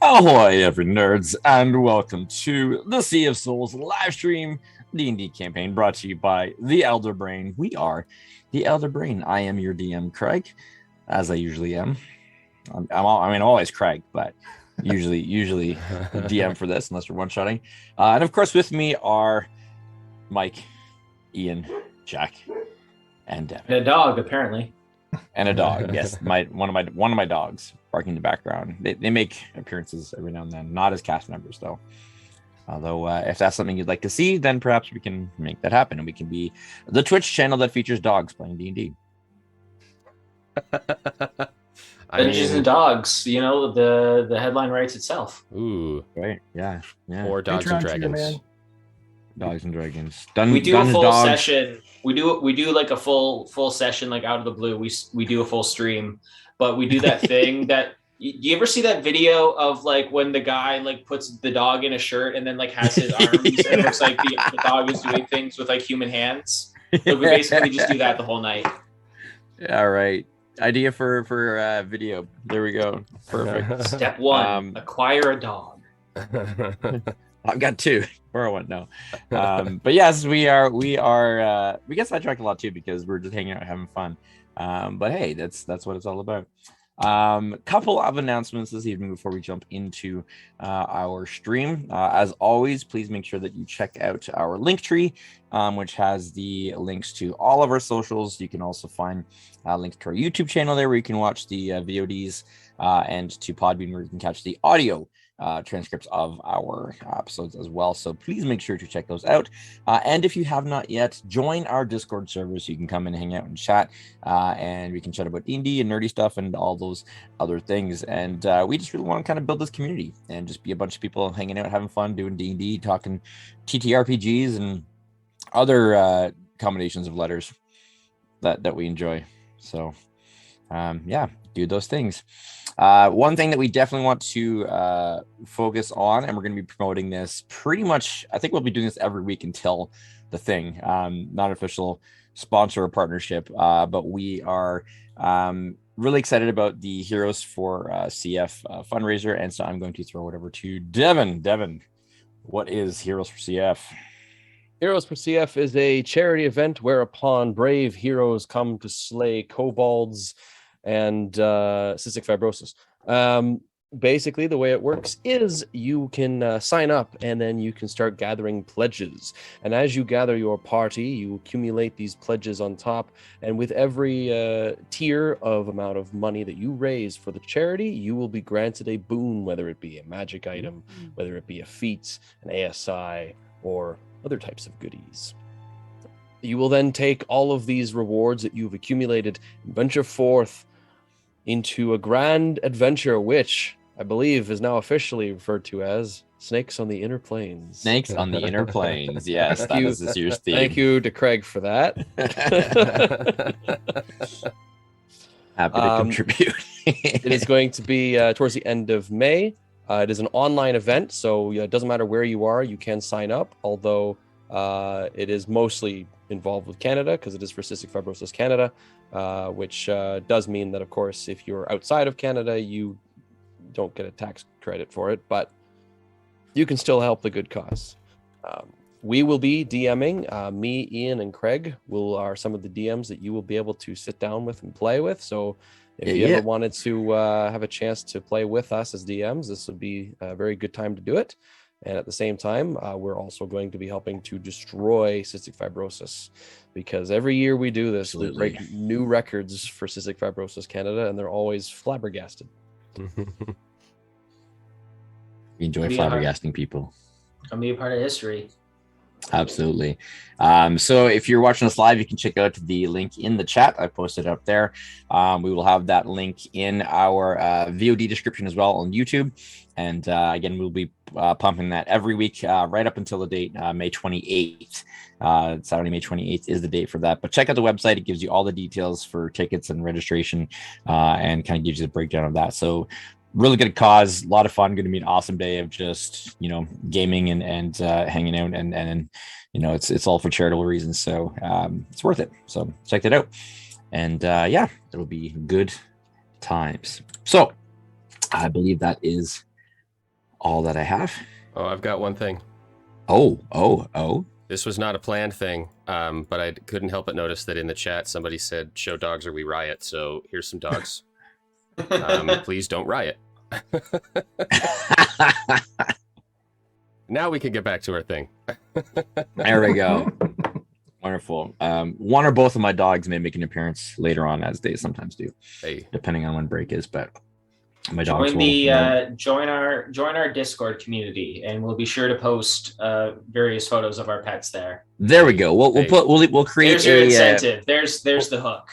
Ahoy, every nerds, and welcome to the Sea of Souls live stream D&D campaign brought to you by the Elder Brain. We are the Elder Brain. I am your DM, Craig, as I usually am. I'm always Craig, but usually DM for this, unless we're one-shotting. And of course, with me are Mike, Ian, Jack, and Devin. And a dog, apparently. And a dog, yes. One of my dogs barking in the background. They make appearances every now and then, not as cast members though. Although if that's something you'd like to see, then perhaps we can make that happen, and we can be the Twitch channel that features dogs playing D&D. Dungeons and Dogs, you know, the headline writes itself. Ooh, right? Yeah. Or Dogs and Dragons. Dogs and Dragons. We do a full session. We do like a full session, like out of the blue. We do a full stream, but we do that thing that. Do you ever see that video of like when the guy like puts the dog in a shirt and then like has his arms and it looks like the dog is doing things with like human hands? So we basically just do that the whole night. All right. Idea for video. There we go. Perfect. Step one: acquire a dog. I've got two or one. No. But yes, we get sidetracked a lot too because we're just hanging out having fun. But hey, that's what it's all about. Couple of announcements this evening before we jump into our stream. As always, please make sure that you check out our link tree, which has the links to all of our socials. You can also find links to our YouTube channel there where you can watch the VODs, and to Podbean where you can catch the audio transcripts of our episodes as well. So please make sure to check those out. And if you have not yet, join our Discord server so you can come and hang out and chat, and we can chat about D&D and nerdy stuff and all those other things. And we just really want to kind of build this community and just be a bunch of people hanging out, having fun, doing D&D, talking TTRPGs and other combinations of letters that we enjoy. So yeah, do those things. One thing that we definitely want to focus on, and we're going to be promoting this pretty much, I think we'll be doing this every week until the thing, not an official sponsor or partnership, but we are really excited about the Heroes for CF fundraiser, and so I'm going to throw it over to Devin. Devin, what is Heroes for CF? Heroes for CF is a charity event whereupon brave heroes come to slay kobolds and cystic fibrosis. Basically, the way it works is you can sign up and then you can start gathering pledges. And as you gather your party, you accumulate these pledges on top. And with every tier of amount of money that you raise for the charity, you will be granted a boon, whether it be a magic item, whether it be a feat, an ASI, or other types of goodies. You will then take all of these rewards that you've accumulated and venture forth into a grand adventure, which I believe is now officially referred to as Snakes on the Inner Planes. Snakes on the Inner Planes. Yes, that is this year's theme. Thank you to Craig for that. Happy to contribute. It is going to be towards the end of May. It is an online event, so it doesn't matter where you are, you can sign up, although it is mostly involved with Canada because it is for Cystic Fibrosis Canada, which does mean that, of course, if you're outside of Canada, you don't get a tax credit for it, but you can still help the good cause. We will be DMing. Me, Ian, and Craig are some of the DMs that you will be able to sit down with and play with. So if you ever wanted to have a chance to play with us as DMs, this would be a very good time to do it. And at the same time, we're also going to be helping to destroy cystic fibrosis, because every year we do this, we break new records for Cystic Fibrosis Canada, and they're always flabbergasted. We enjoy flabbergasting people. I'll be a part of history. Absolutely. So if you're watching us live, you can check out the link in the chat. I posted up there. We will have that link in our VOD description as well on YouTube. And again, we'll be pumping that every week right up until the date, May 28th. Saturday, May 28th is the date for that. But check out the website. It gives you all the details for tickets and registration, and kind of gives you the breakdown of that. So really good cause, a lot of fun, going to be an awesome day of just, gaming and hanging out, and it's all for charitable reasons, so it's worth it. So check that out, and yeah, it'll be good times. So I believe that is all that I have. Oh, I've got one thing. Oh. This was not a planned thing, but I couldn't help but notice that in the chat somebody said, "Show dogs or we riot." So here's some dogs. Please don't riot. Now we can get back to our thing. There we go. Wonderful. One or both of my dogs may make an appearance later on, as they sometimes do, depending on when break is. But my dogs join our Discord community, and we'll be sure to post various photos of our pets there. There we go. We'll create. There's your incentive. There's the hook.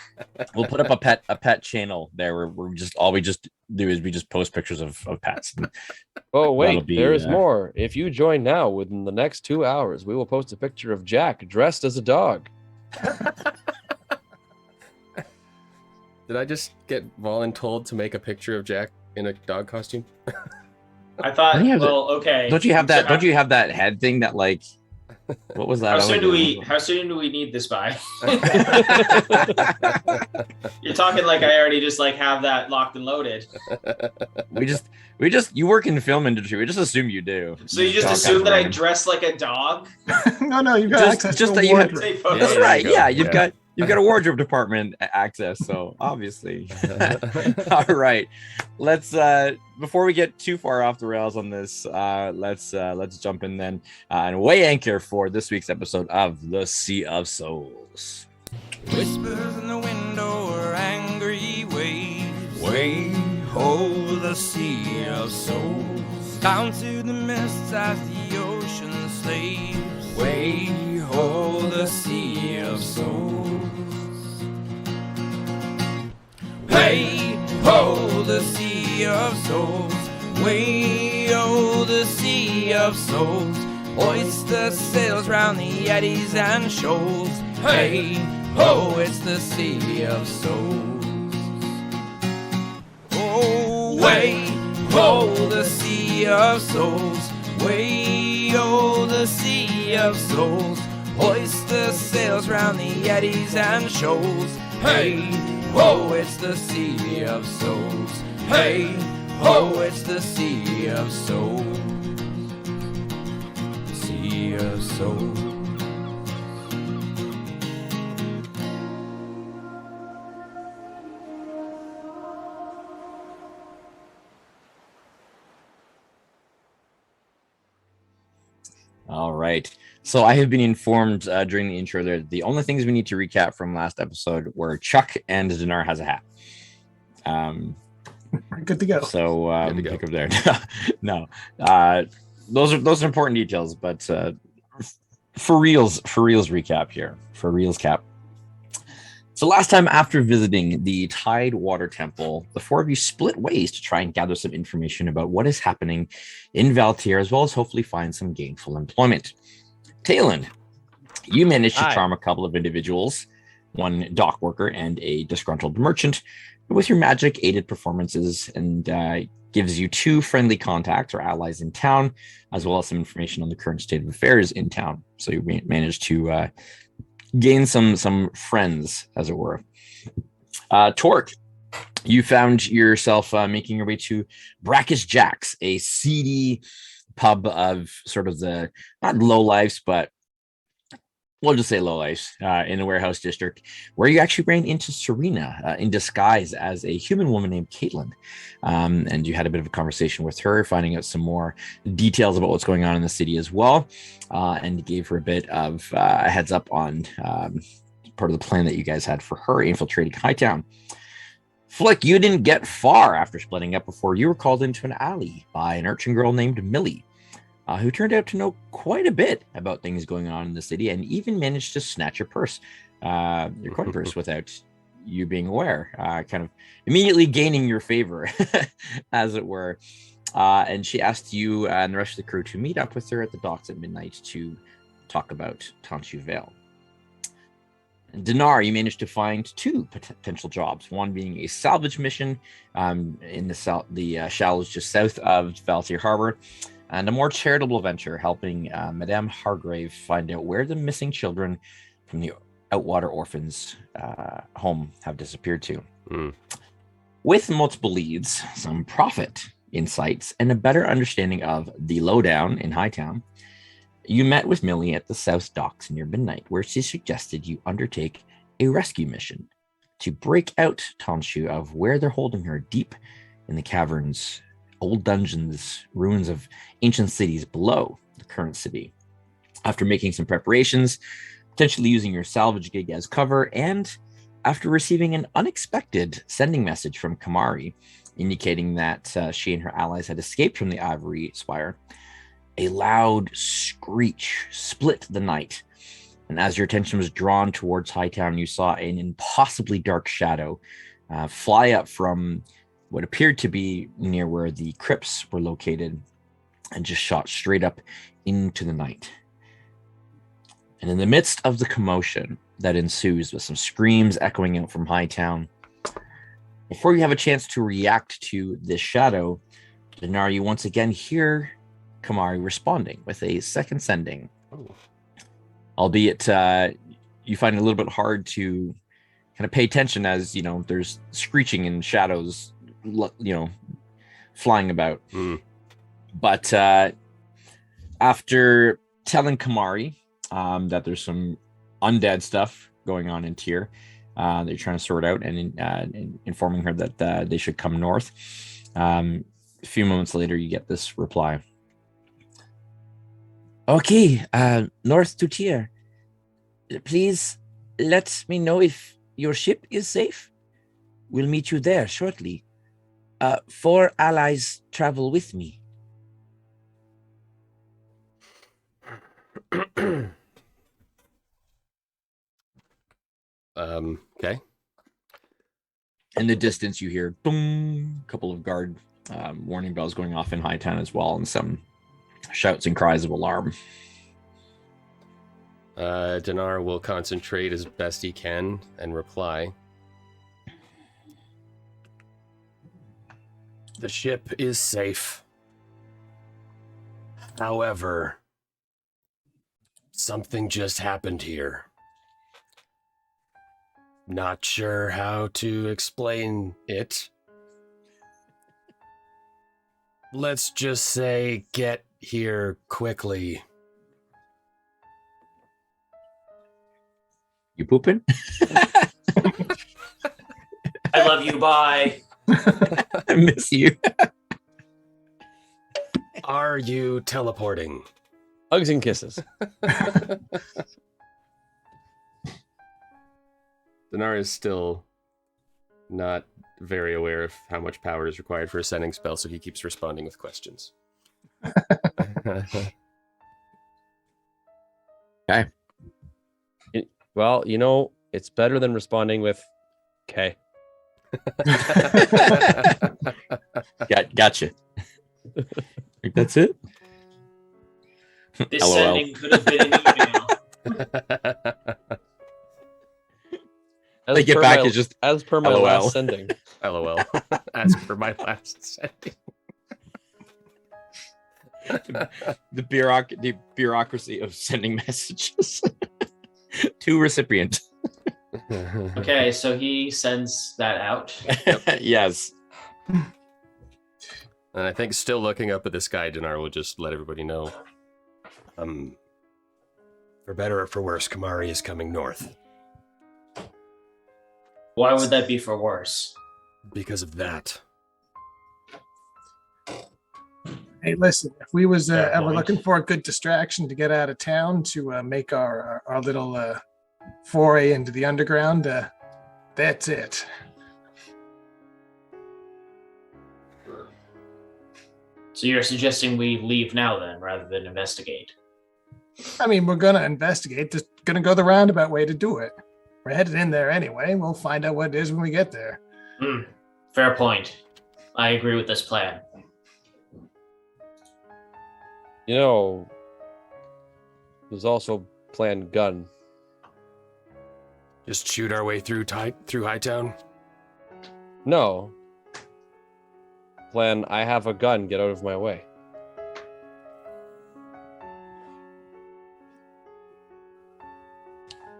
We'll put up a pet channel there where we just post pictures of pets. Oh wait, there is more. If you join now, within the next 2 hours, we will post a picture of Jack dressed as a dog. Did I just get voluntold to make a picture of Jack in a dog costume? I thought, okay. Don't you have that? Don't you have that head thing that like? What was that? How soon do we need this by? You're talking like I already just like have that locked and loaded. You work in the film industry. We just assume you do. So you just assume that I dress like a dog? No, you've got access to a wardrobe. That's right. Yeah, you've got a wardrobe department access, so obviously. All right. Let's before we get too far off the rails on this, let's jump in then and weigh anchor for this week's episode of The Sea of Souls. Whispers in the window are angry waves. Way ho, the sea of souls. Down to the mists as the ocean slaves. Way ho, the sea of souls. Hey ho, the sea of souls. Way ho, the sea of souls. Hoist the sails round the eddies and shoals. Hey ho, it's the sea of souls. Oh, way ho, the sea of souls. Way ho, the sea of souls. Hoist the sails round the eddies and shoals. Hey ho, it's the sea of souls. Hey ho, it's the sea of souls. Sea of souls. All right. So I have been informed during the intro there, the only things we need to recap from last episode were Chuck and Dinar has a hat. Good to go. So pick up there. No, those are important details, but for reals recap here. For reals cap. So last time after visiting the Tide Water Temple, the four of you split ways to try and gather some information about what is happening in Valtier, as well as hopefully find some gainful employment. Tayland, you managed to charm a couple of individuals, one dock worker and a disgruntled merchant, with your magic-aided performances, and gives you two friendly contacts or allies in town, as well as some information on the current state of affairs in town. So you managed to gain some friends, as it were. Torque, you found yourself making your way to Brackish Jack's, a seedy pub of sort of the, not low lives, but we'll just say low lives in the warehouse district, where you actually ran into Serena in disguise as a human woman named Caitlin. And you had a bit of a conversation with her, finding out some more details about what's going on in the city as well. And gave her a bit of a heads up on part of the plan that you guys had for her infiltrating Hightown. Flick, you didn't get far after splitting up before you were called into an alley by an urchin girl named Millie, who turned out to know quite a bit about things going on in the city and even managed to snatch your purse, your coin purse, without you being aware, kind of immediately gaining your favor, as it were. And she asked you and the rest of the crew to meet up with her at the docks at midnight to talk about Tanchu Vale. Dinar, you managed to find two potential jobs, one being a salvage mission in the shallows just south of Valtier Harbor, and a more charitable venture helping Madame Hargrave find out where the missing children from the Outwater Orphans home have disappeared to. With multiple leads, some profit, insights and a better understanding of the lowdown in Hightown, you met with Millie at the South Docks near midnight, where she suggested you undertake a rescue mission to break out Tonshu of where they're holding her deep in the caverns, old dungeons, ruins of ancient cities below the current city. After making some preparations, potentially using your salvage gig as cover, and after receiving an unexpected sending message from Kamari indicating that she and her allies had escaped from the Ivory Spire, a loud screech split the night. And as your attention was drawn towards Hightown, you saw an impossibly dark shadow fly up from what appeared to be near where the crypts were located and just shot straight up into the night. And in the midst of the commotion that ensues, with some screams echoing out from Hightown, before you have a chance to react to this shadow, Dinar, you once again hear Kamari responding with a second sending. Oh. Albeit you find it a little bit hard to kind of pay attention as, there's screeching and shadows, flying about. But after telling Kamari that there's some undead stuff going on in Tyr, they're trying to sort out, and informing her that they should come north. A few moments later, you get this reply. Okay, north to Tyr. Please let me know if your ship is safe. We'll meet you there shortly. 4 allies travel with me. Okay. In the distance, you hear boom, a couple of guard warning bells going off in Hightown as well, and some shouts and cries of alarm. Dinar will concentrate as best he can and reply. The ship is safe. However, something just happened here. Not sure how to explain it. Let's just say get here quickly. You pooping? I love you, bye. I miss you. Are you teleporting? Hugs and kisses. Dinar is still not very aware of how much power is required for a sending spell, so he keeps responding with questions. Okay. Well, it's better than responding with "K." Gotcha. Think that's it. This LOL. sending could have been an email. They get back is just as per my LOL. last sending. LOL. As per my last sending. the bureaucracy of sending messages to recipient. Okay, so he sends that out. Yes. And I think still looking up at the sky, Dinar will just let everybody know. For better or for worse, Kamari is coming north. Why would that be for worse? Because of that. Hey, listen, if we was Fair ever point. looking for a good distraction to get out of town to make our little foray into the underground, that's it. So you're suggesting we leave now then, rather than investigate? I mean, we're going to investigate, just going to go the roundabout way to do it. We're headed in there anyway. We'll find out what it is when we get there. Fair point. I agree with this plan. There's also Plan Gun. Just shoot our way through Hightown? No. Plan I have a gun, get out of my way.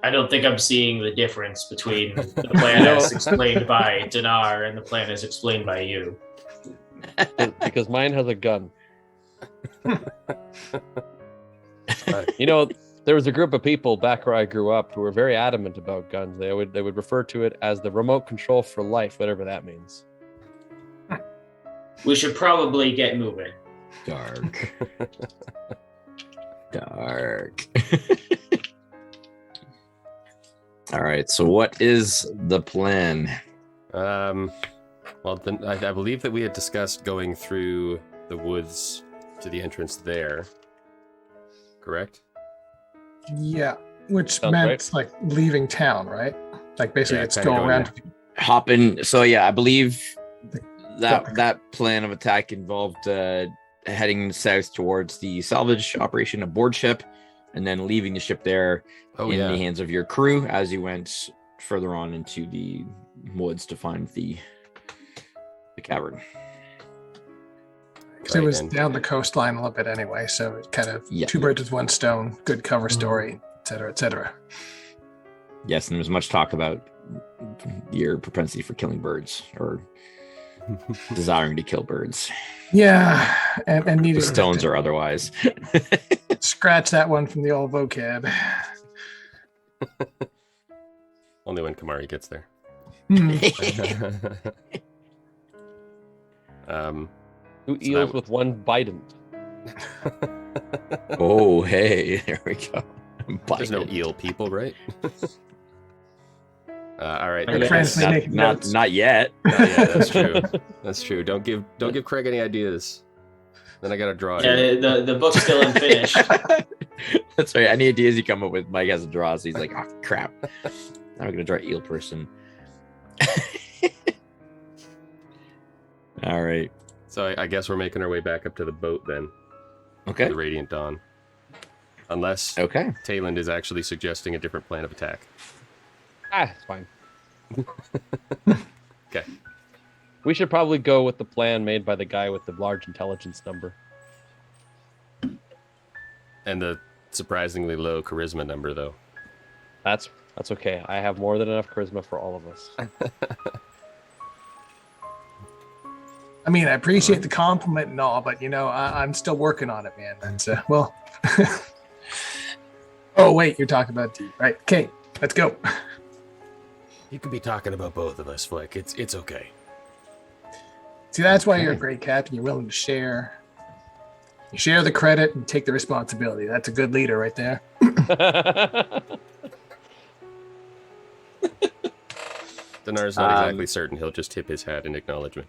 I don't think I'm seeing the difference between the plan as explained by Dinar and the plan as explained by you. because mine has a gun. Uh, You know, there was a group of people back where I grew up who were very adamant about guns. They would refer to it as the remote control for life, whatever that means. We should probably get moving. Dark. Dark. All right. So what is the plan? Well, then I believe that we had discussed going through the woods to the entrance there. Correct? Yeah, which Sounds meant right. like leaving town, right? Like basically, Yeah, it's kinda go going around. Hop in. So yeah, I believe Yeah. that plan of attack involved heading south towards the salvage operation aboard ship, and then leaving the ship there Oh, in yeah. the hands of your crew as you went further on into the woods to find the cavern. Because it was and- down the coastline a little bit anyway, so it kind of Yeah. two birds with one stone, good cover story, et cetera, et cetera. Yes, and there was much talk about your propensity for killing birds or desiring to kill birds, Yeah, and needed stones or otherwise. scratch that one from the old vocab. Only when Kamari gets there. Hmm. um, Two So eels that- with one bident. Oh, hey, there we go. there's no Bite it. eel people, right? All right. Good then I friends, guess- they make notes. Not yet. yeah, that's true. That's true. Don't give Craig any ideas. Then I gotta draw it. Yeah, the book's still unfinished. That's right. Any ideas you come up with, Mike has to draw. So he's like, oh, crap. I'm going to draw eel person. All right. So I guess we're making our way back up to the boat then. Okay. The Radiant Dawn. Unless Okay. Tayland is actually suggesting a different plan of attack. It's fine. Okay. We should probably go with the plan made by the guy with the large intelligence number. And the surprisingly low charisma number, though. That's okay. I have more than enough charisma for all of us. I mean, I appreciate the compliment and all, but I'm still working on it, man. That's well. Oh wait, you're talking about D, right? Okay, let's go. You could be talking about both of us, Flick. It's okay. See, that's why you're a Okay. great captain. You're willing to share. You share the credit and take the responsibility. That's a good leader right there. Dinar's not Um, exactly certain. He'll just tip his hat in acknowledgement.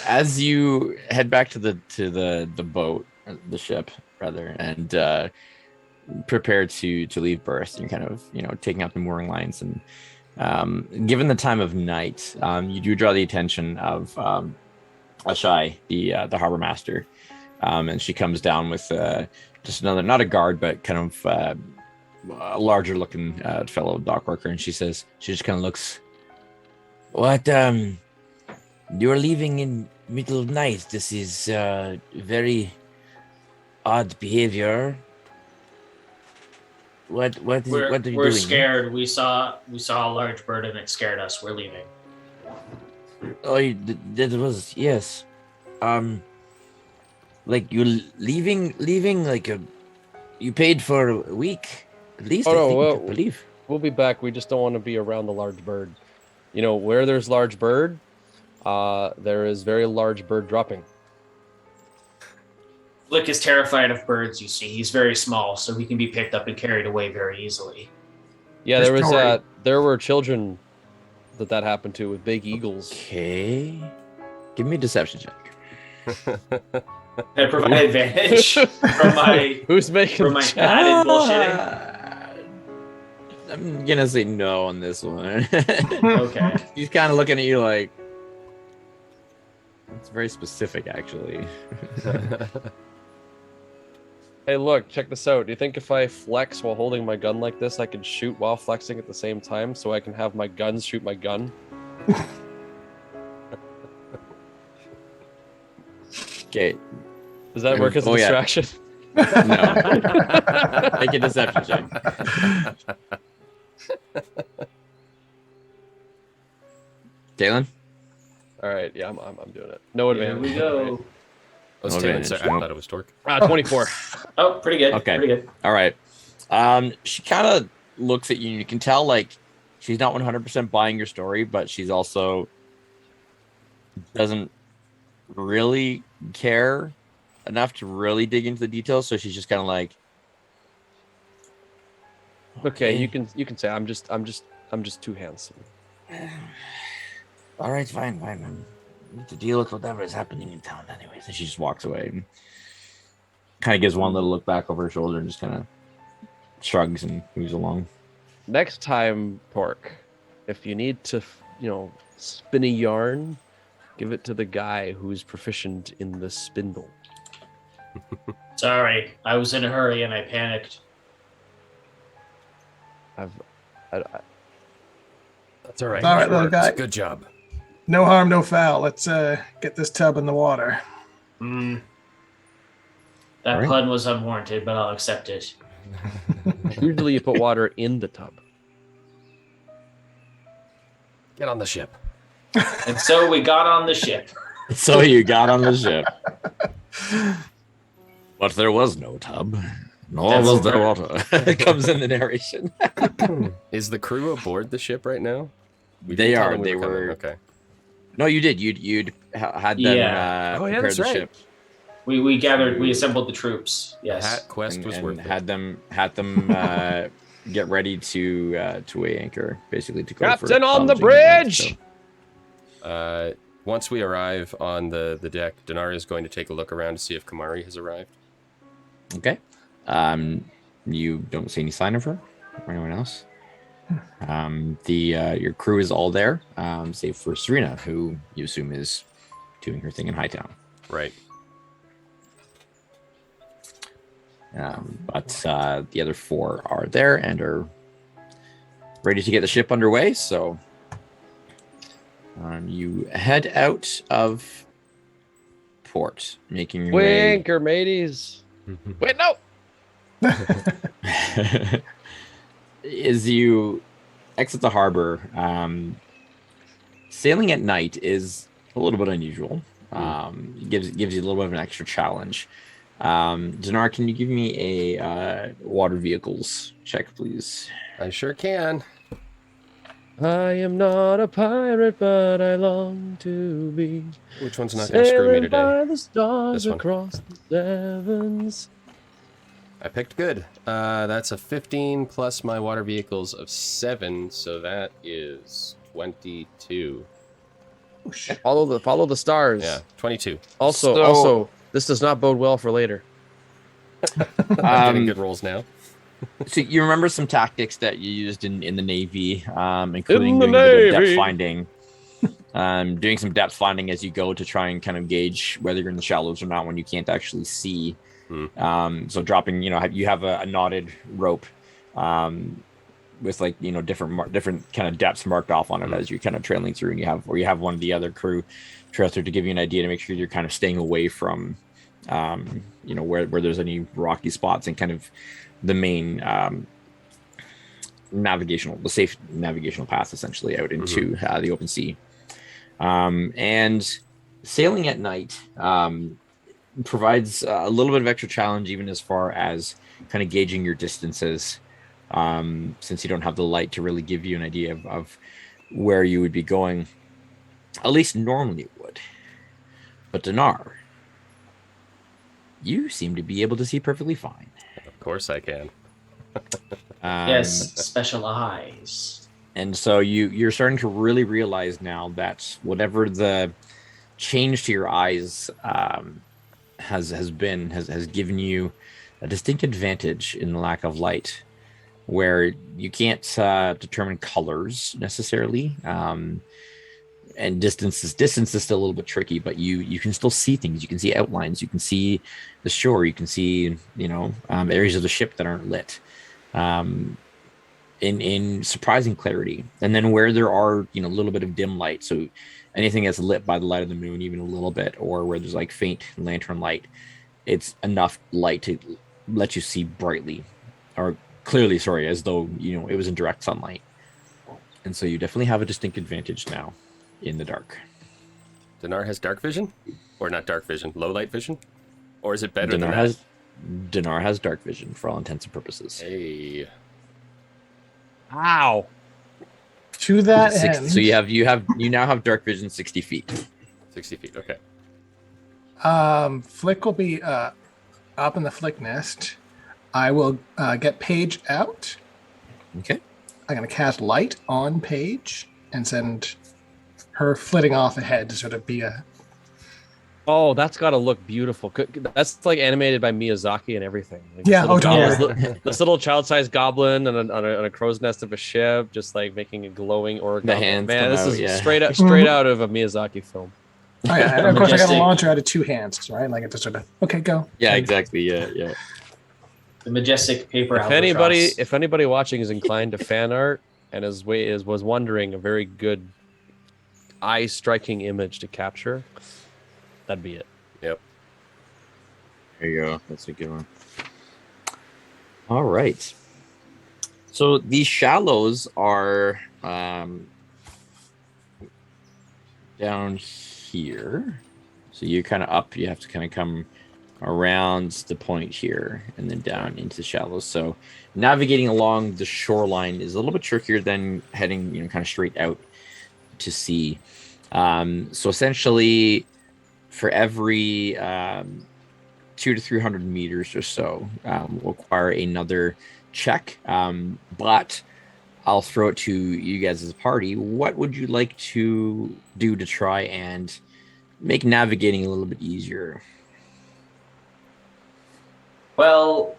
As you head back to the boat, the ship rather, and prepare to leave berth, you're kind of taking out the mooring lines, and given the time of night, you do draw the attention of Ashai, the harbor master, and she comes down with just another, not a guard, but kind of a larger looking fellow dock worker, and she just kind of looks, what you're leaving in middle of night. This is very odd behavior. What are you We're doing? scared. We saw a large bird and it scared us. We're leaving. Oh, that was, yes. Like you're leaving like you paid for a week at least. Oh, no, I think, well, I believe. We'll be back. We just don't want to be around the large bird. Where there's large bird, there is very large bird dropping. Flick is terrified of birds, you see. He's very small, so he can be picked up and carried away very easily. Yeah, There's story. there were children that happened to with big eagles. Okay, give me a deception check. I provide advantage from my Who's making from the my chat? added bullshitting. I'm gonna say no on this one. Okay. He's kind of looking at you like, it's very specific, actually. Hey, look, check this out. Do you think if I flex while holding my gun like this, I can shoot while flexing at the same time so I can have my guns shoot my gun? Okay, Does that work as a Oh, yeah. distraction? no. Make a deception check. Galen? All right, yeah, I'm doing it. No Here advantage. we go. Oh, No Tim, advantage, sorry, I nope. thought it was Torque. 24. Oh, pretty good. Okay. Pretty good. All right. She kind of looks at you, and you can tell like she's not 100% buying your story, but she's also doesn't really care enough to really dig into the details. So she's just kind of like, Okay, you can say I'm just too handsome. All right, fine. I need to deal with whatever is happening in town, anyways. And she just walks away and kind of gives one little look back over her shoulder and just kind of shrugs and moves along. Next time, Pork, if you need to, spin a yarn, give it to the guy who's proficient in the spindle. Sorry, I was in a hurry and I panicked. That's all right. All right, little It's a guy. good job. No harm, no foul. Let's get this tub in the water. That Alright. pun was unwarranted, but I'll accept it. Usually, you put water in the tub. Get on the ship. And so we got on the ship. So you got on the ship. But there was no tub. Nor That's was there right. water. It comes in the narration. Is the crew aboard the ship right now? We They didn't tell are. them we They coming. were. Okay. No, you did. You'd had them Yeah. Oh, yeah, prepare that's the right. ship. We assembled the troops. The Yes. hat quest and, was and worth it. had them get ready to weigh anchor, basically to go for Captain on the challenging events, bridge! so- Once we arrive on the deck, Dinar is going to take a look around to see if Kamari has arrived. Okay. You don't see any sign of her or anyone else. Your crew is all there, save for Serena, who you assume is doing her thing in Hightown. Right. But the other four are there and are ready to get the ship underway. So you head out of port, making your way. Winker, mateys. Wait, no. As you exit the harbor, sailing at night is a little bit unusual. It gives you a little bit of an extra challenge. Dinar, can you give me a water vehicles check, please? I sure can. I am not a pirate, but I long to be. Which one's not going to screw me Sailing today? by the stars This one. across the heavens. I picked good. That's a 15 plus my water vehicles of 7, so that is 22. Follow the stars. Yeah, 22. Also, this does not bode well for later. I'm getting good rolls now. So you remember some tactics that you used in the Navy, including In the doing a bit of Navy. depth finding, doing some depth finding as you go to try and kind of gauge whether you're in the shallows or not when you can't actually see. So dropping, you have a knotted rope with different kind of depths marked off on it as you're kind of trailing through, and you have one of the other crew trail through to give you an idea to make sure you're kind of staying away from where there's any rocky spots and kind of the main safe navigational path essentially out into the open sea. And sailing at night provides a little bit of extra challenge, even as far as kind of gauging your distances, since you don't have the light to really give you an idea of where you would be going. At least normally it would. But Dinar, you seem to be able to see perfectly fine. Of course I can. Yes, special eyes. And so you're starting to really realize now that whatever the change to your eyes has given you a distinct advantage in the lack of light, where you can't determine colors necessarily. And distance is still a little bit tricky, but you can still see things. You can see outlines. You can see the shore. You can see areas of the ship that aren't lit in surprising clarity. And then where there are a little bit of dim light, so anything that's lit by the light of the moon, even a little bit, or where there's like faint lantern light, it's enough light to let you see brightly or clearly. Sorry, as though it was in direct sunlight. And so you definitely have a distinct advantage now in the dark. Dinar has dark vision, or not dark vision, low light vision, or is it better than Dinar that? Dinar has dark vision for all intents and purposes. Hey, Ow. To that end, So you now have dark vision 60 feet. 60 feet. Okay. Flick will be up in the Flick nest. I will get Paige out. Okay. I'm going to cast light on Paige and send her flitting off ahead to sort of be a... Oh, that's got to look beautiful. That's like animated by Miyazaki and everything. Like Yeah, this little totally. this little child-sized goblin on a crow's nest of a ship, just like making a glowing origami. The hands Man, come this out, is yeah. straight out of a Miyazaki film. Oh, yeah. And of course, I got to Majestic. launch her out of two hands, right? Like, it's just sort of, okay, go. Yeah, And exactly. Yeah. The majestic paper If albatross. anybody watching is inclined to fan art and was wondering a very good eye-striking image to capture, that'd be it. Yep. There you go. That's a good one. All right. So these shallows are down here. So you're kind of up. You have to kind of come around the point here and then down into the shallows. So navigating along the shoreline is a little bit trickier than heading, kind of straight out to sea. So essentially, for every 200 to 300 meters or so, will require another check. But I'll throw it to you guys as a party. What would you like to do to try and make navigating a little bit easier? Well,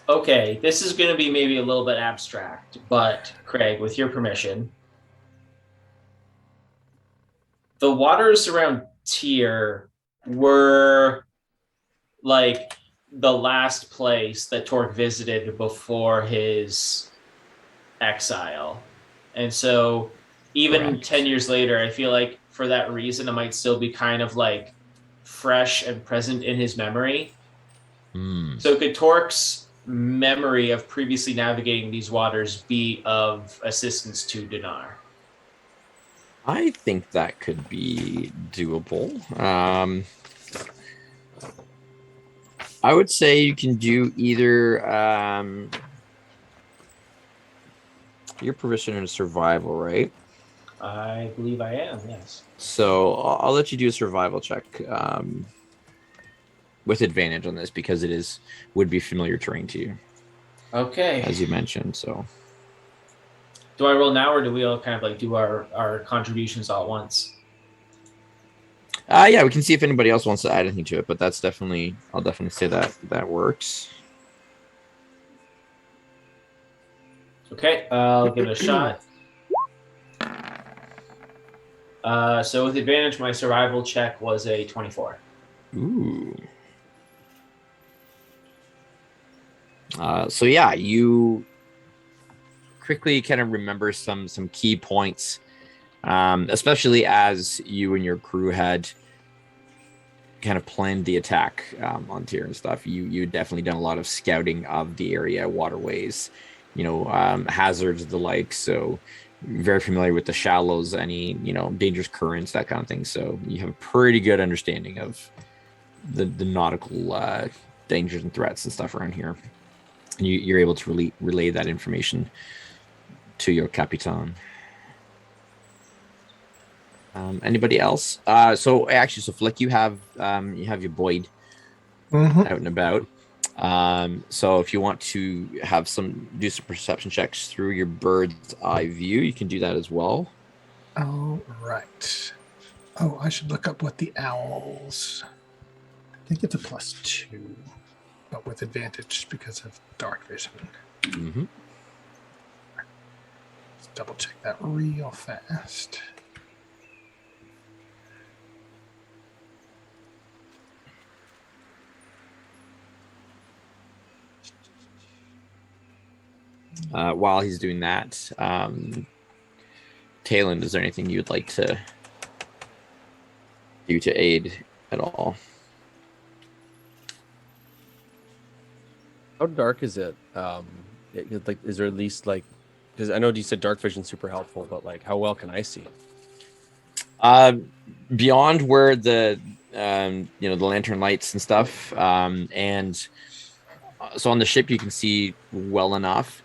okay, this is going to be maybe a little bit abstract, but Craig, with your permission, the waters around Tyr were like the last place that Torque visited before his exile. And so even Correct. 10 years later, I feel like for that reason, it might still be kind of like fresh and present in his memory. So could Torque's memory of previously navigating these waters be of assistance to Dinar? I think that could be doable. I would say you can do either you're proficient in survival, right? I believe I am, yes. So I'll let you do a survival check with advantage on this because it would be familiar terrain to you, Okay. as you mentioned. So Do I roll now, or do we all kind of like do our contributions all at once? yeah, we can see if anybody else wants to add anything to it, but I'll definitely say that works. Okay, I'll give it a shot. So with advantage, my survival check was a 24. Ooh. So yeah, you quickly kind of remember some key points, especially as you and your crew had kind of planned the attack on Tyr and stuff. You definitely done a lot of scouting of the area, waterways, hazards, the like. So very familiar with the shallows, any dangerous currents, that kind of thing. So you have a pretty good understanding of the nautical dangers and threats and stuff around here. And you're able to relay that information to your capitan. Anybody else? So Flick, you have your Boyd out and about. So if you want to do some perception checks through your bird's eye view, you can do that as well. All right. Oh, I should look up what the owls... I think it's a +2, but with advantage because of dark vision. Mm-hmm. Let's double check that real fast. While he's doing that, Talon, is there anything you'd like to do to aid at all? How dark is it? Is there at least because I know you said dark vision's super helpful, but like how well can I see? Beyond where the the lantern lights and stuff, and so on the ship you can see well enough.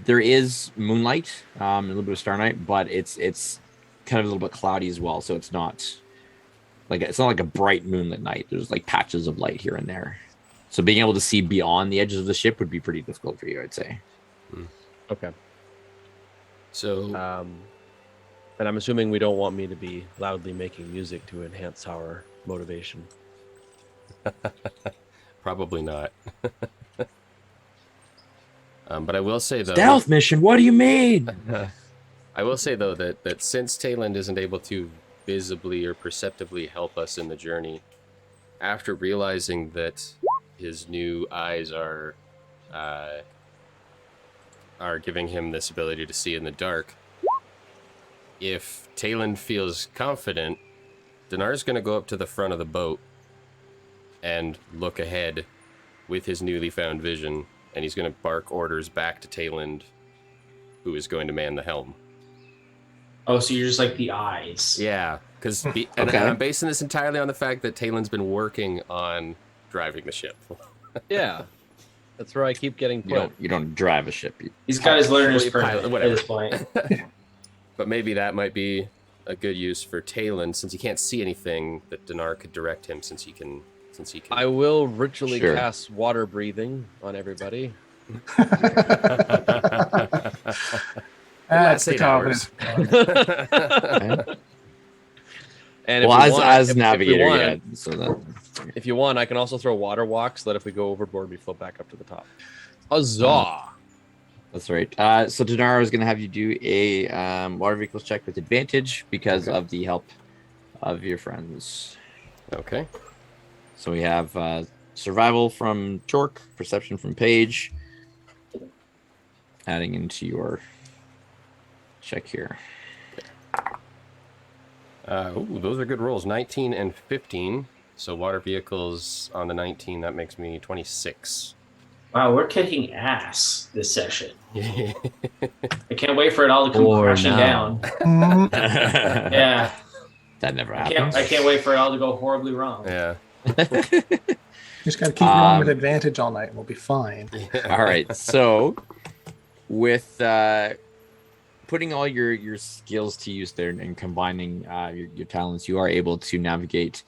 There is moonlight, a little bit of starlight, but it's kind of a little bit cloudy as well, so it's not like a bright moonlit night. There's like patches of light here and there, so being able to see beyond the edges of the ship would be pretty difficult for you, I'd say. Okay. So And I'm assuming we don't want me to be loudly making music to enhance our motivation. probably not. But I will say though, Stealth mission. What do you mean? I will say though that since Tayland isn't able to visibly or perceptibly help us in the journey, after realizing that his new eyes are giving him this ability to see in the dark, if Tayland feels confident, Dinar's going to go up to the front of the boat and look ahead with his newly found vision, and he's going to bark orders back to Tayland, who is going to man the helm. Oh, so you're just like the eyes. Yeah, because Okay. I'm basing this entirely on the fact that Tayland's been working on driving the ship. Yeah. That's where I keep getting put. You don't drive a ship. He's got his learner's Pilot, permit at whatever. this point. But maybe that might be a good use for Tayland, since he can't see anything, that Dinar could direct him, since he can. I will ritually Sure. cast water breathing on everybody. That's the 8 hours. confidence. And if Well, we as want- as if we navigator, want- yeah. So that If you want, I can also throw water walks so that if we go overboard, we float back up to the top. Huzzah! that's right. So Dinar is going to have you do a water vehicles check with advantage because of the help of your friends. Okay. So we have survival from Chork, perception from Paige, adding into your check here. Ooh, those are good rolls. 19 and 15. So water vehicles on the 19, that makes me 26. Wow, we're kicking ass this session. Yeah. I can't wait for it all to come Or crashing now. down. Mhm. Yeah, That never I happens. can't wait for it all to go horribly wrong. Just got to keep rolling with advantage all night and we'll be fine. All right. So with putting all your skills to use there and combining your talents, you are able to navigate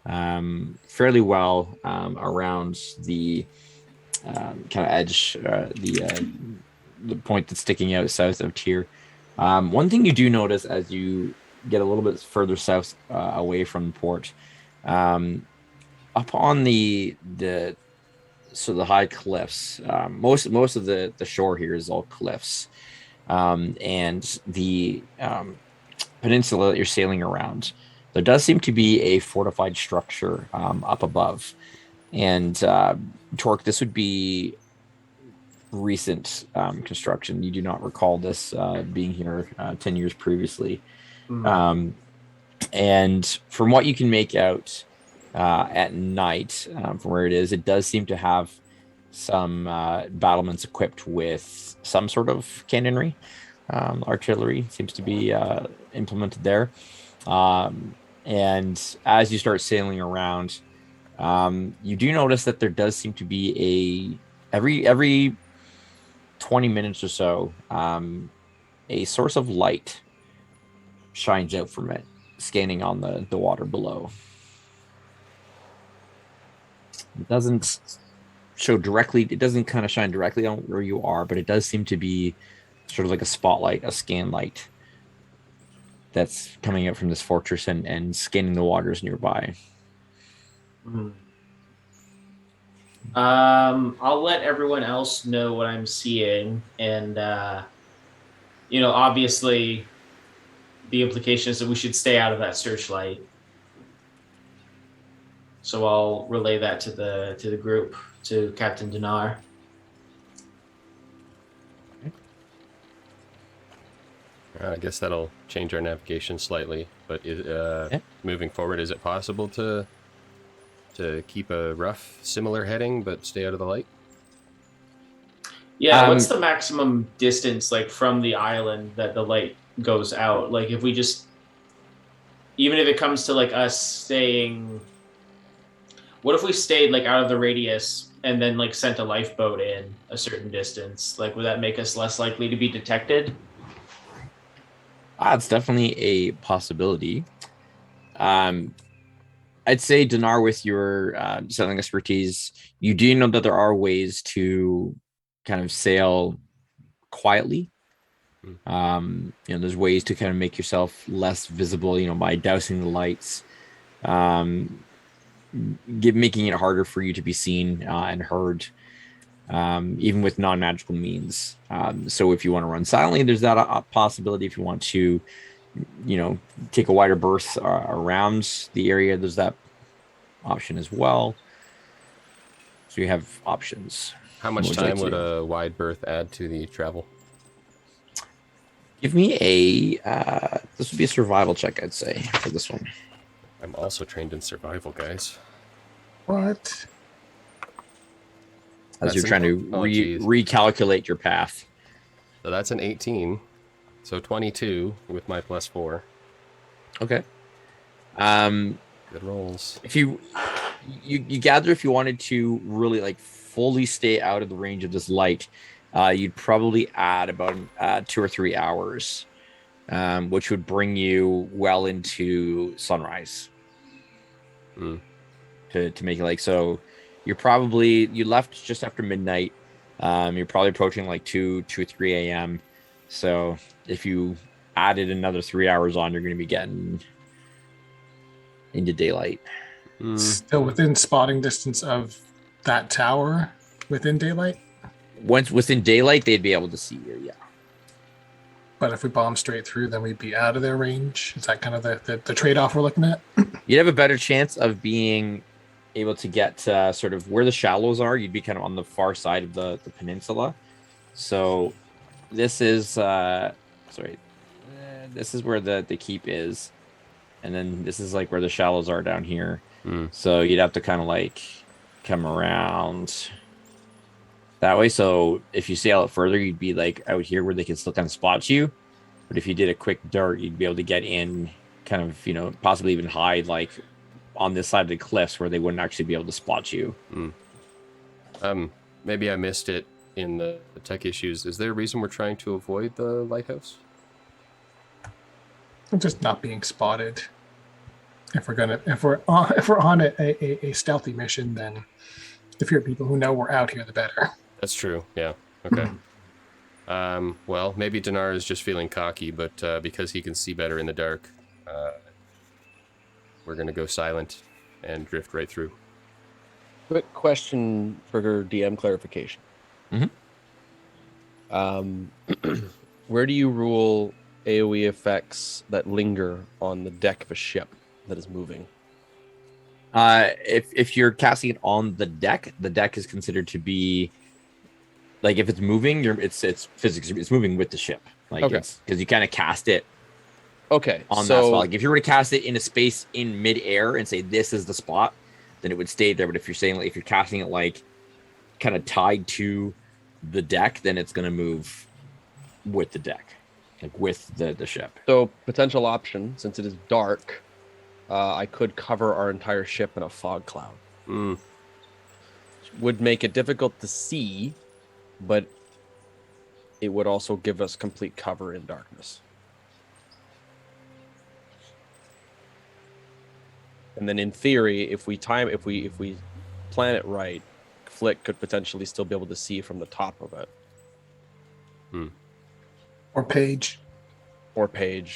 fairly well around the kind of edge, the point that's sticking out south of Tyr. One thing you do notice as you get a little bit further south away from the port, up on the high cliffs, most of the shore here is all cliffs, and the peninsula that you're sailing around, there does seem to be a fortified structure up above. And Torque, this would be recent construction. You do not recall this being here 10 years previously. And from what you can make out at night, from where it is, it does seem to have some battlements equipped with some sort of cannonry. Artillery seems to be implemented there. And as you start sailing around, you do notice that there does seem to be every 20 minutes or so, a source of light shines out from it, scanning on the water below. It doesn't show directly, it doesn't kind of shine directly on where you are, but it does seem to be sort of like a spotlight, a scan light that's coming out from this fortress and scanning the waters nearby. I'll let everyone else know what I'm seeing, and obviously the implication is that we should stay out of that searchlight. So I'll relay that to the group, to Captain Dinar. I guess that'll change our navigation slightly, but moving forward, is it possible to keep a rough similar heading but stay out of the light? Yeah, what's the maximum distance like from the island that the light goes out? Like if we just even if it comes to like us staying, what if we stayed like out of the radius and then like sent a lifeboat in a certain distance? Like, would that make us less likely to be detected? It's definitely a possibility. I'd say, Dinar, with your sailing expertise, you do know that there are ways to kind of sail quietly. There's ways to kind of make yourself less visible, by dousing the lights, making it harder for you to be seen and heard, even with non-magical means. So if you want to run silently, there's that possibility. If you want to, take a wider berth around the area, there's that option as well. So you have options. How much time would a wide berth add to the travel? Give me this would be a survival check, I'd say, for this one. I'm also trained in survival, guys. What? As you're trying to recalculate your path. So that's an 18. So 22 with my +4. Okay. Good rolls. If you gather, if you wanted to really like fully stay out of the range of this light, you'd probably add about 2 or 3 hours, which would bring you well into sunrise. To make it like so. You left just after midnight. You're probably approaching like 2 or 3 a.m. So if you added another 3 hours on, you're going to be getting into daylight. Still within spotting distance of that tower within daylight? Once within daylight, they'd be able to see you, yeah. But if we bomb straight through, then we'd be out of their range. Is that kind of the trade-off we're looking at? You'd have a better chance of being able to get sort of where the shallows are. You'd be kind of on the far side of the peninsula. So this is this is where the keep is, and then this is like where the shallows are down here. So you'd have to kind of like come around that way. So if you sail it further, you'd be like out here where they can still kind of spot you. But if you did a quick dart, you'd be able to get in kind of, possibly even hide like on this side of the cliffs where they wouldn't actually be able to spot you. Maybe I missed it in the tech issues. Is there a reason we're trying to avoid the lighthouse? Just not being spotted. If we're on a stealthy mission, then the fewer people who know we're out here, the better. That's true. Yeah. Okay. Well, maybe Dinar is just feeling cocky, but because he can see better in the dark, we're gonna go silent and drift right through. Quick question for her DM clarification. Where do you rule AoE effects that linger on the deck of a ship that is moving? If you're casting it on the deck is considered to be like, if it's moving, it's physics. It's moving with the ship, like, okay. It's because you kind of cast it. Okay. On that spot, like if you were to cast it in a space in midair and say this is the spot, then it would stay there. But if you're saying, like, if you're casting it like kind of tied to the deck, then it's going to move with the deck, like with the ship. So potential option, since it is dark, I could cover our entire ship in a fog cloud. Would make it difficult to see, but it would also give us complete cover in darkness. And then in theory, if we plan it right, Flick could potentially still be able to see from the top of it. Or Paige.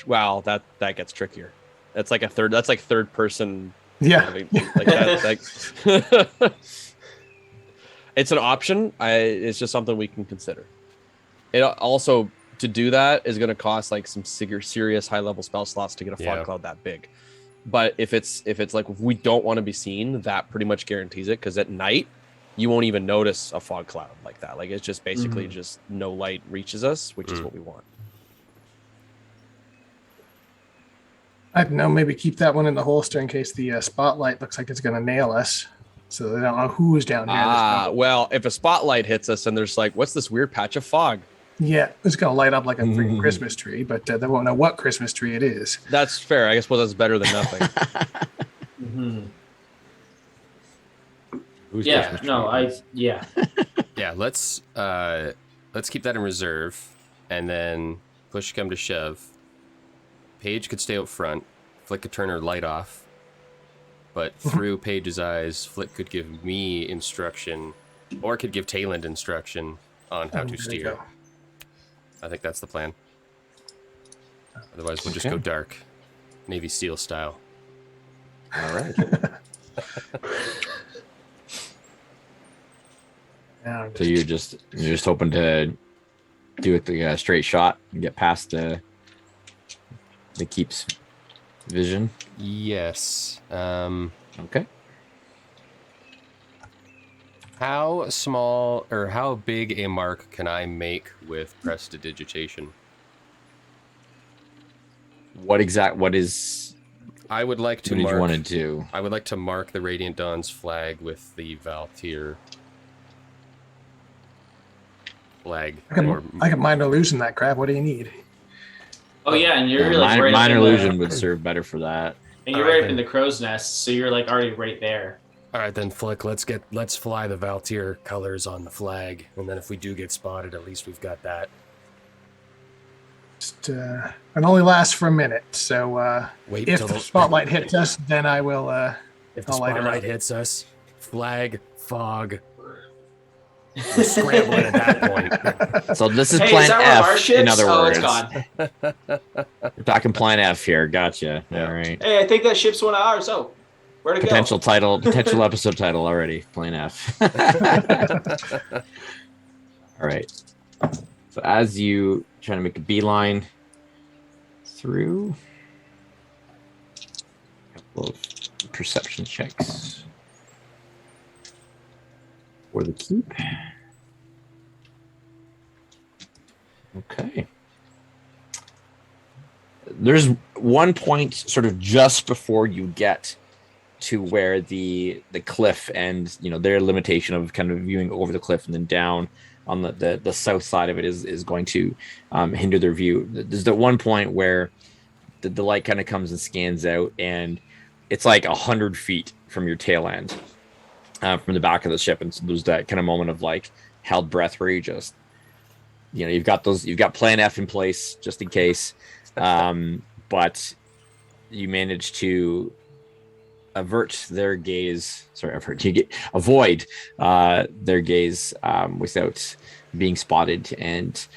Wow, that gets trickier. That's like third person. Yeah. Like that, it's an option. It's just something we can consider. It also, to do that, is going to cost like some serious high level spell slots to get a fog cloud that big. But if it's like, if we don't want to be seen, that pretty much guarantees it, because at night you won't even notice a fog cloud like that. Like, it's just basically just no light reaches us, which is what we want. I don't know, maybe keep that one in the holster in case the spotlight looks like it's going to nail us, so they don't know who's down here. Well, if a spotlight hits us and there's like, what's this weird patch of fog? Yeah, it's going to light up like a freaking Christmas tree, but they won't know what Christmas tree it is. That's fair. I suppose that's better than nothing. Mm-hmm. Who's Yeah, Christmas no, tree? Yeah, let's keep that in reserve, and then push come to shove. Paige could stay out front. Flick could turn her light off, but through Paige's eyes, Flick could give me instruction, or could give Tayland instruction on how to there you steer. go. I think that's the plan. Otherwise, we'll just go dark, Navy SEAL style. All right. Yeah, So you're just hoping to do it the straight shot and get past the keep's vision. Yes. Okay. How small or how big a mark can I make with prestidigitation? What is I would like to what did mark. you want to do? I would like to mark the Radiant Dawn's flag with the Valtyr flag. I can minor illusion that crap. What do you need? Oh yeah, and you're Yeah, like right minor up in illusion the, would serve better for that. and you're right up in the crow's nest, so you're like already right there. All right, then, Flick. Let's fly the Valtyr colors on the flag, and then if we do get spotted, at least we've got that. Just, it only lasts for a minute, so Wait if till the spotlight hits us, then I will. if the I'll light it spotlight up. hits us, flag, fog. We're scrambling at that point. So this is Hey, plan is that one of our F. ships? In other Oh, words, it's gone. we're talking plan F here. Gotcha. Yeah. All right. Hey, I think that ship's one of ours. Oh, where'd it Potential episode title already. Plan F. All right. So as you try to make a beeline through, a couple of perception checks for the keep. Okay. There's one point sort of just before you get to where the cliff and their limitation of kind of viewing over the cliff and then down on the south side of it is going to hinder their view. There's the one point where the light kind of comes and scans out, and it's like 100 feet from your tail end, from the back of the ship, and so there's that kind of moment of like held breath where you just you've got plan F in place just in case, but you manage to avoid their gaze without being spotted, and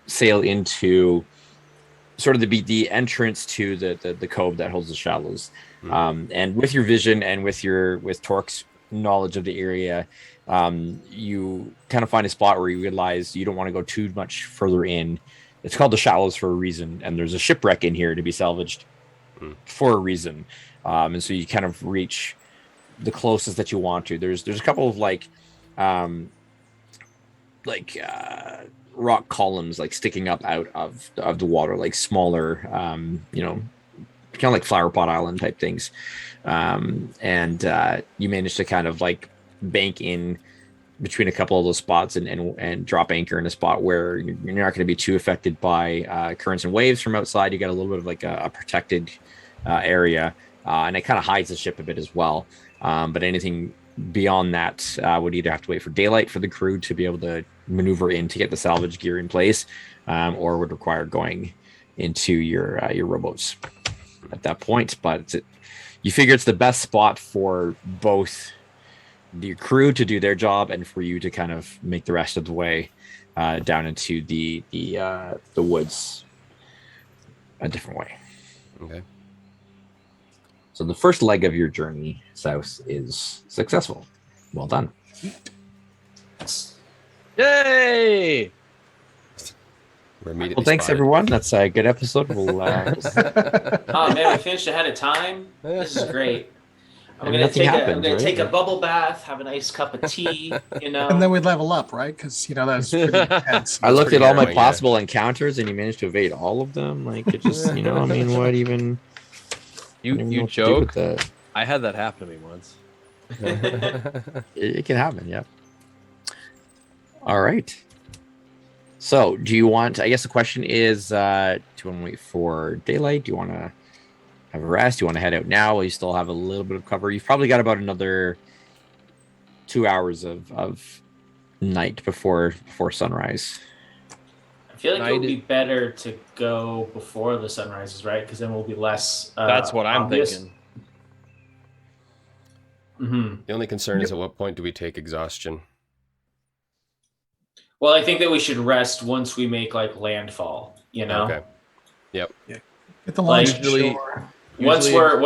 sail into sort of the entrance to the cove that holds the shallows. And with your vision and with Torque's knowledge of the area, you kind of find a spot where you realize you don't want to go too much further in. It's called the shallows for a reason, and there's a shipwreck in here to be salvaged for a reason. And so you kind of reach the closest that you want to. There's a couple of rock columns like sticking up out of the water, like smaller, kind of like Flower Pot Island type things. And you manage to kind of like bank in between a couple of those spots and drop anchor in a spot where you're not going to be too affected by currents and waves from outside. You got a little bit of like a protected area, and it kind of hides the ship a bit as well. But anything beyond that would either have to wait for daylight for the crew to be able to maneuver in to get the salvage gear in place, or would require going into your rowboats at that point. But you figure it's the best spot for both the crew to do their job and for you to kind of make the rest of the way down into the woods a different way. Okay. So the first leg of your journey south is successful. Well done. Yay! We're immediately Well, thanks spotted. everyone. That's a good episode. We'll Oh man, we finished ahead of time. This is great. I'm gonna Nothing take happens, right? take a bubble bath, have a nice cup of tea, And then we'd level up, right? Because that's pretty intense. I looked at all my harrowing, yeah. possible encounters, and you managed to evade all of them. Like it just, what even? I don't even know You what to do with joke. that. I had that happen to me once. It can happen. Yeah. All right. So, do you want? I guess the question is: do you want to wait for daylight? Do you want to have a rest? Do you want to head out now? While you still have a little bit of cover. You've probably got about another 2 hours of night before sunrise. I feel like it would Night- be better to go before the sun rises, right? Because then we'll be less. That's what I'm obvious. thinking. Hmm. The only concern is at what point do we take exhaustion? Well, I think that we should rest once we make like landfall. You know, Okay. Get the Like, launch usually- ashore. once Usually-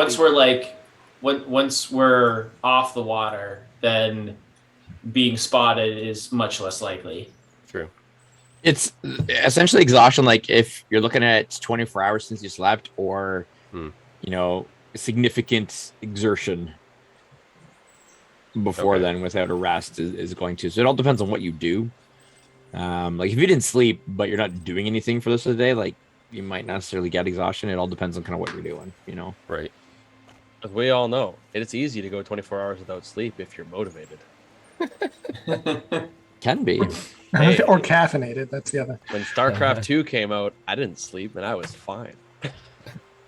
once we're off the water, then being spotted is much less likely. True. It's essentially exhaustion. Like if you're looking at 24 hours since you slept, or significant exertion before Okay. then without a rest is going to. So it all depends on what you do. Like if you didn't sleep but you're not doing anything for the rest of the day, like you might not necessarily get exhaustion. It all depends on kind of what you're doing. Right. As we all know, it's easy to go 24 hours without sleep if you're motivated. Can be. Hey. Or caffeinated. That's the other. When StarCraft 2 came out, I didn't sleep and I was fine.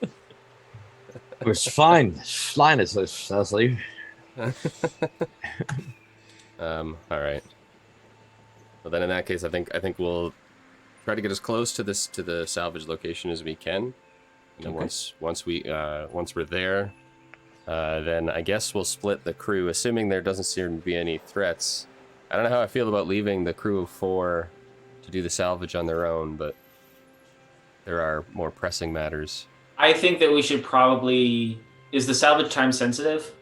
It was fine. Fine as sleep. All right. Well, then in that case, I think we'll try to get as close to the salvage location as we can. And then Okay. once we're there, then I guess we'll split the crew, assuming there doesn't seem to be any threats. I don't know how I feel about leaving the crew of 4 to do the salvage on their own, but there are more pressing matters. I think that we should probably. Is the salvage time sensitive?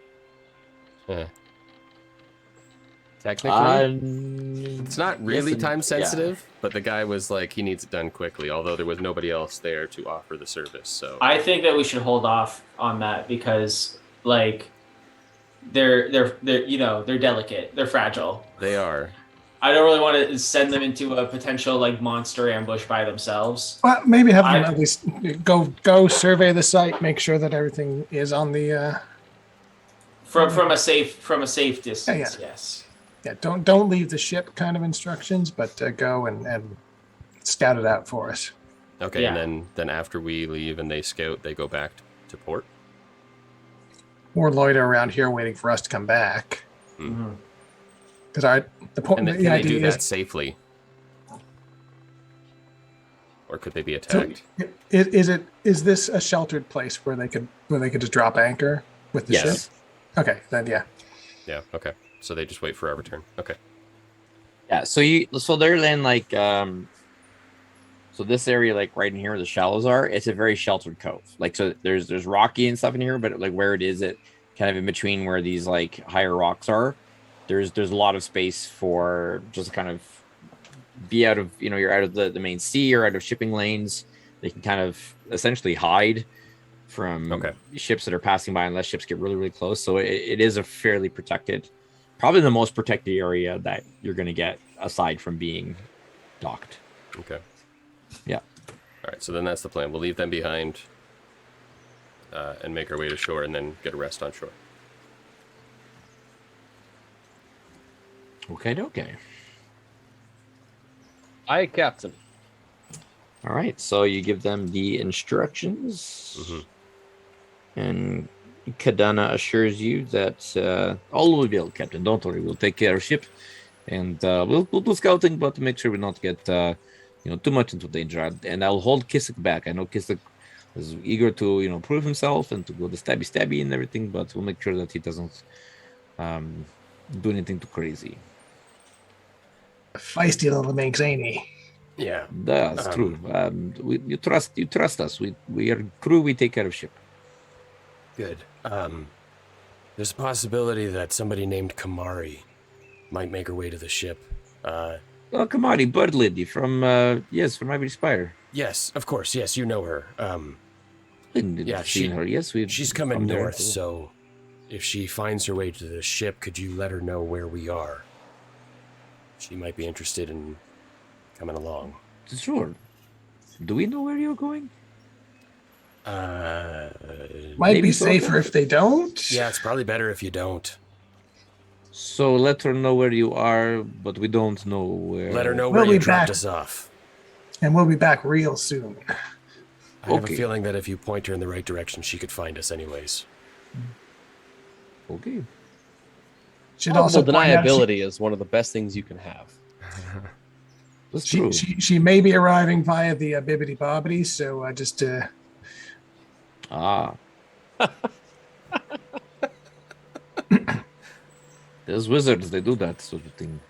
Technically, it's not really yes and- time yeah. sensitive, but the guy was like, he needs it done quickly, although there was nobody else there to offer the service. So I think that we should hold off on that because, like, they're delicate, they're fragile. they are. I don't really want to send them into a potential like monster ambush by themselves. Well, maybe have them I- at least go survey the site, make sure that everything is on the. From a safe distance. Yeah. Yes. Yeah, don't leave the ship kind of instructions, but go and scout it out for us. Okay, Yeah. and then after we leave and they scout, they go back to port. Or loiter around here waiting for us to come back. Mhm. Because the point, And the can they do idea that safely? Or could they be So, attacked? is this a sheltered place where they could just drop anchor with the Yes. ship? Okay, then yeah. Yeah, okay. So they just wait for our return. Okay. Yeah, so they're then like so this area like right in here where the shallows are, it's a very sheltered cove. Like so there's rocky and stuff in here, but like where it is it kind of in between where these like higher rocks are, there's a lot of space for just kind of be out of you're out of the main sea or out of shipping lanes. They can kind of essentially hide from Okay. ships that are passing by unless ships get really, really close. So it is a fairly protected, probably the most protected area that you're going to get aside from being docked. Okay. Yeah. All right, so then that's the plan. We'll leave them behind and make our way to shore and then get a rest on shore. Okay. Aye, Captain. All right. So you give them the instructions, and Kadana assures you that all will be well, Captain. Don't worry. We'll take care of ship, and we'll do scouting, but make sure we not get too much into danger. And I'll hold Kissick back. I know Kissick is eager to prove himself and to go the stabby and everything, but we'll make sure that he doesn't do anything too crazy. Feisty little minx, ain't he? Yeah. That's true. You trust us. We are crew. We take care of ship. Good. There's a possibility that somebody named Kamari might make her way to the ship. Oh, Kamari, bird lady from Ivory Spire. Yes, of course. Yes, you know her. Yeah, Seen her. Yes, we. She's coming north, so if she finds her way to the ship, could you let her know where we are? She might be interested in coming along. Sure. Do we know where you're going? Might Maybe be so. safer if they don't. Yeah, it's probably better if you don't. So let her know where you are, but we don't know where. Let her know We'll where you be dropped back. us off. And we'll be back real soon. I have a Okay. feeling that if you point her in the right direction, she could find us anyways. Okay. Should also Plausible point out deniability is one of the best things you can have. That's true. she may be arriving via the Bibbidi Bobbidi, so just Ah. There's wizards, they do that sort of thing.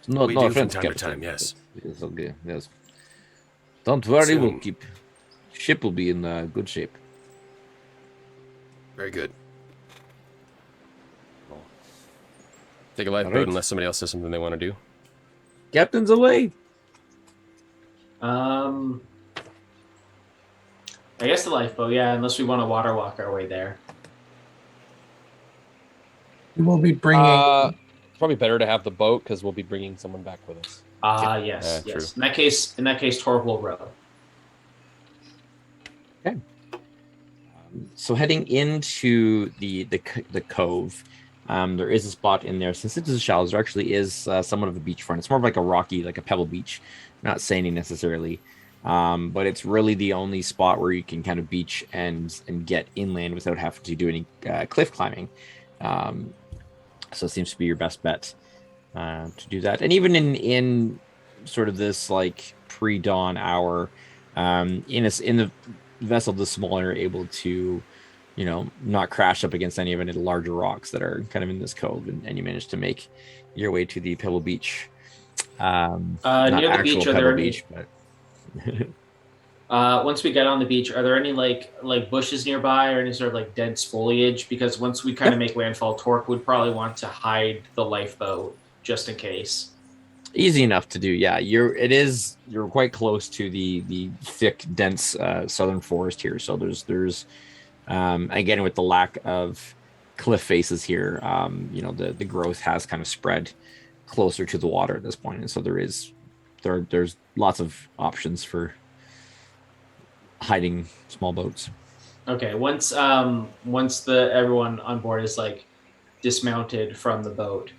No, We no do from offense, time to Captain. time, yes. It's okay, yes. Don't worry, we'll Soon. keep... Ship will be in good shape. Very good. Well, take a lifeboat Alright. unless somebody else has something they want to do. Captain's away! I guess the lifeboat, yeah, unless we want to water walk our way there. we'll be bringing. It's probably better to have the boat because we'll be bringing someone back with us. Yes, Yeah, yes. In that case, Torb will row. So heading into the cove, there is a spot in there. Since it is shallow, there actually is somewhat of a beachfront. It's more of like a rocky, like a pebble beach, not sandy necessarily, but it's really the only spot where you can kind of beach and get inland without having to do any cliff climbing. So it seems to be your best bet to do that. And even in sort of this like pre-dawn hour, in the vessel this smaller, you're able to, not crash up against any of the larger rocks that are kind of in this cove, and you manage to make your way to the pebble beach. Not Near the beach, actual are there pebble any? beach, but Once we get on the beach, are there any like bushes nearby or any sort of like dense foliage? Because once we kind of make landfall, Torque would probably want to hide the lifeboat just in case. easy enough to do. Yeah, you're quite close to the thick, dense southern forest here. So there's again, with the lack of cliff faces here, the growth has kind of spread closer to the water at this point, and so there's lots of options for hiding small boats. Okay, once everyone on board is like dismounted from the boat,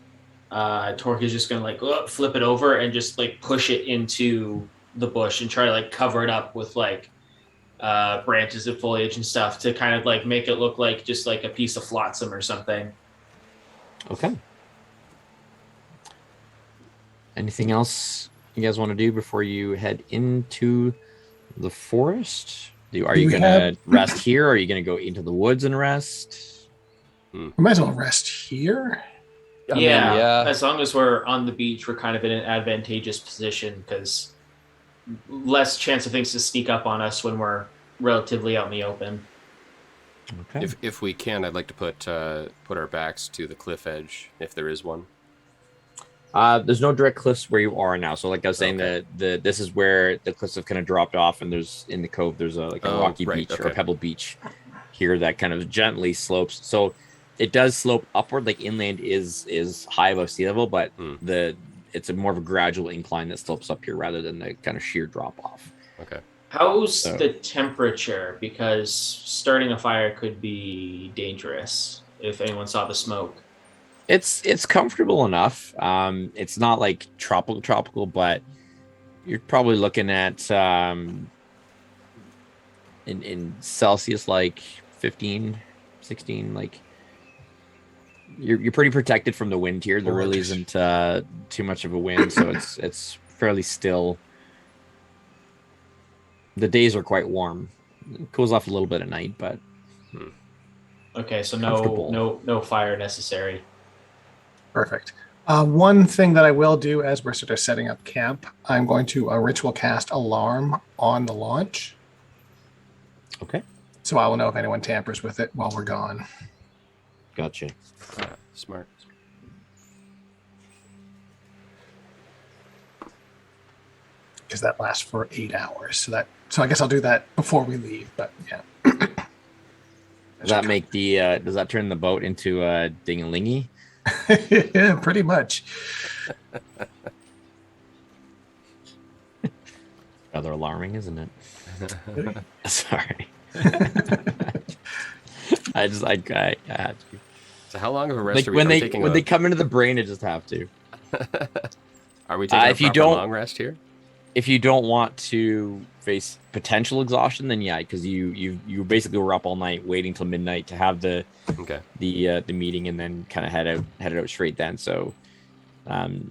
Torque is just gonna like flip it over and just like push it into the bush and try to like cover it up with like branches of foliage and stuff to kind of like make it look like just like a piece of flotsam or something. Okay. Anything else you guys want to do before you head into the forest? Are you gonna rest here? Or are you gonna go into the woods and rest? We might as well rest here. I mean, Yeah, as long as we're on the beach, we're kind of in an advantageous position because less chance of things to sneak up on us when we're relatively out in the open. Okay. If we can, I'd like to put our backs to the cliff edge, if there is one. There's no direct cliffs where you are now. So like I was saying, Okay. this is where the cliffs have kind of dropped off, and there's in the cove there's a rocky right, beach or a okay. pebble beach here that kind of gently slopes. So it does slope upward. Like inland is high above sea level, but it's a more of a gradual incline that slopes up here rather than the kind of sheer drop off. Okay. How's the temperature? Because starting a fire could be dangerous if anyone saw the smoke. It's comfortable enough. It's not like tropical, but you're probably looking at in Celsius like 15, 16. Like you're pretty protected from the wind here. There really isn't too much of a wind, so it's fairly still. The days are quite warm. It cools off a little bit at night, but Okay, so Comfortable. no fire necessary. Perfect. One thing that I will do as we're sort of setting up camp, I'm going to ritual cast alarm on the launch. okay, So I will know if anyone tampers with it while we're gone. gotcha. Smart. Because that lasts for 8 hours. So I guess I'll do that before we leave. But yeah. Does that make does that turn the boat into a ding-a-lingy? Yeah, pretty much. Rather alarming, isn't it? Sorry. I had to. So how long of a rest Like are we, when are we they taking? when they come into the brain, I just have to. Are we taking if a you proper don't- long rest here? if you don't want to face potential exhaustion, then yeah, because you basically were up all night waiting till midnight to have the meeting, and then kind of headed out straight then. So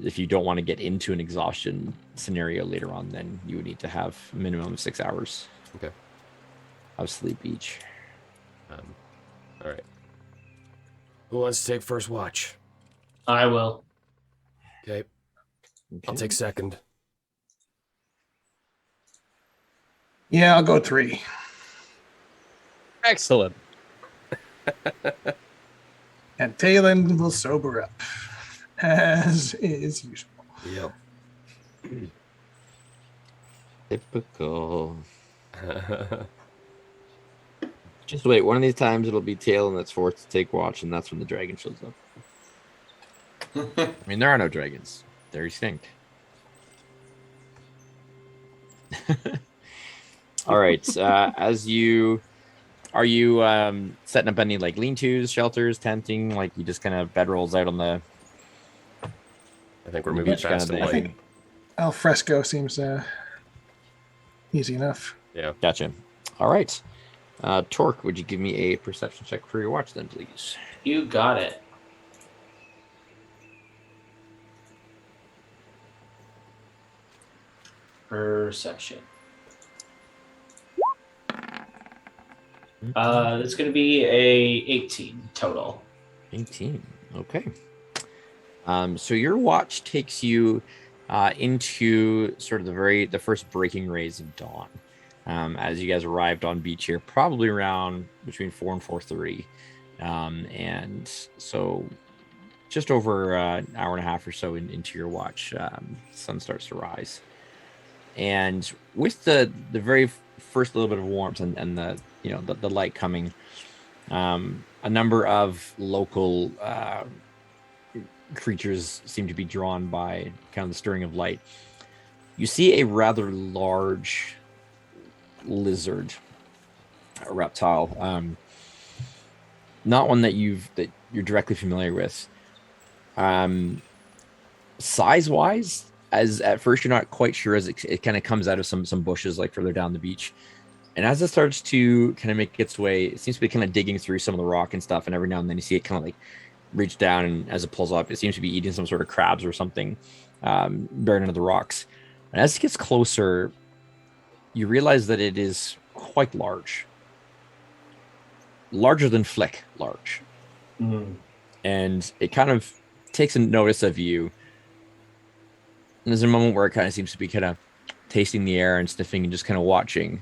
if you don't want to get into an exhaustion scenario later on, then you would need to have a minimum of 6 hours of sleep each. All right. Who wants to take first watch? I will. Okay. I'll take second. Yeah, I'll go 3. Excellent. And Talon will sober up, as is usual. Yep. Typical. Just wait. One of these times it'll be Talon that's forced to take watch, and that's when the dragon shows up. I mean, there are no dragons. They're extinct. All right. Are you setting up any like lean-tos, shelters, tenting? Like you just kind of bedrolls out on the. I think we're moving fast and I light. think al fresco seems easy enough. Yeah. Gotcha. All right. Torque, would you give me a perception check for your watch then, please? You got it. Perception. It's going to be a 18 total. 18. Okay. So your watch takes you into sort of the first breaking rays of dawn. As you guys arrived on beach here, probably around between 4 and 4:30, and so just over an hour and a half or so into your watch, sun starts to rise, and with the very first little bit of warmth and the light coming, a number of local creatures seem to be drawn by kind of the stirring of light. You see a rather large lizard, a reptile, not one that you're directly familiar with. Size wise, as at first you're not quite sure, as it kind of comes out of some bushes like further down the beach, and as it starts to kind of make its way, it seems to be kind of digging through some of the rock and stuff, and every now and then you see it kind of like reach down, and as it pulls up, it seems to be eating some sort of crabs or something buried under the rocks. And as it gets closer, you realize that it is quite large. Larger than Flick large. Mm. And it kind of takes a notice of you. And there's a moment where it kind of seems to be kind of tasting the air and sniffing and just kind of watching.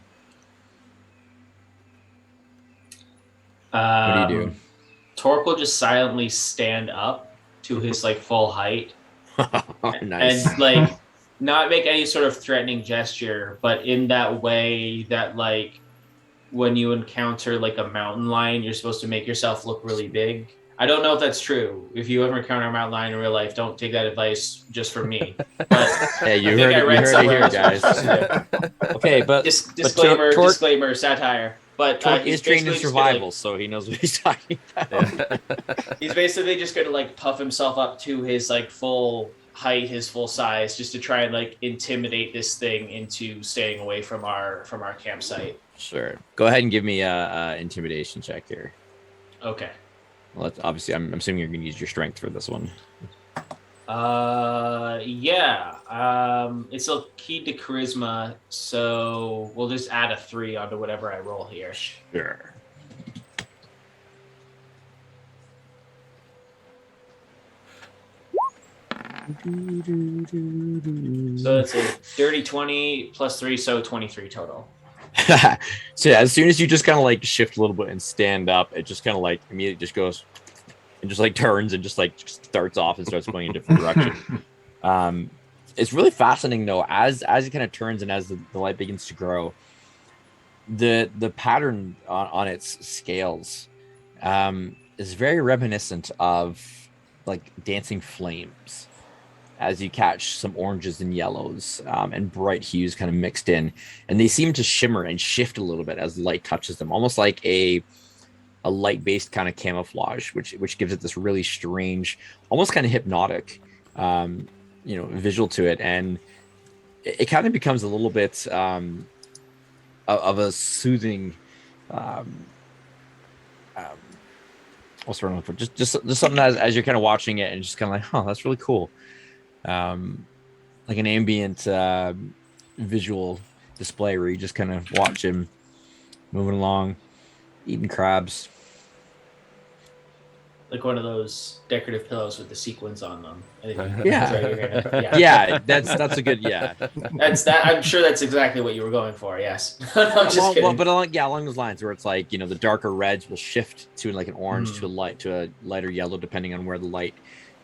What do you do? Torque will just silently stand up to his like full height. Nice. And like not make any sort of threatening gesture, but in that way that like when you encounter like a mountain lion, you're supposed to make yourself look really big. I don't know if that's true. If you ever encounter a mountain lion in real life, don't take that advice just from me. But hey, you heard it here, guys. Okay, but disclaimer, satire. But Torque is trained in survival, so he knows what he's talking about. He's basically just gonna like puff himself up to his like full height, his full size, just to try and like intimidate this thing into staying away from our campsite. Sure. Go ahead and give me a intimidation check here. Okay. Well, obviously, I'm assuming you're going to use your strength for this one. Yeah. It's a key to charisma, so we'll just add a 3 onto whatever I roll here. Sure. So it's a dirty 20 plus 3, so 23 total. So yeah, as soon as you just kind of like shift a little bit and stand up, it just kind of like immediately just goes and just like turns and just like starts off and starts going in a different direction. It's really fascinating though, as it kind of turns and as the light begins to grow, the pattern on its scales is very reminiscent of like dancing flames, as you catch some oranges and yellows and bright hues kind of mixed in, and they seem to shimmer and shift a little bit as light touches them, almost like a light-based kind of camouflage, which gives it this really strange, almost kind of hypnotic, visual to it. And it kind of becomes a little bit of a soothing what's the word I'm looking for? Just something as you're kind of watching it and just kind of like, oh, that's really cool. Like an ambient visual display where you just kind of watch him moving along, eating crabs. Like one of those decorative pillows with the sequins on them. I think Yeah. that's what you're gonna- Yeah, that's a good That's that. I'm sure that's exactly what you were going for. Yes. I'm just kidding. But along those lines, where it's like, the darker reds will shift to like an orange to a lighter yellow, depending on where the light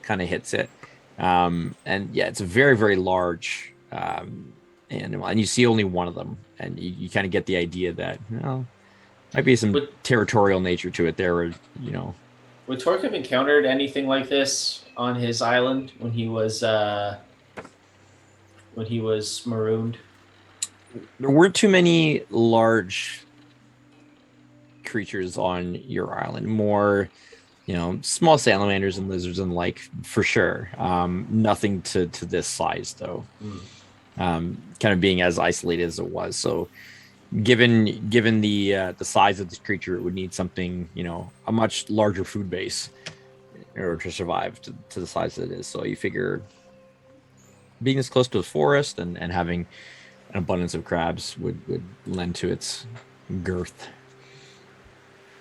kind of hits it. And yeah, it's a very, very large animal, and you see only one of them, and you kind of get the idea that might be some territorial nature to it there, Would Torque have encountered anything like this on his island when he was marooned? There weren't too many large creatures on your island. More, small salamanders and lizards and the like, for sure. Nothing to this size though. Kind of being as isolated as it was. So given the size of this creature, it would need something, a much larger food base in order to survive to the size that it is. So you figure being this close to a forest and having an abundance of crabs would lend to its girth.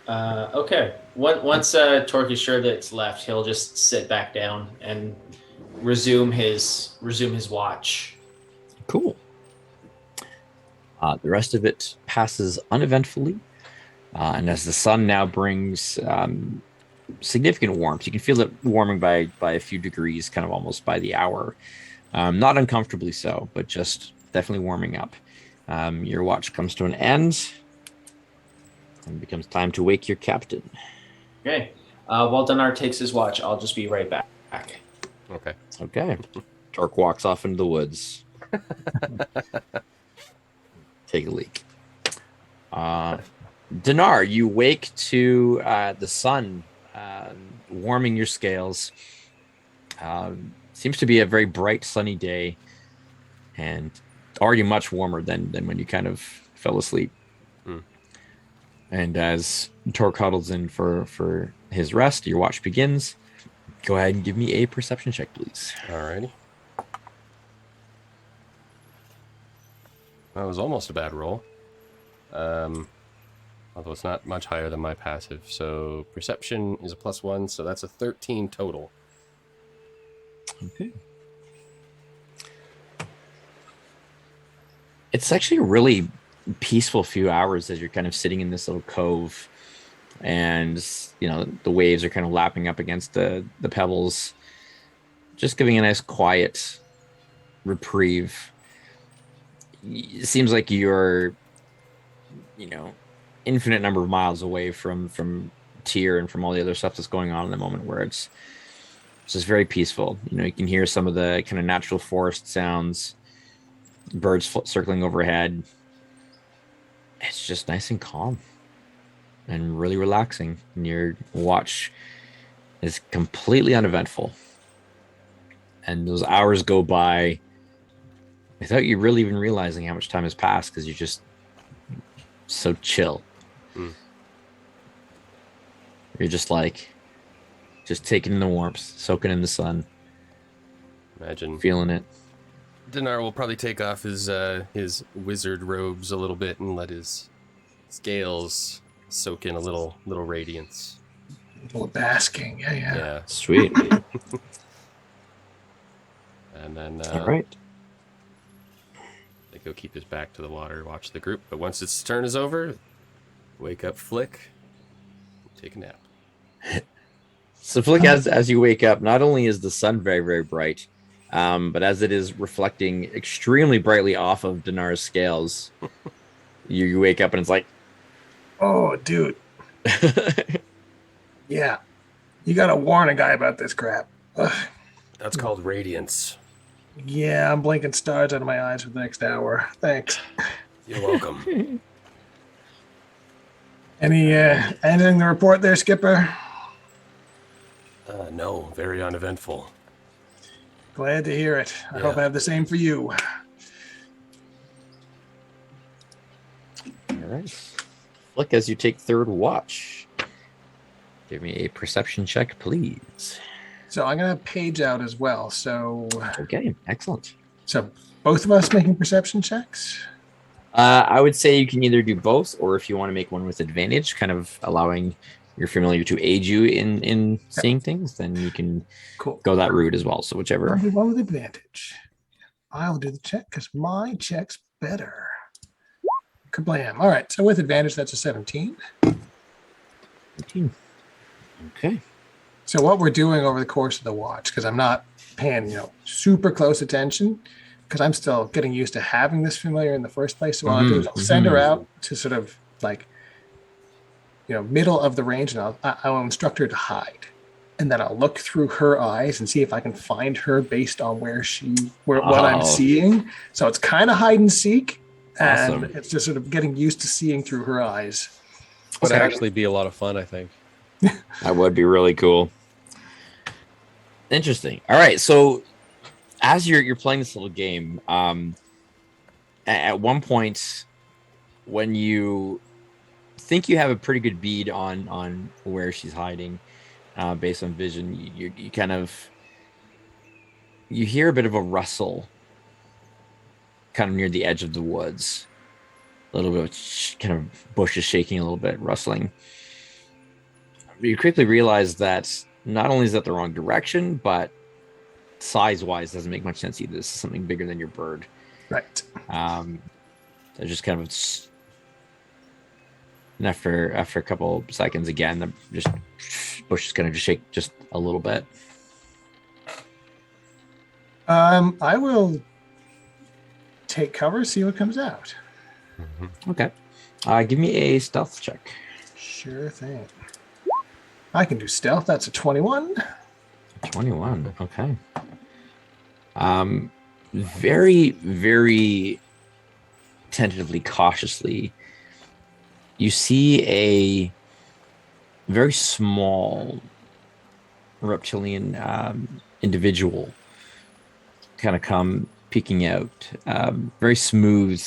Okay. Once Torque is sure that it's left, he'll just sit back down and resume his watch. Cool. The rest of it passes uneventfully, and as the sun now brings significant warmth, you can feel it warming by a few degrees, kind of almost by the hour. Not uncomfortably so, but just definitely warming up. Your watch comes to an end, and it becomes time to wake your captain. Okay. While Dinar takes his watch, I'll just be right back. Okay. Torque walks off into the woods. Take a leak. Dinar, you wake to the sun warming your scales. Seems to be a very bright, sunny day, and already much warmer than when you kind of fell asleep. And as Torque huddles in for his rest, your watch begins. Go ahead and give me a perception check, please. Alrighty. That was almost a bad roll. Although it's not much higher than my passive. So perception is a +1, so that's a 13 total. Okay. It's actually a really peaceful few hours as you're kind of sitting in this little cove, and the waves are kind of lapping up against the pebbles, just giving a nice quiet reprieve. It seems like you're infinite number of miles away from Tyr and from all the other stuff that's going on in the moment, where it's just very peaceful. You can hear some of the kind of natural forest sounds, birds circling overhead. It's just nice and calm and really relaxing, and your watch is completely uneventful, and those hours go by without you really even realizing how much time has passed, because you're just so chill. You're just taking in the warmth, soaking in the sun. Imagine feeling it. Dinar will probably take off his wizard robes a little bit and let his scales soak in a little radiance. A little basking. Yeah. Sweet. And then all right. Like he'll keep his back to the water, watch the group, but once its turn is over, wake up Flick, take a nap. So Flick, as you wake up, not only is the sun very, very bright, but as it is reflecting extremely brightly off of Dinar's scales, you wake up and it's like, oh, dude. Yeah. You got to warn a guy about this crap. Ugh. That's called radiance. Yeah, I'm blinking stars out of my eyes for the next hour. Thanks. You're welcome. Anything to report there, Skipper? No, very uneventful. Glad to hear it. I Yeah. hope I have the same for you. right. Flick, as you take third watch, give me a perception check, please. So I'm going to page out as well. So Okay, excellent. So both of us making perception checks? I would say you can either do both, or if you want to make one with advantage, kind of allowing your familiar to aid you in seeing things, then you can go that route as well. So whichever. I'll do one with advantage. I'll do the check because my check's better. Kablam. All right. So with advantage, that's a 17. 17. Okay. So what we're doing over the course of the watch, because I'm not paying, super close attention, because I'm still getting used to having this familiar in the first place. So what I'll do is I'll send her out to sort of like, middle of the range, and I'll instruct her to hide. And then I'll look through her eyes and see if I can find her based on what I'm seeing. So it's kind of hide and seek. And it's just sort of getting used to seeing through her eyes. Would actually be a lot of fun, I think. That would be really cool. Interesting. All right. So as you're playing this little game, at one point when you think you have a pretty good bead on where she's hiding, based on vision, you kind of hear a bit of a rustle kind of near the edge of the woods. A little bit of kind of bushes shaking a little bit, rustling. You quickly realize that not only is that the wrong direction, but size-wise doesn't make much sense either. This is something bigger than your bird. Right. So just kind of, and after a couple seconds again, the bushes kind of just shake just a little bit. I will take cover, see what comes out. Okay. Give me a stealth check. Sure thing. I can do stealth. That's a 21. 21. Okay. Very, very tentatively, cautiously, you see a very small reptilian individual kind of come peeking out. Very smooth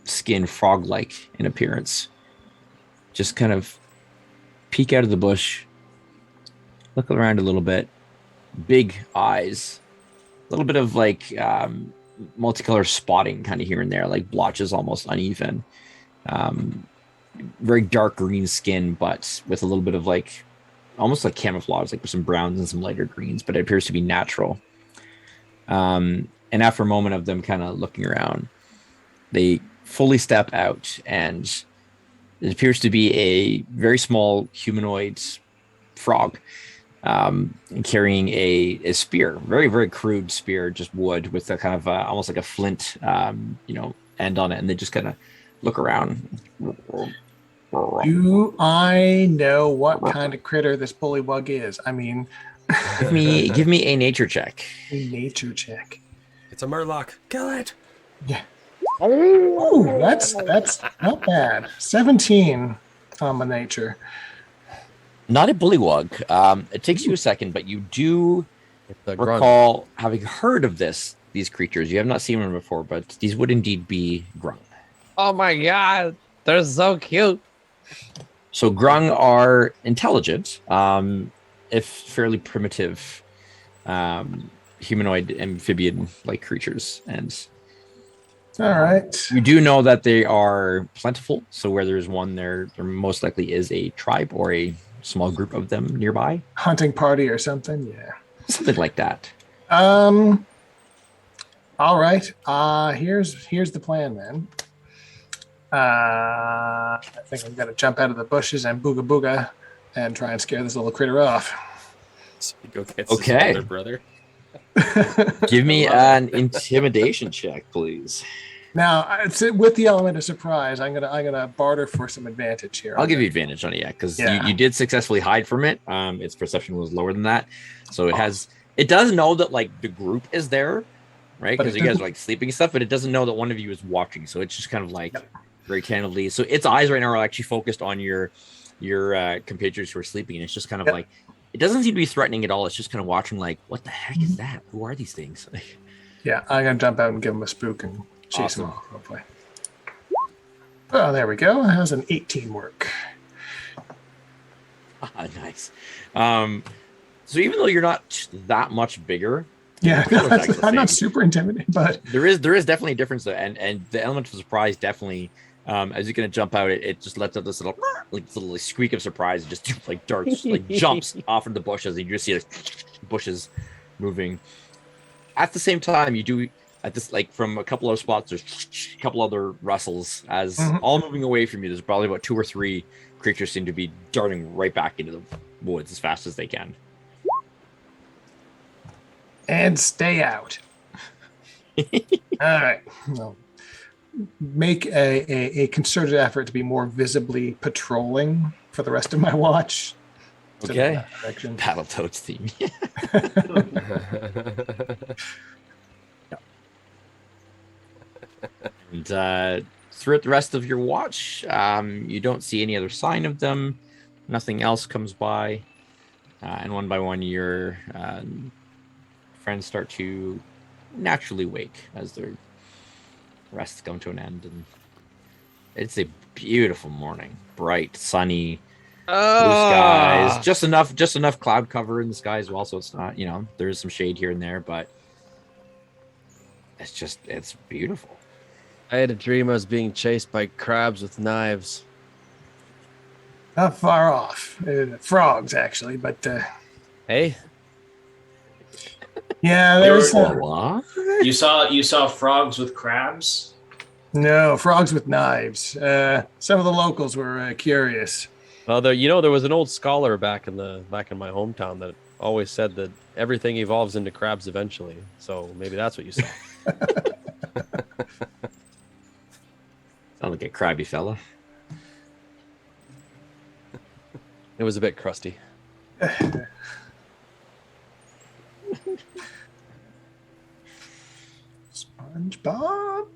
skin, frog-like in appearance. Just kind of peek out of the bush, look around a little bit, big eyes, a little bit of like multicolor spotting kind of here and there, like blotches, almost uneven. Very dark green skin, but with a little bit of like almost like camouflage, like with some browns and some lighter greens, but it appears to be natural. And after a moment of them kind of looking around, they fully step out, and it appears to be a very small humanoid frog, carrying a spear, very, very crude spear, just wood with a kind of almost like a flint, end on it. And they just kind of look around. Do I know what kind of critter this bullywug is? I mean, give me a nature check. A nature check. It's a murloc. Kill it. Yeah. Oh, that's not bad. 17 on my nature. Not a bullywug. It takes you a second, but you do recall having heard of these creatures. You have not seen them before, but these would indeed be grung. Oh my god, they're so cute. So grung are intelligent, if fairly primitive, humanoid amphibian-like creatures, and all right. you do know that they are plentiful. So where there's one, there most likely is a tribe or a small group of them nearby. Hunting party or something, yeah. Something like that. All right. Here's the plan then. I think I'm gonna jump out of the bushes and booga booga and try and scare this little critter off. So you go get his older brother. Give me an intimidation check, please. Now, it's with the element of surprise. I'm gonna barter for some advantage here. I'll give you advantage on it, because you did successfully hide from it. Its perception was lower than that, so it does know that like the group is there, right? Because you guys are like sleeping and stuff, but it doesn't know that one of you is watching. So it's just kind of like very tentatively. So its eyes right now are actually focused on your compatriots who are sleeping, and it's just kind of like, it doesn't seem to be threatening at all. It's just kind of watching like, what the heck is that? Who are these things? Yeah, I'm gonna jump out and give him a spook and chase him off, hopefully. Oh, there we go. How's an 18 work? Nice. So even though you're not that much bigger, Yeah, pretty much like the I'm not same. super intimidating, but there is definitely a difference though, and the element of surprise definitely. As you're gonna jump out, it just lets out this little squeak of surprise. It just like darts, like jumps off into the bushes, and you just see like bushes moving. At the same time, you do at this like from a couple of spots. There's a couple other rustles as all moving away from you. There's probably about 2 or 3 creatures seem to be darting right back into the woods as fast as they can. and stay out. All right. Well, make a concerted effort to be more visibly patrolling for the rest of my watch. Okay. Battletoads theme. And throughout the rest of your watch, you don't see any other sign of them. Nothing else comes by. And one by one, your friends start to naturally wake as their rests come to an end. And it's a beautiful morning, bright, sunny, blue skies. Just enough cloud cover in the sky as well, so it's not, there's some shade here and there, but it's beautiful. I had a dream I was being chased by crabs with knives. Not far off. Frogs, actually, but Hey, yeah, there's What? You saw frogs with crabs? no frogs with knives. Some of the locals were curious. well, there was an old scholar back in my hometown that always said that everything evolves into crabs eventually. So maybe that's what you saw. Sound like a crabby fella. It was a bit crusty. SpongeBob.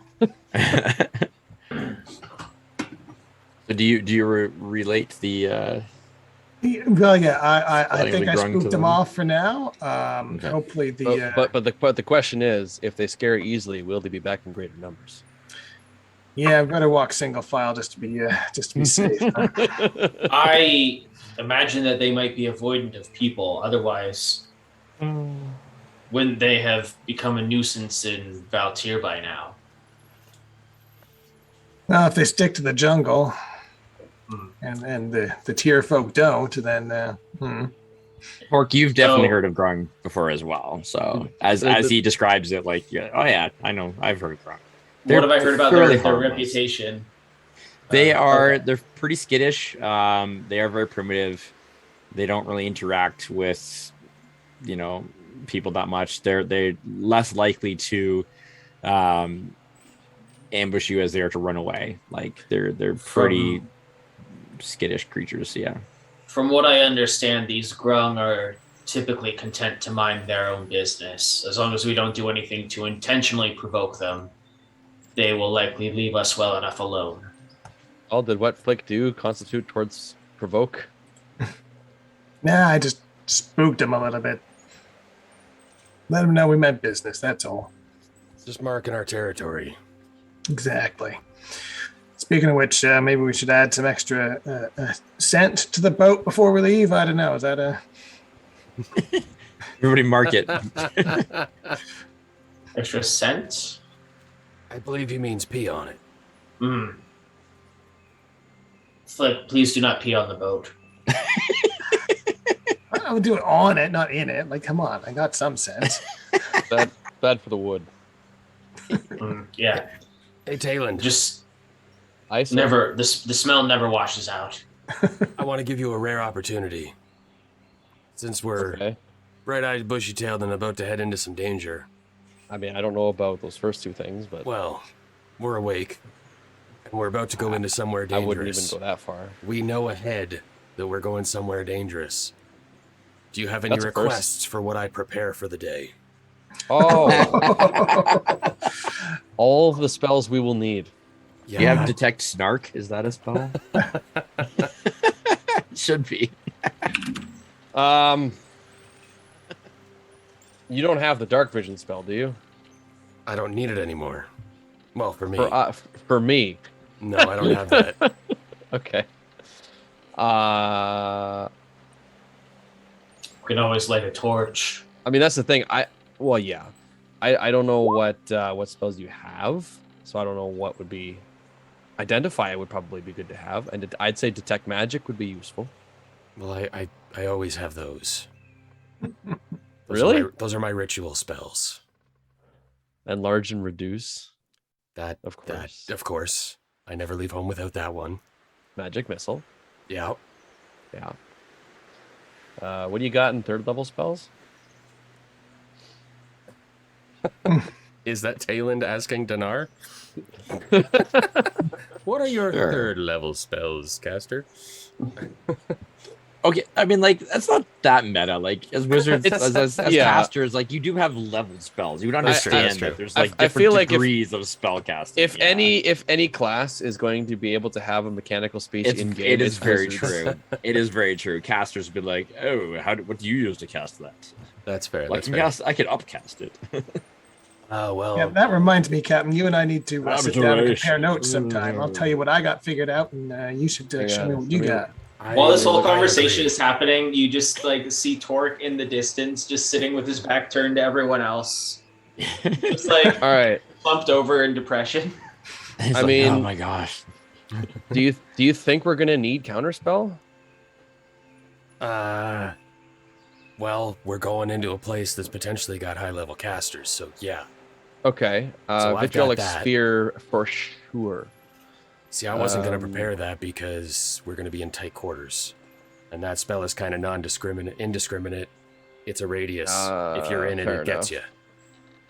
So do you relate the Well, yeah, I Letting think the I grung to spooked them them. off for now. Okay. Hopefully the But the question is, if they scare easily, will they be back in greater numbers? yeah, I've got to walk single file just to be safe. I imagine that they might be avoidant of people. Otherwise, wouldn't they have become a nuisance in Valtier by now? Well, if they stick to the jungle, and the tier folk don't, then Pork, you've definitely So- heard of grung before as well. So as he describes it, like, oh yeah, I know, I've heard of grung. What have I heard about fairly their harmless. reputation? They're Okay. pretty skittish. They are very primitive. They don't really interact with, people that much. They're less likely to ambush you as they are to run away. Like they're pretty skittish creatures. Yeah. From what I understand, these grung are typically content to mind their own business. As long as we don't do anything to intentionally provoke them, they will likely leave us well enough alone. All did what Flick do constitute towards provoke? nah, I just spooked them a little bit. Let them know we meant business. That's all. Just marking our territory. Exactly. Speaking of which, maybe we should add some extra scent to the boat before we leave. I don't know. Is that a Everybody mark it. Extra scent? I believe he means pee on it. Flick, please do not pee on the boat. I would do it on it, not in it. Like, come on, I got some sense. Bad for the wood. Yeah, Hey, Tayland, just Ice. never. The smell never washes out. I want to give you a rare opportunity. Since we're Okay. bright-eyed, bushy-tailed, and about to head into some danger. I mean, I don't know about those first two things, but Well, we're awake, and we're about to go into somewhere I dangerous. wouldn't even go that far. We know ahead that we're going somewhere dangerous. Do you have any That's a first. requests for what I prepare for the day? Oh, all of the spells we will need. You have detect snark. Is that a spell? Should be. You don't have the dark vision spell, do you? I don't need it anymore. Well, for me. For me, No, I don't have that. Okay. We can always light a torch. I mean, that's the thing. Yeah. I don't know what spells you have, so I don't know what would be. Identify would probably be good to have, and I'd say detect magic would be useful. Well, I always have those. Really? Those are my ritual spells. Enlarge and reduce. Of course. I never leave home without that one. Magic missile. Yeah. Yeah. What do you got in third level spells? Is that Tayland asking Dinar? What are your Sure. third level spells, caster? Okay, I mean, like, that's not that meta. Like, as wizards, as yeah. casters, like, you do have leveled spells. You would understand true. that there's I like different feel like degrees of spell casting. If any class is going to be able to have a mechanical speech in game, it is very wizards. true. It is very true. Casters would be like, oh, what do you use to cast that? That's fair. Like, That's fair. I could upcast it. Oh, well. Yeah, that reminds me, Captain. You and I need to sit down and Observation. compare notes sometime. I'll tell you what I got figured out, and you should show me what you got. While this whole I conversation agree. is happening, you just like see Torque in the distance, just sitting with his back turned to everyone else, just like All right. slumped over in depression. He's I like, mean- oh my gosh. Do you think we're gonna need counterspell? Well, we're going into a place that's potentially got high-level casters, so yeah. Okay. So I've got Vitriolic that. sphere for sure. See, I wasn't going to Um, prepare that because we're going to be in tight quarters. And that spell is kind of indiscriminate. It's a radius. If you're in it, fair it gets enough.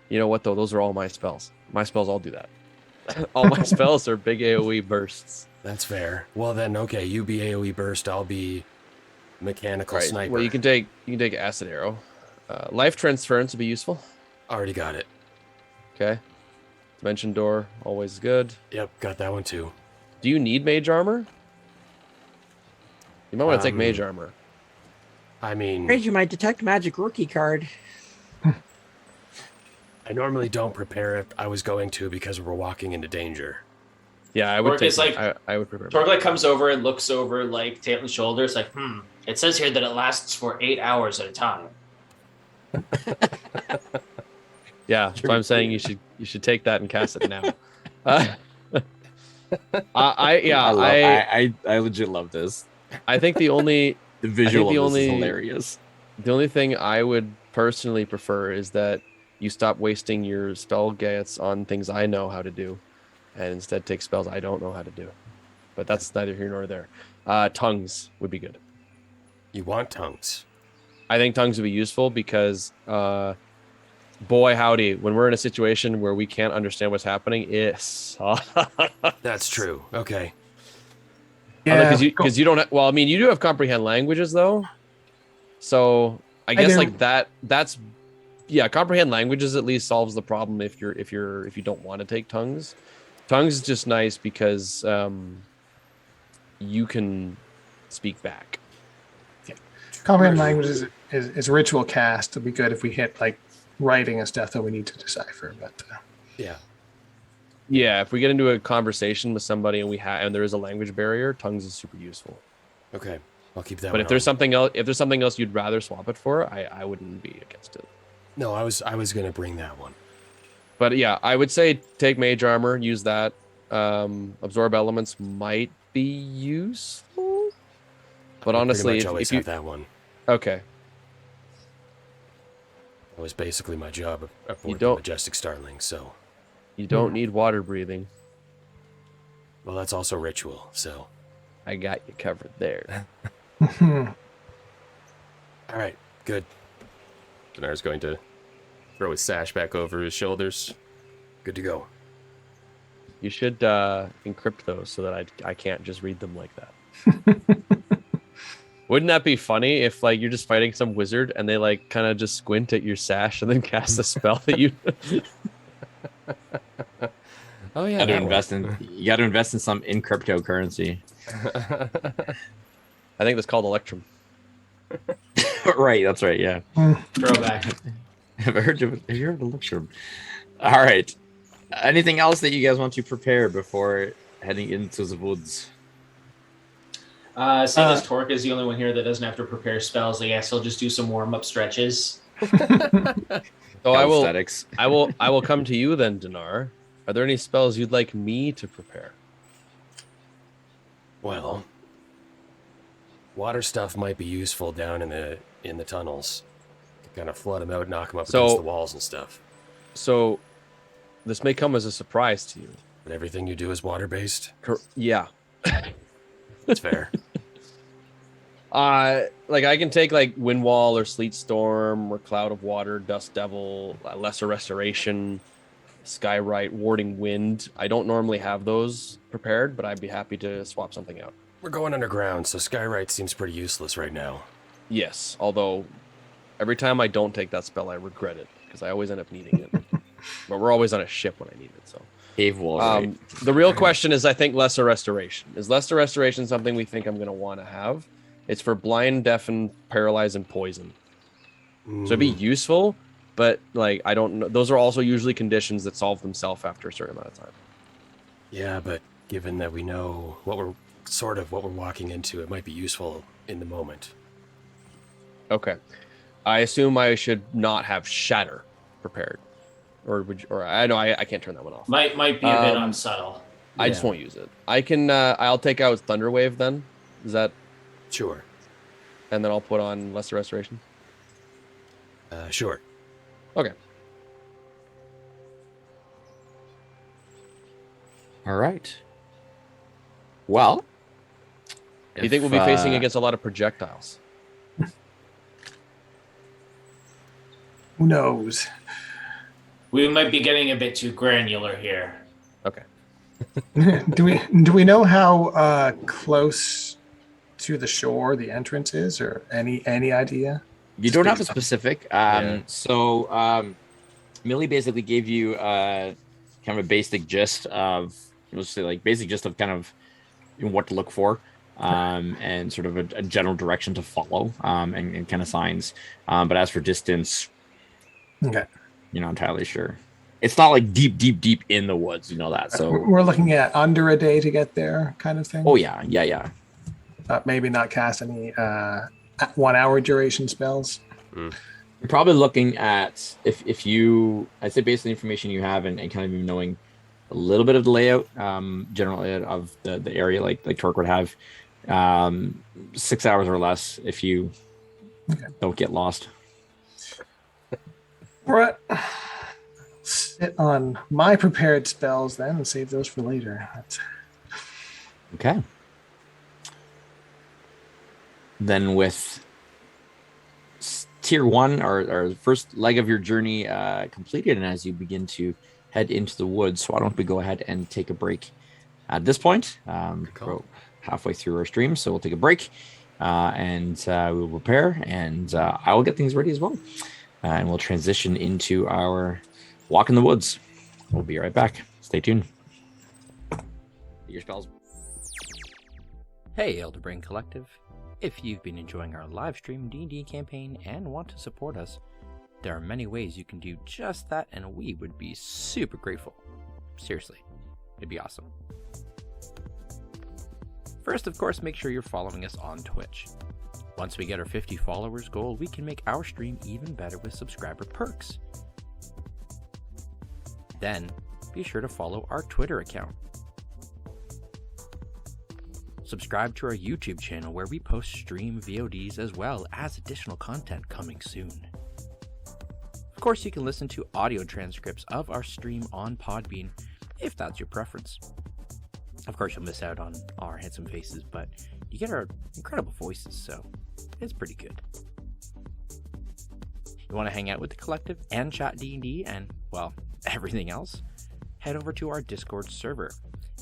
you. You know what though? Those are all my spells. My spells all do that. All my spells are big AOE bursts. That's fair. Well then, okay, you be AoE burst, I'll be mechanical Right. sniper. Well, you can take acid arrow. Life transference would be useful. Already got it. Okay. Dimension door, always good. Yep, got that one too. Do you need mage armor? You might want to take Um, mage armor. I mean, Trade you my detect magic rookie card. I normally don't prepare it. I was going to because we're walking into danger. Yeah, I would Torque take. is like- I would prepare. Torque like comes over and looks over like Taylor's shoulders, like, it says here that it lasts for 8 hours at a time. Yeah, that's why I'm saying you should take that and cast it now. I legit love this. think the only The visual the of this is only- hilarious. the only thing I would personally prefer is that you stop wasting your spell gates on things I know how to do, and instead take spells I don't know how to do. But that's neither here nor there. Tongues would be good. You want tongues. I think tongues would be useful because, boy howdy, when we're in a situation where we can't understand what's happening, it sucks. That's true. Okay. Yeah, because you don't. Well, I mean, you do have comprehend languages though, so I guess do. like that's comprehend languages at least solves the problem if you don't want to take tongues. Tongues is just nice because you can speak back. comprehend language is ritual cast. It'd be good if we hit like writing and stuff that we need to decipher. But Yeah. Yeah, if we get into a conversation with somebody and there is a language barrier, tongues is super useful. Okay. I'll keep that But one if there's on. something else you'd rather swap it for, I wouldn't be against it. No, I was going to bring that one. But yeah, I would say take mage armor, use that. Absorb elements might be useful. But honestly, pretty much always if you have that one. okay, That was basically my job aboard the don't- Majestic Starling, so you don't need water breathing. well that's also ritual, so I got you covered there. alright, good. Dinar's going to throw his sash back over his shoulders. Good to go. You should encrypt those so that I can't just read them like that. Wouldn't that be funny if like you're just fighting some wizard and they like kind of just squint at your sash and then cast a spell that you Oh yeah. You that got to invest in some in cryptocurrency. I think that's called Electrum. Right, that's right. Yeah. Throwback. Have you heard of Electrum? All right. Anything else that you guys want to prepare before heading into the woods. Seeing as Torque is the only one here that doesn't have to prepare spells, I guess he'll just do some warm-up stretches. So Calisthenics. I will come to you then, Dinar. Are there any spells you'd like me to prepare? Well, water stuff might be useful down in the tunnels. Kind of flood them out, knock them up against the walls and stuff. So, this may come as a surprise to you. But everything you do is water-based? Yeah. That's fair. Like I can take like Wind Wall or Sleet Storm or Cloud of Water, Dust Devil, Lesser Restoration, Skywrite, Warding Wind. I don't normally have those prepared, but I'd be happy to swap something out. We're going underground, so Skywrite seems pretty useless right now. Yes, although every time I don't take that spell, I regret it because I always end up needing it. But we're always on a ship when I need it, so. Cave wall. Right? The real question is, I think, Lesser Restoration. Is Lesser Restoration something we think I'm going to want to have? It's for blind, deafen, paralyze, and poison. So it'd be useful, but like I don't know. Those are also usually conditions that solve themselves after a certain amount of time. Yeah, but given that we know what we're walking into, it might be useful in the moment. Okay. I assume I should not have Shatter prepared. Or would you, or I know I can't turn that one off. Might be a bit unsubtle. I just won't use it. I can I'll take out Thunderwave then. Is that Sure. and then I'll put on Lesser Restoration? Sure. Okay. All right. Well, Do you think we'll be facing against a lot of projectiles? Who knows? We might be getting a bit too granular here. Okay. do we know how close to the shore the entrance is, or any idea? You don't have a specific. So Millie basically gave you kind of a basic gist of, let's say, like basic gist of kind of what to look for, and sort of a general direction to follow, and kind of signs. But as for distance, Okay. you're not entirely sure. It's not like deep in the woods, you know that. So We're looking at under a day to get there, kind of thing. oh yeah. Maybe not cast any 1 hour duration spells. You're probably looking at if you, I'd say based on the information you have and kind of even knowing a little bit of the layout, general layout of the area, like Torque would have, 6 hours or less if you don't get lost. All right. Sit on my prepared spells then and save those for later. Okay. Then with tier 1 or first leg of your journey completed, and as you begin to head into the woods, so why don't we go ahead and take a break at this point. We're halfway through our stream, so we'll take a break, and we'll prepare, and I will get things ready as well, and we'll transition into our walk in the woods. We'll be right back. Stay tuned. Get your spells. Hey, Elderbrain Collective. If you've been enjoying our live stream D&D campaign and want to support us, there are many ways you can do just that, and we would be super grateful. Seriously, it'd be awesome. First, of course, make sure you're following us on Twitch. Once we get our 50 followers goal, we can make our stream even better with subscriber perks. Then, be sure to follow our Twitter account. Subscribe to our YouTube channel where we post stream VODs as well as additional content coming soon. Of course, you can listen to audio transcripts of our stream on Podbean if that's your preference. Of course, you'll miss out on our handsome faces, but you get our incredible voices, so it's pretty good. You want to hang out with the collective and chat D&D and, well, everything else? Head over to our Discord server.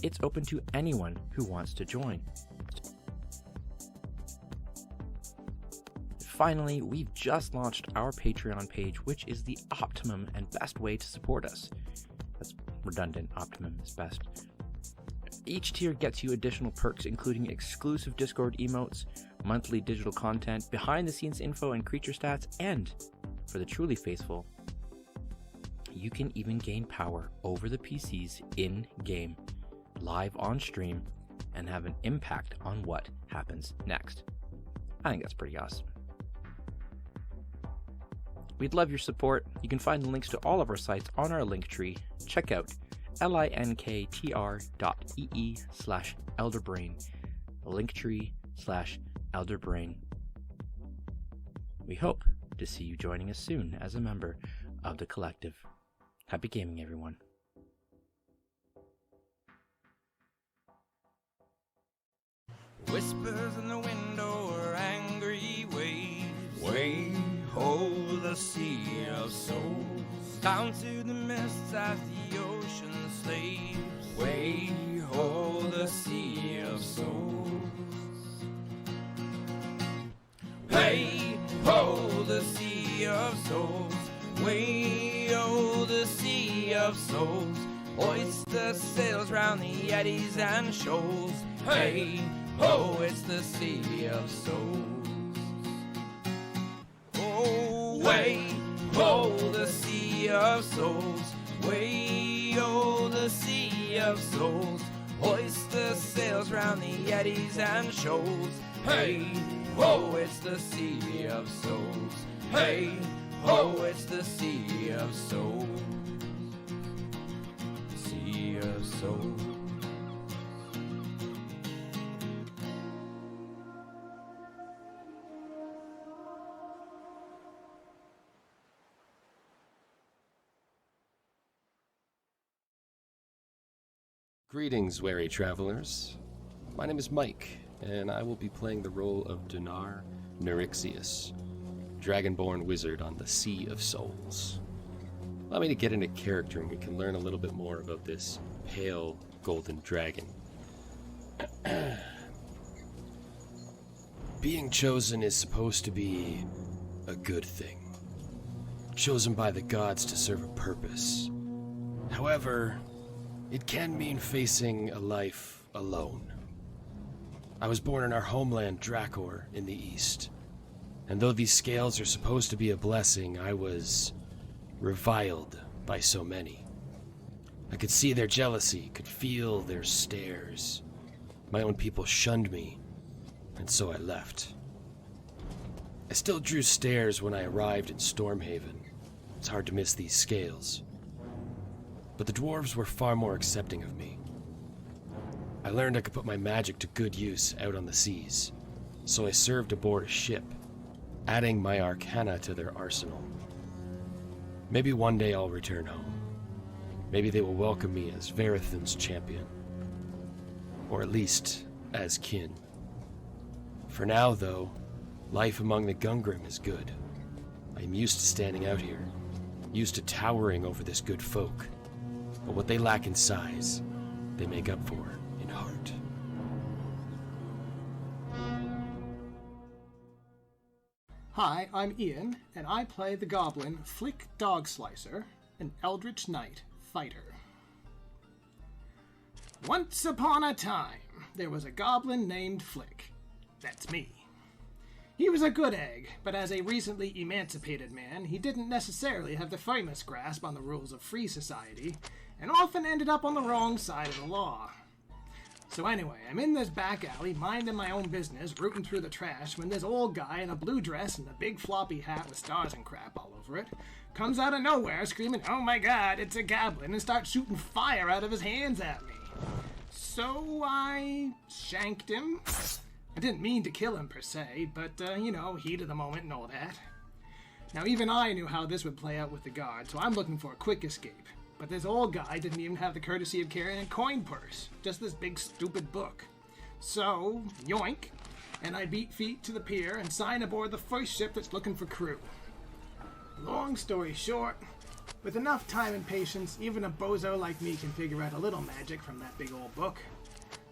It's open to anyone who wants to join. Finally, we've just launched our Patreon page, which is the optimum and best way to support us. That's redundant, optimum is best. Each tier gets you additional perks, including exclusive Discord emotes, monthly digital content, behind-the-scenes info and creature stats, and, for the truly faithful, you can even gain power over the PCs in-game. live on stream and have an impact on what happens next. I think that's pretty awesome. We'd love your support. You can find the links to all of our sites on our link tree. Check out linktr.ee/elderbrain, linktree/elderbrain. We hope to see you joining us soon as a member of the collective. Happy gaming, everyone. Whispers in the window are angry waves. Way ho, the sea of souls. Down to the mists as the ocean slaves. Way ho, the sea of souls. Way ho, the sea of souls. Way ho, the sea of souls. Hoist the sails round the eddies and shoals. Hey ho, it's the sea of souls. Oh, way ho, the sea of souls. Way ho, the sea of souls. Hoist the sails round the eddies and shoals. Hey ho, it's the sea of souls. Hey ho, it's the sea of souls. Sea of souls. Greetings, wary travelers. My name is Mike, and I will be playing the role of Dinar Neurixius, dragonborn wizard on the Sea of Souls. Allow me to get into character and we can learn a little bit more about this pale golden dragon. Being chosen is supposed to be a good thing. Chosen by the gods to serve a purpose. However, it can mean facing a life alone. I was born in our homeland, Drakor, in the east. And though these scales are supposed to be a blessing, I was reviled by so many. I could see their jealousy, could feel their stares. My own people shunned me, and so I left. I still drew stares when I arrived in Stormhaven. It's hard to miss these scales. But the dwarves were far more accepting of me. I learned I could put my magic to good use out on the seas, so I served aboard a ship, adding my arcana to their arsenal. Maybe one day I'll return home. Maybe they will welcome me as Verithan's champion. Or at least, as kin. For now, though, life among the Gungrim is good. I am used to standing out here, used to towering over this good folk. But what they lack in size, they make up for in heart. Hi, I'm Ian, and I play the goblin Flick Dogslicer, an Eldritch Knight fighter. Once upon a time, there was a goblin named Flick. That's me. He was a good egg, but as a recently emancipated man, he didn't necessarily have the finest grasp on the rules of free society, and often ended up on the wrong side of the law. So anyway, I'm in this back alley, minding my own business, rooting through the trash, when this old guy in a blue dress and a big floppy hat with stars and crap all over it comes out of nowhere screaming, "Oh my god, it's a goblin," and starts shooting fire out of his hands at me. So I shanked him. I didn't mean to kill him per se, but, heat of the moment and all that. Now even I knew how this would play out with the guard, so I'm looking for a quick escape. But this old guy didn't even have the courtesy of carrying a coin purse, just this big stupid book. So, yoink, and I beat feet to the pier and sign aboard the first ship that's looking for crew. Long story short, with enough time and patience, even a bozo like me can figure out a little magic from that big old book.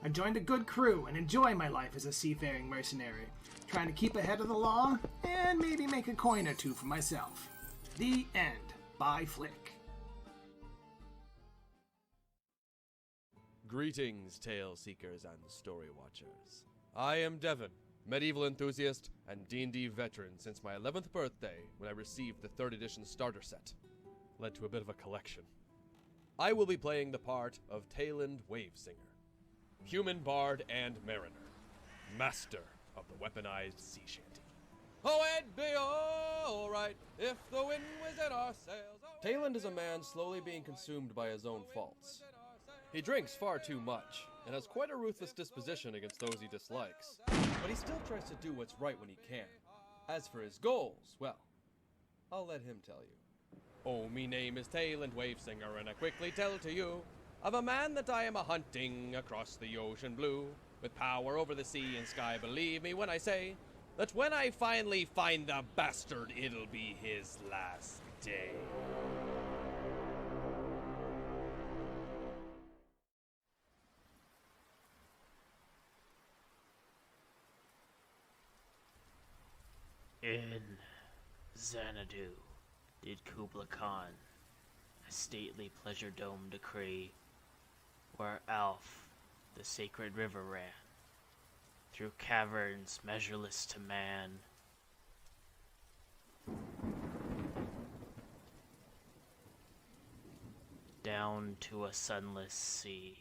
I joined a good crew and enjoy my life as a seafaring mercenary, trying to keep ahead of the law and maybe make a coin or two for myself. The end. By Flick. Greetings, tale seekers and story watchers. I am Devon, medieval enthusiast and D&D veteran since my 11th birthday when I received the 3rd edition starter set. Led to a bit of a collection. I will be playing the part of Tayland Wavesinger, human bard and mariner, master of the weaponized sea shanty. Oh, it'd be alright if the wind was at our sails. Tayland is a man slowly being consumed by his own faults. He drinks far too much, and has quite a ruthless disposition against those he dislikes. But he still tries to do what's right when he can. As for his goals, well, I'll let him tell you. Oh, me name is Tayland Wavesinger, and I quickly tell to you of a man that I am a-hunting across the ocean blue, with power over the sea and sky. Believe me when I say that when I finally find the bastard, it'll be his last day. In Xanadu did Kubla Khan a stately pleasure dome decree, where Alf, the sacred river, ran through caverns measureless to man. Down to a sunless sea.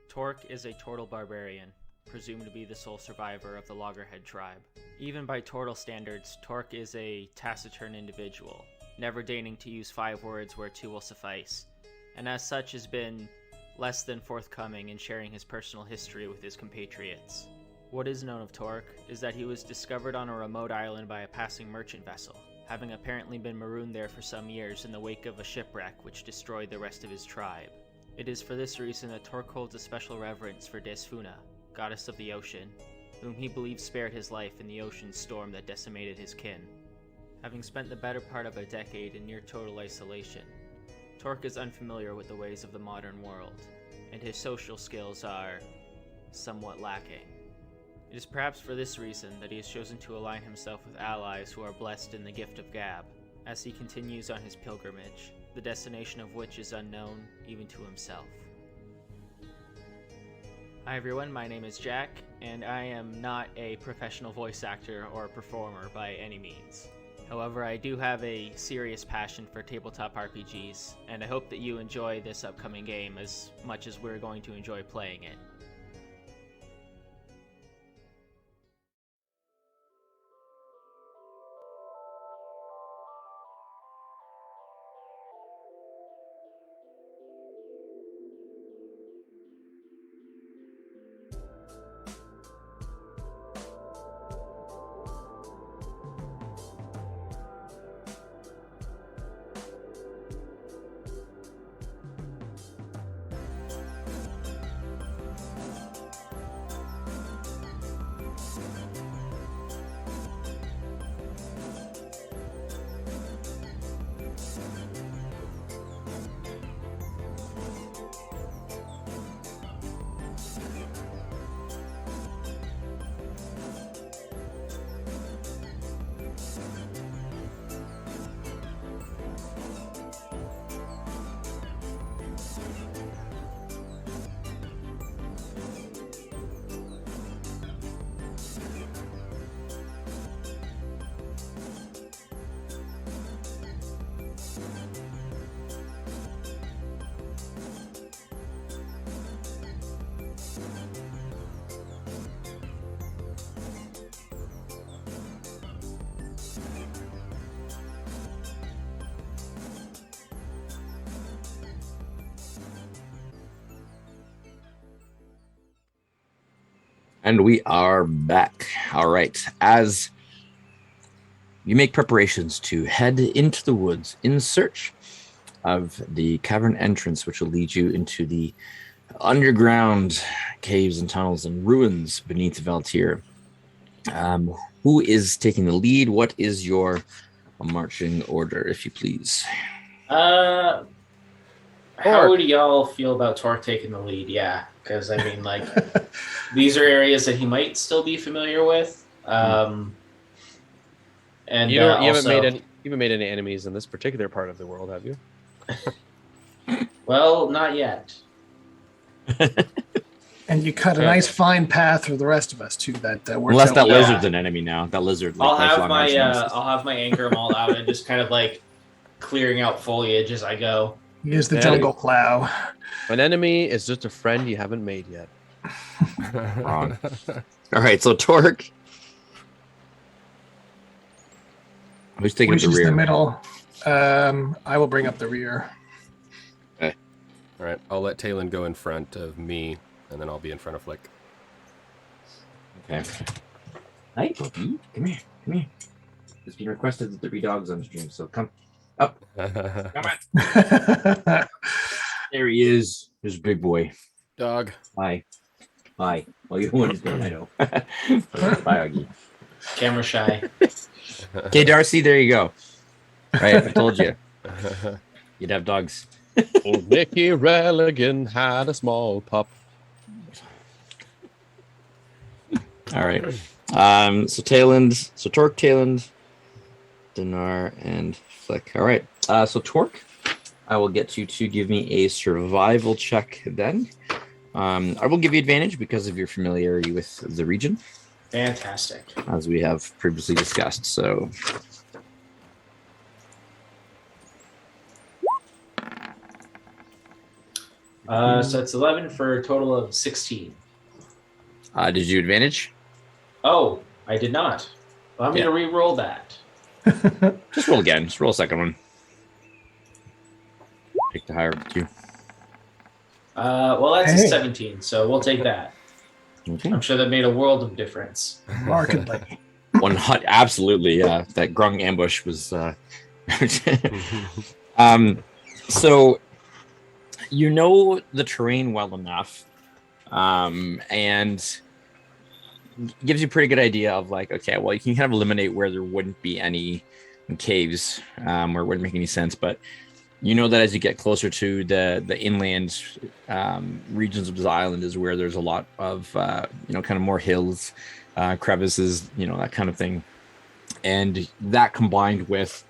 Torque is a Tortle barbarian, presumed to be the sole survivor of the Loggerhead tribe. Even by Tortle standards, Torque is a taciturn individual, never deigning to use 5 words where 2 will suffice, and as such has been less than forthcoming in sharing his personal history with his compatriots. What is known of Torque is that he was discovered on a remote island by a passing merchant vessel, having apparently been marooned there for some years in the wake of a shipwreck which destroyed the rest of his tribe. It is for this reason that Torque holds a special reverence for Desfuna, goddess of the ocean, whom he believes spared his life in the ocean storm that decimated his kin. Having spent the better part of a decade in near total isolation, Torque is unfamiliar with the ways of the modern world, and his social skills are somewhat lacking. It is perhaps for this reason that he has chosen to align himself with allies who are blessed in the gift of gab, as he continues on his pilgrimage, the destination of which is unknown even to himself. Hi everyone, my name is Jack, and I am not a professional voice actor or performer by any means. However, I do have a serious passion for tabletop RPGs, and I hope that you enjoy this upcoming game as much as we're going to enjoy playing it. And we are back. All right. As you make preparations to head into the woods in search of the cavern entrance, which will lead you into the underground caves and tunnels and ruins beneath Valtir. Who is taking the lead? What is your marching order, if you please? How would y'all feel about Torque taking the lead? Yeah, because I mean, like, these are areas that he might still be familiar with. And you haven't made any enemies in this particular part of the world, have you? Well, not yet. And you cut a nice fine path for the rest of us too. Unless that lizard's an enemy now. That lizard. I'll have my anchor maul out and just kind of like clearing out foliage as I go. He is the jungle plow. An enemy is just a friend you haven't made yet. Wrong. All right, so Torque. Who's taking Which the is rear? the middle. I will bring up the rear. All right, I'll let Talon go in front of me, and then I'll be in front of Flick. Okay. Hi, puppy. Come here. Come here. It's been requested that there be dogs on the stream, so come up. Come on. There he is. There's big boy. Dog. Hi. Hi. Well, you're the one who's going, I know. Bye, Augie. Camera shy. Okay, Darcy, there you go. Right, I told you. You'd have dogs. Old Mickey Relligan had a small pup. All right. So Torque, Tayland, Dinar, and Flick. All right. So Torque, I will get you to give me a survival check then. I will give you advantage because of your familiarity with the region, Fantastic. as we have previously discussed. So So it's 11 for a total of 16. did you advantage? Oh, I did not. Allow me Yeah. to re-roll that. Just roll again. Just roll a second one. Pick the higher of the two. Well, that's Hey. a 17, so we'll take that. Okay. I'm sure that made a world of difference. Markedly. 100, absolutely, yeah. That grung ambush was. So you know the terrain well enough, and gives you a pretty good idea of like, okay, well, you can kind of eliminate where there wouldn't be any caves, where it wouldn't make any sense, but you know that as you get closer to the inland regions of this island is where there's a lot of kind of more hills, crevices, that kind of thing, and that combined with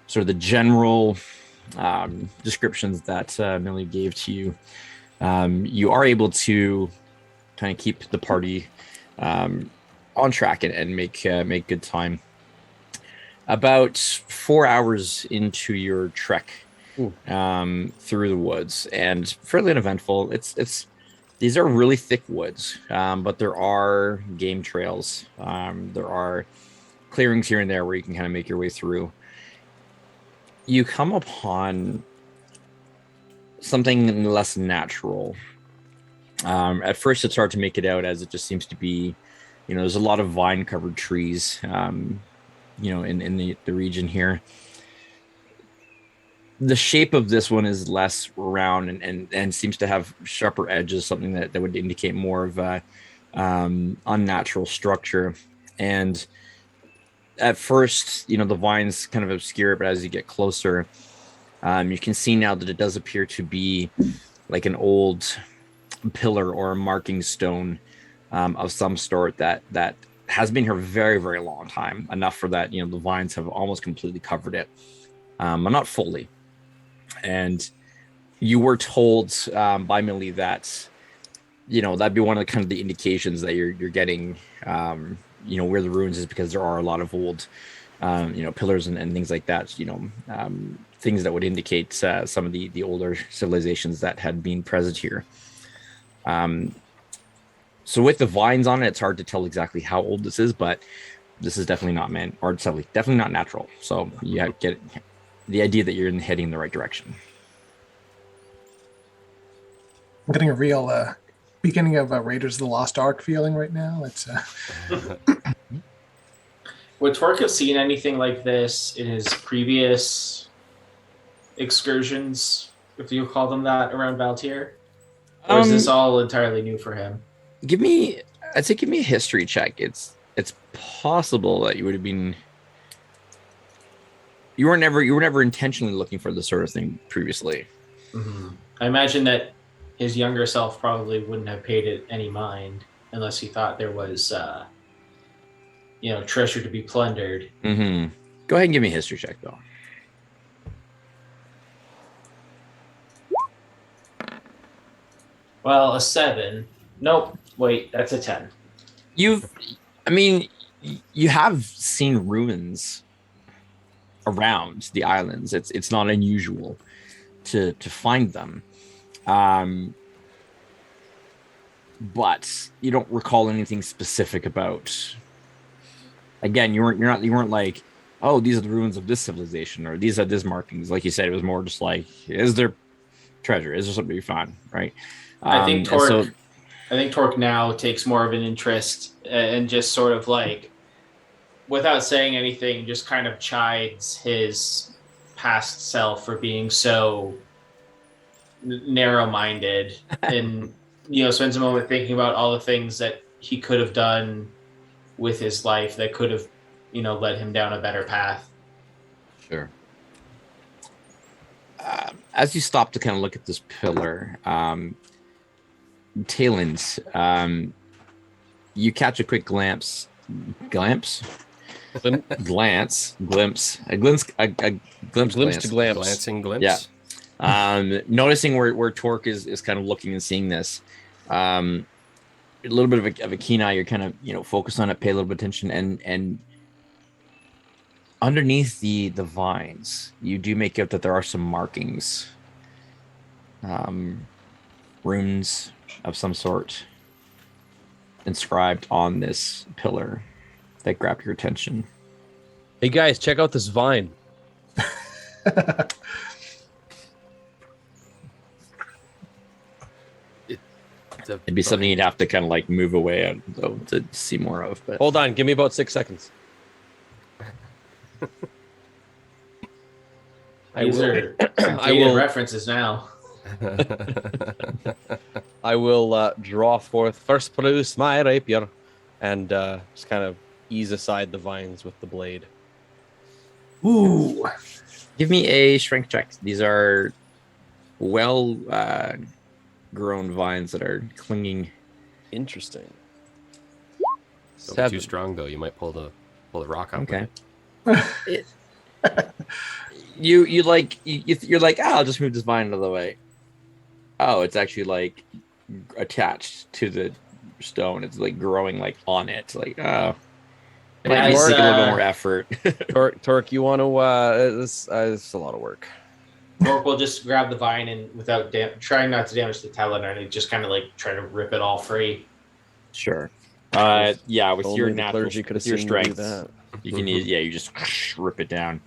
sort of the general descriptions that Millie gave to you, you are able to kind of keep the party on track and make good time. About 4 hours into your trek through the woods, and fairly uneventful. These are really thick woods, but there are game trails. There are clearings here and there where you can kind of make your way through. You come upon something less natural. At first, it's hard to make it out, as it just seems to be, there's a lot of vine-covered trees, in the region here. The shape of this one is less round and seems to have sharper edges, something that would indicate more of a unnatural structure. And at first, the vines kind of obscure it, but as you get closer, you can see now that it does appear to be like an old pillar or a marking stone of some sort that has been here a very, very long time, enough for that, the vines have almost completely covered it, but not fully. And you were told by Millie that, that'd be one of the kind of the indications that you're getting, where the ruins is, because there are a lot of old, pillars and things like that, things that would indicate some of the older civilizations that had been present here. So with the vines on it, it's hard to tell exactly how old this is, but this is definitely not definitely not natural. So you have to get the idea that you're heading in the right direction. I'm getting a real beginning of Raiders of the Lost Ark feeling right now. It's Would Torque have seen anything like this in his previous excursions, if you call them that, around Valtier? Or is this all entirely new for him? Give me a history check. It's possible that you would have been. You were never intentionally looking for this sort of thing previously. Mm-hmm. I imagine that his younger self probably wouldn't have paid it any mind unless he thought there was, treasure to be plundered. Mm-hmm. Go ahead and give me a history check, though. Well, a 7. Nope. Wait, that's a 10. You have seen ruins around the islands. It's not unusual. to find them. But you don't recall anything specific about. Again, you weren't like, oh, these are the ruins of this civilization, or these are this markings. Like you said, it was more just like, is there treasure? Is there something you find? Right. I think Torque now takes more of an interest and just sort of like, without saying anything, just kind of chides his past self for being so narrow-minded and spends a moment thinking about all the things that he could have done with his life that could have led him down a better path. Sure. As you stop to kind of look at this pillar, Talons, you catch a quick glimpse, a glimpse to glance. Glancing glimpse. Yeah. Noticing where Torque is kind of looking and seeing this, a little bit of a keen eye. You're kind of focused on it, pay a little bit of attention, and underneath the vines, you do make out that there are some markings, runes of some sort, inscribed on this pillar that grabbed your attention. Hey guys, check out this vine. It'd be something you'd have to kind of like move away though to see more of. But Hold on, give me about 6 seconds. These are dated references now. I will draw forth first produce my rapier and just kind of ease aside the vines with the blade. Ooh. Give me a strength check. These are well grown vines that are clinging. Interesting. Don't be too strong though. You might pull the rock up. Okay. You're like, I'll just move this vine out of the way. Oh, it's actually like attached to the stone. It's like growing like on it. Like, oh, it might take a little bit more effort. Torque, you want to? This is a lot of work. Torque will just grab the vine and without trying not to damage the talon, and just kind of like try to rip it all free. Sure. With your Only natural, clergy could have with your seen me do strength, that. you can you just rip it down.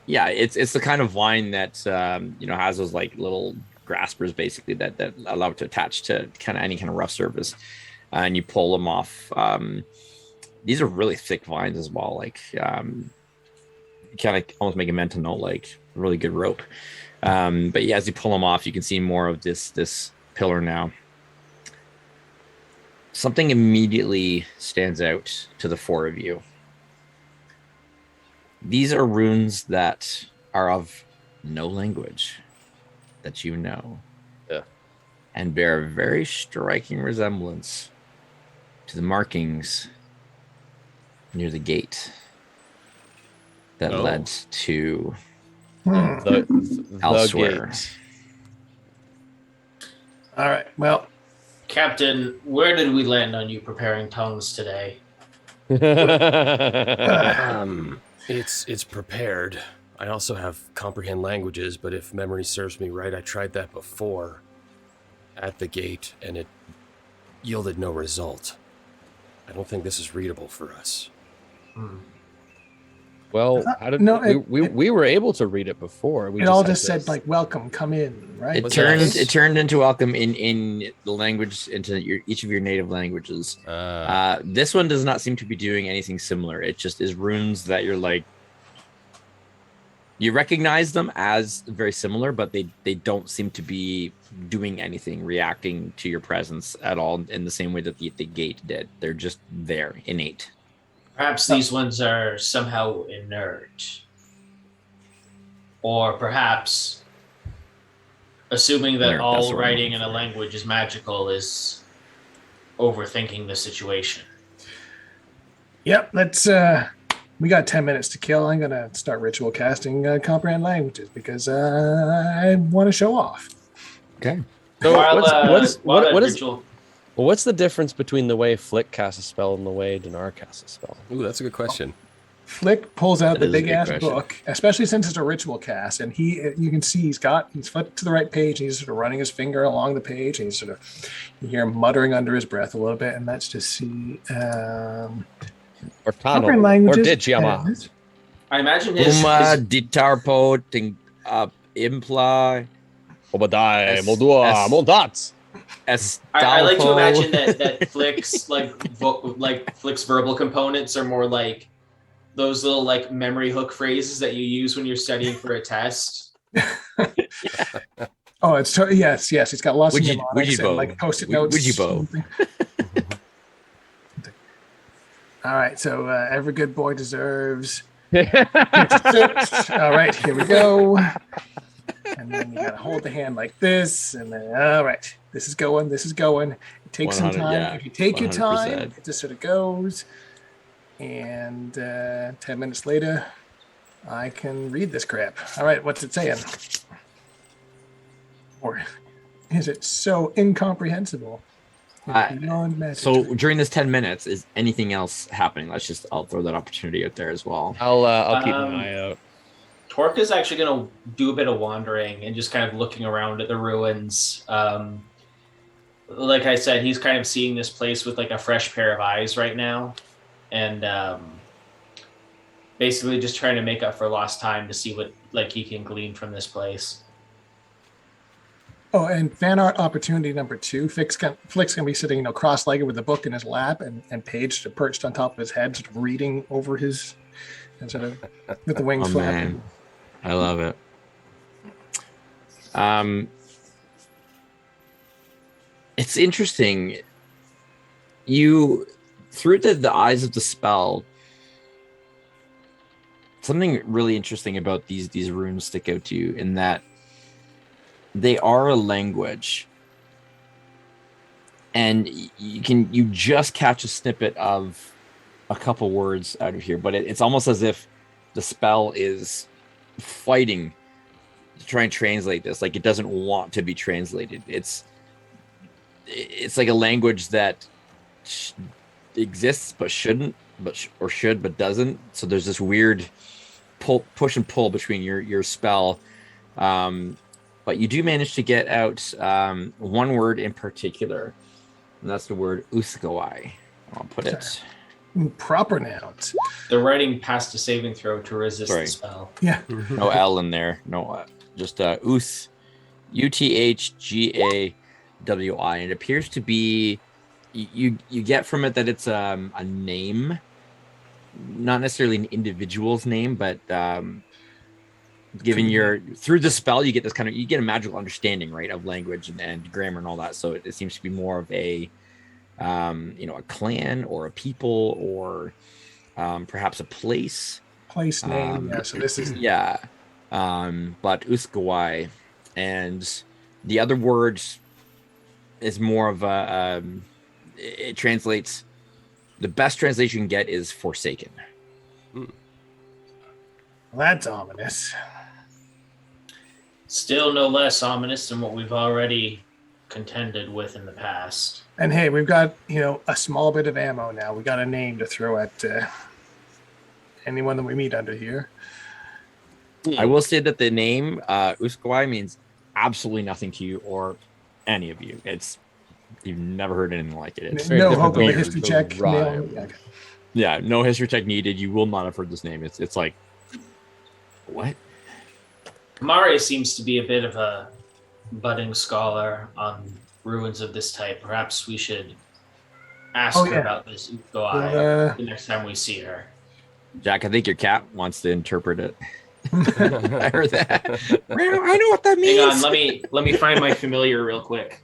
It's the kind of vine that has those like little graspers basically that allow it to attach to kind of any kind of rough surface, and you pull them off. These are really thick vines as well. Like you kind of almost make a mental note, like really good rope. But yeah, as you pull them off, you can see more of this pillar now. Something immediately stands out to the four of you. These are runes that are of no language that you know. Yeah. And bear a very striking resemblance to the markings near the gate that led to elsewhere. Gate. All right. Well, Captain, where did we land on you preparing tongues today? It's prepared. I also have comprehend languages, but if memory serves me right, I tried that before at the gate, and it yielded no result. I don't think this is readable for us. Well, we were able to read it before. It all just said like "Welcome, come in," right? It turned into welcome in the language, into each of your native languages. This one does not seem to be doing anything similar. It just is runes that you're like, you recognize them as very similar, but they don't seem to be doing anything, reacting to your presence at all in the same way that the gate did. They're just there, innate. Perhaps these ones are somehow inert. Or perhaps assuming that all writing in a language is magical is overthinking the situation. Yep, let's we got 10 minutes to kill. I'm gonna start ritual casting comprehend languages because I want to show off. Okay. So what's the difference between the way Flick casts a spell and the way Dinar casts a spell? Ooh, that's a good question. Flick pulls out the That is a big good ass question. book, especially since it's a ritual cast, and you can see he's flipped to the right page, and he's sort of running his finger along the page, and you hear him muttering under his breath a little bit, and let's just see. Ortano Appropriate or languages. Digiama. I imagine his ditarpo ting imply Obadiah, Es- Moldua, es- Moldat. I like to Estalpo. imagine that Flick's Flick's verbal components are more like those little like memory hook phrases that you use when you're studying for a test. Oh, it's yes. He's got lots of mnemonics Ouija and like post-it notes. Ouija bow. All right, so every good boy deserves. All right, here we go. And then you gotta hold the hand like this, and then all right, this is going. It takes some 100, time. yeah, If you take your time, 100%. it just sort of goes. And 10 minutes later, I can read this crap. All right, what's it saying? Or is it so incomprehensible? It's beyond magic. So during this 10 minutes, is anything else happening? I'll throw that opportunity out there as well. I'll keep an eye out. Torque is actually going to do a bit of wandering and just kind of looking around at the ruins. Like I said, he's kind of seeing this place with like a fresh pair of eyes right now, and basically just trying to make up for lost time to see what like he can glean from this place. Oh, and fan art opportunity number 2. Flick's gonna be sitting, cross-legged with a book in his lap, and Paige perched on top of his head, sort of reading over his, and sort of with the wings flapping. Man. I love it. It's interesting. You, through the eyes of the spell, something really interesting about these runes stick out to you in that they are a language, and you just catch a snippet of a couple words out of here, but it's almost as if the spell is fighting to try and translate this. Like, it doesn't want to be translated. It's like a language that exists but shouldn't, or should but doesn't. So there's this weird push and pull between your spell. But you do manage to get out one word in particular, and that's the word uskawai. I'll put it. Proper nouns. They're writing past a saving throw to resist the spell. Yeah. No L in there. No, just us, uthgawi, and it appears to be. You get from it that it's a name, not necessarily an individual's name, but given through the spell, you get this kind of you get a magical understanding, right, of language and grammar and all that. So it seems to be more of a a clan or a people or perhaps a place name. So this is but uskawai, and the other word is more of a it translates, the best translation you can get is forsaken. Well, that's ominous. Still no less ominous than what we've already contended with in the past. And hey, we've got, a small bit of ammo now. We got a name to throw at anyone that we meet under here. I will say that the name Uskawai means absolutely nothing to you or any of you. You've never heard anything like it. It's No hope of a weird. history check. Yeah, no history check needed. You will not have heard this name. It's like, what? Kamari seems to be a bit of a budding scholar on ruins of this type. Perhaps we should ask her about this Uskawai the next time we see her. Jack, I think your cat wants to interpret it. I heard that. I know what that means. Hang on, let me find my familiar real quick.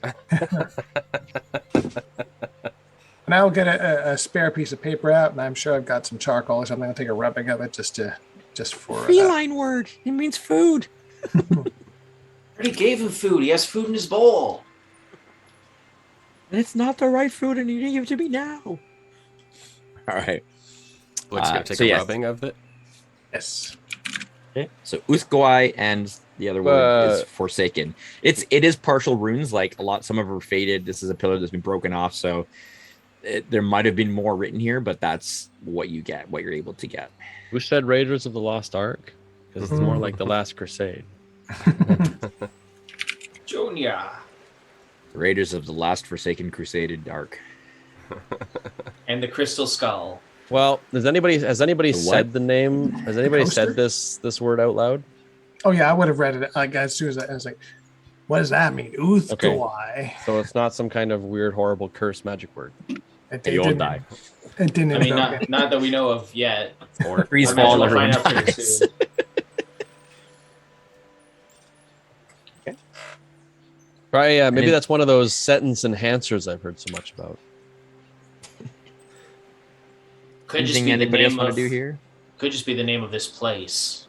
And I'll get a spare piece of paper out, and I'm sure I've got some charcoal or something. I'll take a rubbing of it just for feline word. It means food. I already gave him food. He has food in his bowl. It's not the right food, and you need to give it to me now. All right. Flick's gonna take a rubbing of it. Yes. Okay. So Uskawai and the other word is forsaken. It is partial runes. Like some of them are faded. This is a pillar that's been broken off. So there might have been more written here, but that's what you get, what you're able to get. Who said Raiders of the Lost Ark? Because it's more like the Last Crusade. Junior. Raiders of the Last Forsaken Crusaded Ark. And the Crystal Skull. Well, has anybody The said what? the name? Has anybody Coaster? said this word out loud? Oh yeah, I would have read it like as soon as I was like, what does that mean? Uthgawai. So it's not some kind of weird, horrible curse magic word. They all die. It didn't. I mean, invoke not that we know of yet. Or I freeze imagine fall, we'll find everyone out pretty dies. soon. Right? Yeah, maybe then- that's one of those sentence enhancers I've heard so much about. Could just Anything be the anybody else name want of. to do here? Could just be the name of this place.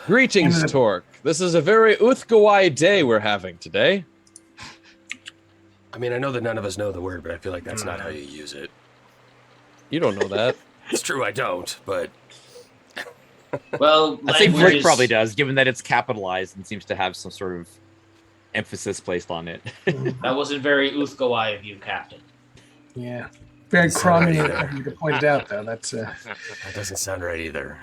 Greetings, And then- Torque. This is a very Uthgawai day we're having today. I mean, I know that none of us know the word, but I feel like that's not how you use it. You don't know that. It's true, I don't, but Well, I think Flick languages- probably does, given that it's capitalized and seems to have some sort of emphasis placed on it. That wasn't very Uthgawai of you, Captain. Yeah. Very It's not crummy either. of you to point it out though. That's that doesn't sound right either.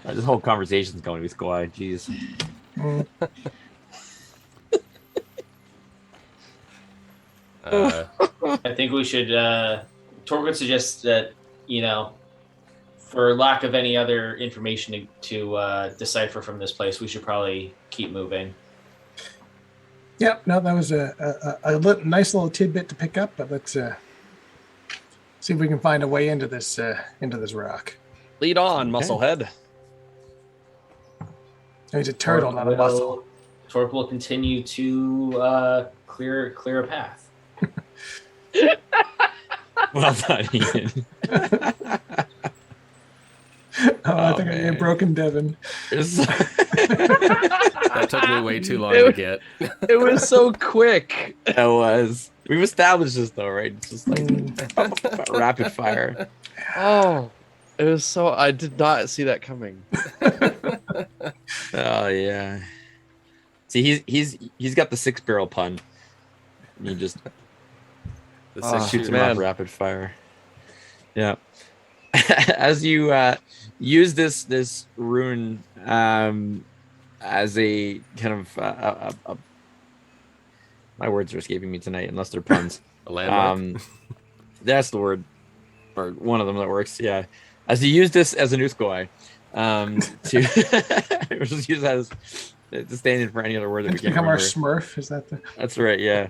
This whole conversation's going with Kawhi. Jeez. I think we should. Torquid suggests that for lack of any other information to decipher from this place, we should probably keep moving. yeah, no, that was a nice little tidbit to pick up, but let's see if we can find a way into this rock. Lead on, Musclehead. He's a turtle, not a muscle. Torque will continue to clear a path. Well done, Ian. I think I man. may broken Devin. That took me way too long to get. It was so quick. That was. We've established this though, right? It's just like rapid fire. Oh, it was so. I did not see that coming. Oh yeah. See, he's got the 6-barrel pun. You just The Ah, six shoots him man. off rapid fire. Yeah. As you use this rune as a kind of my words are escaping me tonight, unless they're puns. A landmark. That's the word, or one of them that works. Yeah. As you use this as an Uthgawai, to we'll just use that as to stand in for any other word that we It's can become our remember. Smurf. Is that the? That's right, yeah.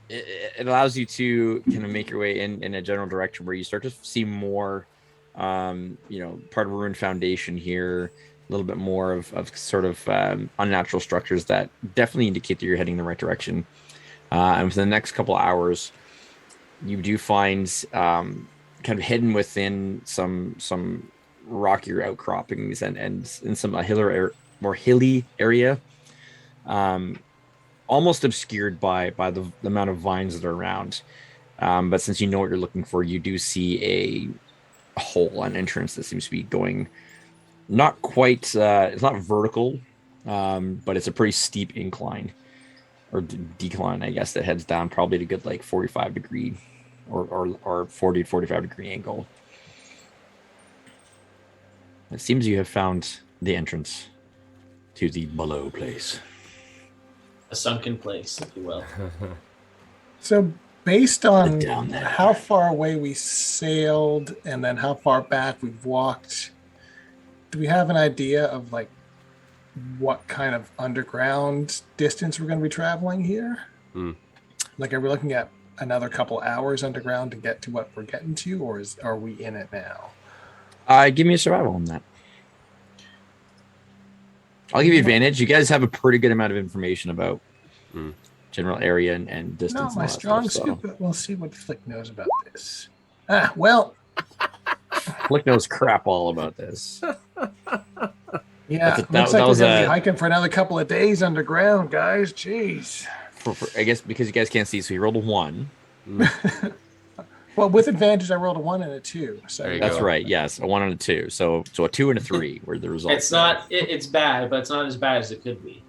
It allows you to kind of make your way in a general direction where you start to see more, part of a ruined foundation here, a little bit more of sort of unnatural structures that definitely indicate that you're heading in the right direction. And within the next couple hours, you do find kind of hidden within some rockier outcroppings and in some more hilly area, almost obscured by the amount of vines that are around. But since you know what you're looking for, you do see a hole, an entrance that seems to be going not quite, it's not vertical, but it's a pretty steep incline or decline, I guess, that heads down probably to a good like 45 degree or 40 to 45 degree angle. It seems you have found the entrance to the below place. A sunken place, if you will. So based on Down there. how far away we sailed and then how far back we've walked, do we have an idea of like what kind of underground distance we're going to be traveling here? Like, are we looking at another couple hours underground to get to what we're getting to, or are we in it now? Give me a survival on that. I'll give you advantage. You guys have a pretty good amount of information about general area and distance. Not and my all that strong stuff, suit, but we'll see what Flick knows about this. Well, Flick knows crap all about this. yeah, That looks like we're was going to be a- hiking for another couple of days underground, guys. Jeez. I guess because you guys can't see, so you rolled a 1. Well, with advantage, I rolled a 1 and a 2. So There you That's go. right. Yes, a 1 and a 2. So a 2 and a 3 were the results. It's not. It's bad, but it's not as bad as it could be.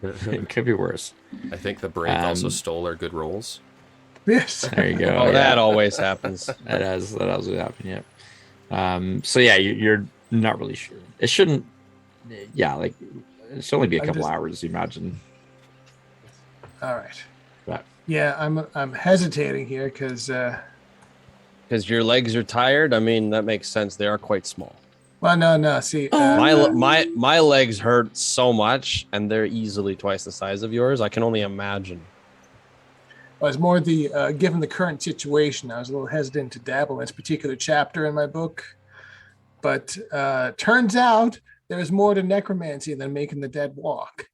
It could be worse. I think the break also Um, stole our good rolls. Yes. There you go. Oh, that always happens. That has what happened. Yeah. So yeah, you're not really sure. It shouldn't. Yeah, like it should only be a couple hours. You imagine. All right. But Yeah, I'm hesitating here because your legs are tired. I mean, that makes sense. They are quite small. well, no. See, My legs hurt so much, and they're easily twice the size of yours. I can only imagine. I was more the given the current situation, I was a little hesitant to dabble in this particular chapter in my book, but turns out there's more to necromancy than making the dead walk.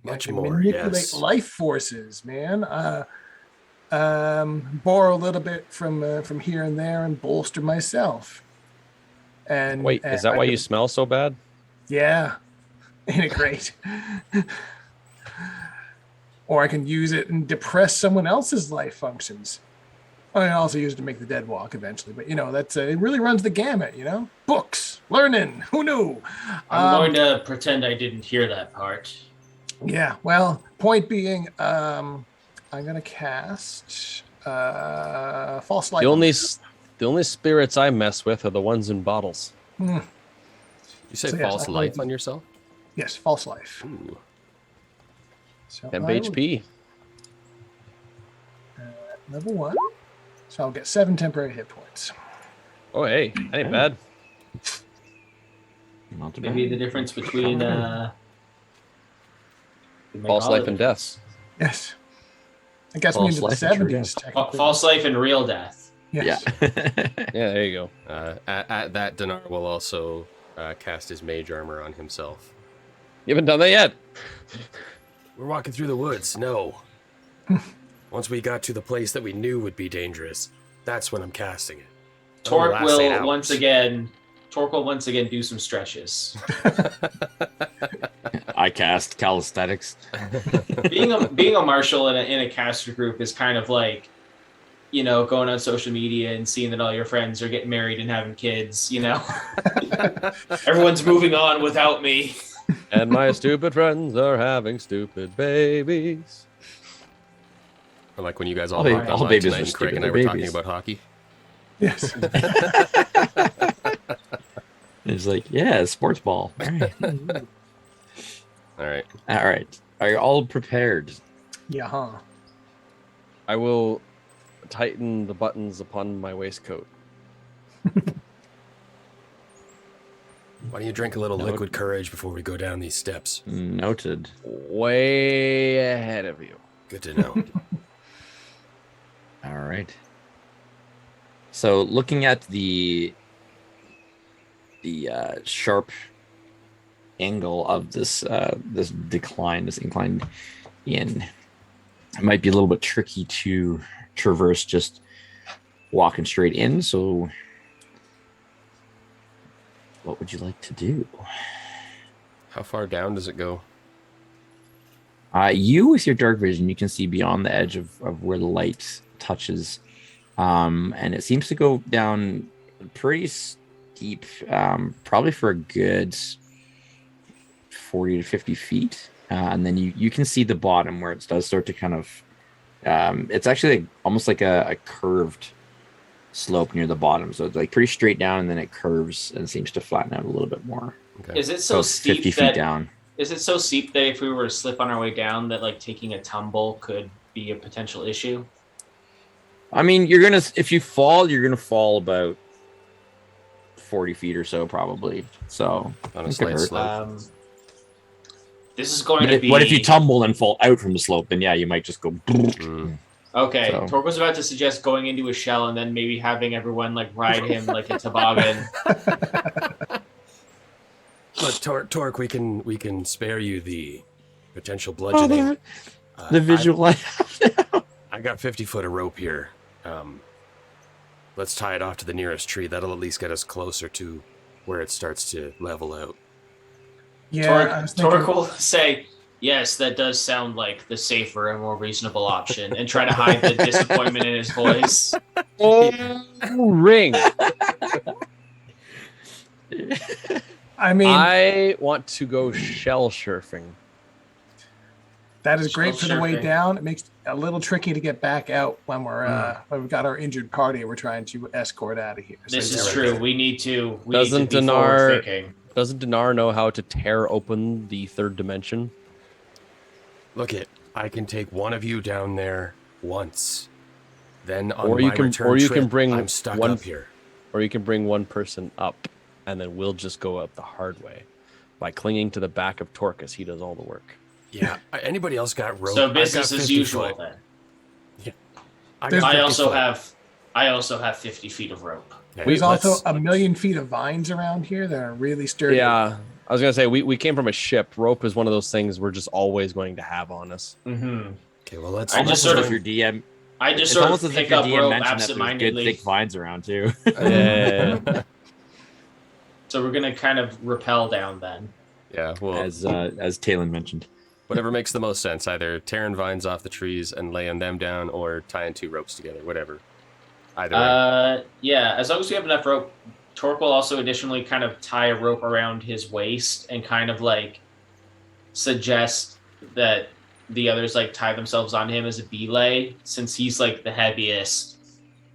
Much You can more, manipulate yes. life forces, man. Borrow a little bit from here and there and bolster myself. And Wait, is that why you smell so bad? Yeah, ain't it great? Or I can use it and depress someone else's life functions. I can also use it to make the dead walk eventually, but that's it really runs the gamut, Books, learning, who knew? I'm going to pretend I didn't hear that part. Yeah, well, point being, I'm gonna cast false light. The only spirits I mess with are the ones in bottles. You say So, yes, false I'm life going on yourself? Yes, false life. Ooh. So Temp I will- HP. level 1. So I'll get 7 temporary hit points. Oh, hey, that ain't bad. not too Maybe bad. the difference between False life and deaths. Yes. I guess me False into the life and true 70s, death. technically. false life and real death. Yes. Yeah. Yeah, there you go. At that, Dinar will also cast his mage armor on himself. You haven't done that yet. We're walking through the woods. No. Once we got to the place that we knew would be dangerous, that's when I'm casting it. Torque That'll last 8 will hours. once again do some stretches. I cast calisthenics. being a marshal in a caster group is kind of like, going on social media and seeing that all your friends are getting married and having kids. Everyone's moving on without me. And my stupid friends are having stupid babies. Or like when you guys all All ba- hopped all online babies tonight are and Craig and I stupid, were they're talking babies. about hockey. Yes. It's like, yeah, sports ball. All right. All right. All right. Are you all prepared? Yeah, huh? I will tighten the buttons upon my waistcoat. Why don't you drink a little No. liquid courage before we go down these steps? Noted. Way ahead of you. Good to know. All right. So looking at the sharp angle of this inclined in, it might be a little bit tricky to traverse just walking straight in. So what would you like to do? How far down does it go? You, with your dark vision, you can see beyond the edge of where the light touches. And it seems to go down pretty steep, probably for a good 40 to 50 feet. And then you can see the bottom where it does start to kind of, it's actually almost like a curved slope near the bottom. So it's like pretty straight down, and then it curves and seems to flatten out a little bit more. Okay. Is it so it's steep 50 that feet down. Is it so steep that if we were to slip on our way down, that like taking a tumble could be a potential issue? I mean, if you fall, you're gonna fall about 40 feet or so, probably. So On it a could slight hurt. slope. This is going But to be. what if you tumble and fall out from the slope? Then yeah, you might just go. Mm. Okay, So- Torque was about to suggest going into a shell and then maybe having everyone like ride him like a toboggan. But Torque, we can spare you the potential bludgeoning. The visual I have now. I got 50 foot of rope here. Let's tie it off to the nearest tree. That'll at least get us closer to where it starts to level out. Yeah, I was thinking, Torque will say, yes, that does sound like the safer and more reasonable option, and try to hide the disappointment in his voice. Ring. I mean, I want to go shell surfing. That is great for the way Surfing. down. It makes it a little tricky to get back out when when we've got our injured party we're trying to escort out of here. So This yeah, is true. We need to Doesn't be forward thinking. Doesn't Dinar know how to tear open the third dimension? Look it, I can take one of you down there once. Then on Or my you can- return or you trip, can bring I'm stuck one- up here. Or you can bring one person up, and then we'll just go up the hard way by clinging to the back of Torque as he does all the work. Yeah, anybody else got rope? So I've got business as 50 usual foot. then. I got 50 I also have 50 feet of rope. Okay, There's also let's- a million feet of vines around here that are really sturdy. Yeah, I was gonna say we came from a ship. Rope is one of those things we're just always going to have on us. Mm-hmm. Okay, well let's. I just sort Almost of- as if your DM. I just It's sort almost of as if pick your up DM rope mentioned that there's good absentmindedly. thick vines around too. Yeah. So we're gonna kind of rappel down then. Yeah, well, as Talon mentioned. whatever makes the most sense. Either tearing vines off the trees and laying them down, or tying two ropes together. Whatever. Either way. Yeah, as long as we have enough rope, Torque will also additionally kind of tie a rope around his waist and kind of like suggest that the others like tie themselves on him as a belay, since he's like the heaviest.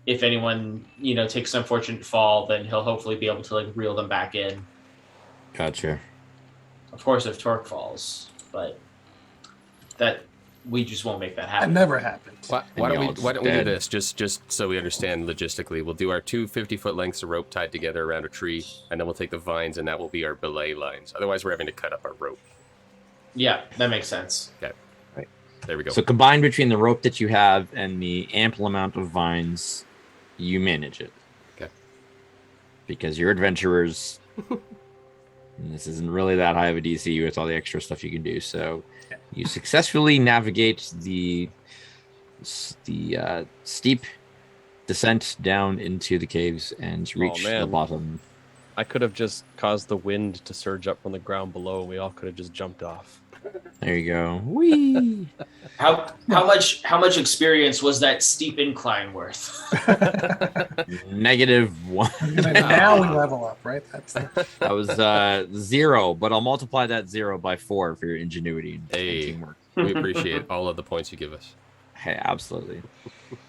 If anyone, takes an unfortunate fall, then he'll hopefully be able to like reel them back in. Gotcha. Of course, if Torque falls, but that we just won't make that That happen. never happens. Why And don't we y'all why don't we do dead. this just so we understand logistically? We'll do our two 50-foot lengths of rope tied together around a tree, and then we'll take the vines, and that will be our belay lines. Otherwise, we're having to cut up our rope. Yeah, that makes sense. There we go. So combined between the rope that you have and the ample amount of vines, you manage it. Okay. Because you're adventurers. And this isn't really that high of a DC with all the extra stuff you can do. So you successfully navigate the steep descent down into the caves and reach the man. bottom. I could have just caused the wind to surge up from the ground below, and we all could have just jumped off. There you go. Whee! How much experience was that steep incline worth? -1. Now we level up, right? That was 0, but I'll multiply that 0 by 4 for your ingenuity and Hey. teamwork. We appreciate all of the points you give us. Hey, absolutely.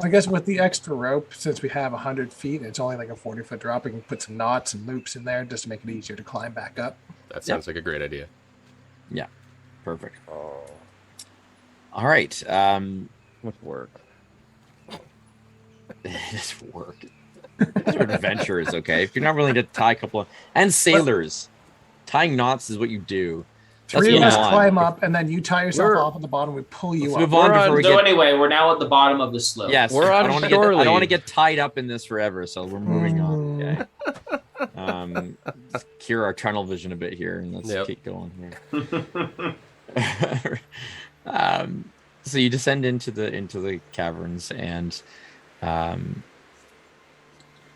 I guess with the extra rope, since we have 100 feet, it's only like a 40-foot drop. We can put some knots and loops in there just to make it easier to climb back up. That sounds like a great idea. Perfect. Oh, All right. with work. It's work. These are adventurers, okay? If you're not willing to tie a couple of... And sailors. Tying knots is what you do. Let's Three of move us on. climb up, and then you tie yourself We're- off at the bottom. We pull you Let's up. move on We're before we So get... anyway, we're now at the bottom of the slope. Yes, We're I on don't want to shore get. I don't want to leave. get tied up in this forever, so we're moving on. Okay. Let's cure our tunnel vision a bit here, and let's Yep. keep going here. So you descend into the caverns, and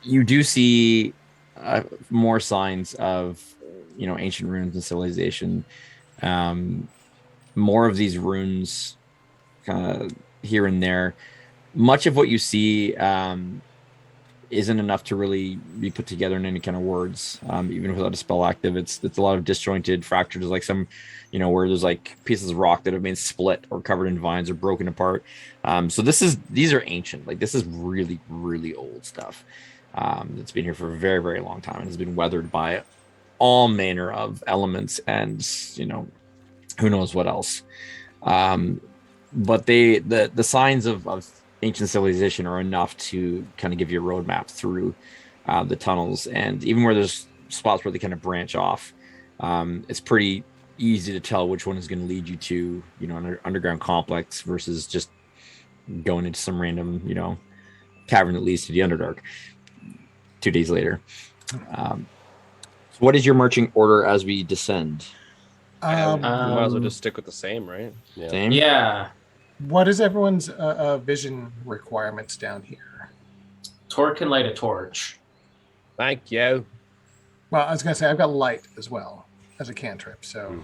you do see more signs of ancient ruins and civilization. More of these runes kind of here and there. Much of what you see isn't enough to really be put together in any kind of words, even without a spell active. It's a lot of disjointed fractures, like some, where there's like pieces of rock that have been split or covered in vines or broken apart. So these are ancient. Like this is really, really old stuff. That's been here for a very, very long time and has been weathered by all manner of elements and who knows what else. But the signs of ancient civilization are enough to kind of give you a roadmap through the tunnels, and even where there's spots where they kind of branch off, it's pretty easy to tell which one is going to lead you to an underground complex versus just going into some random cavern that leads to the Underdark 2 days later. So what is your marching order as we descend? We might as well just stick with the same, right? Yeah. Same? Yeah. What is everyone's vision requirements down here? Torque can light a torch. Thank you. Well, I was going to say I've got light as well as a cantrip. So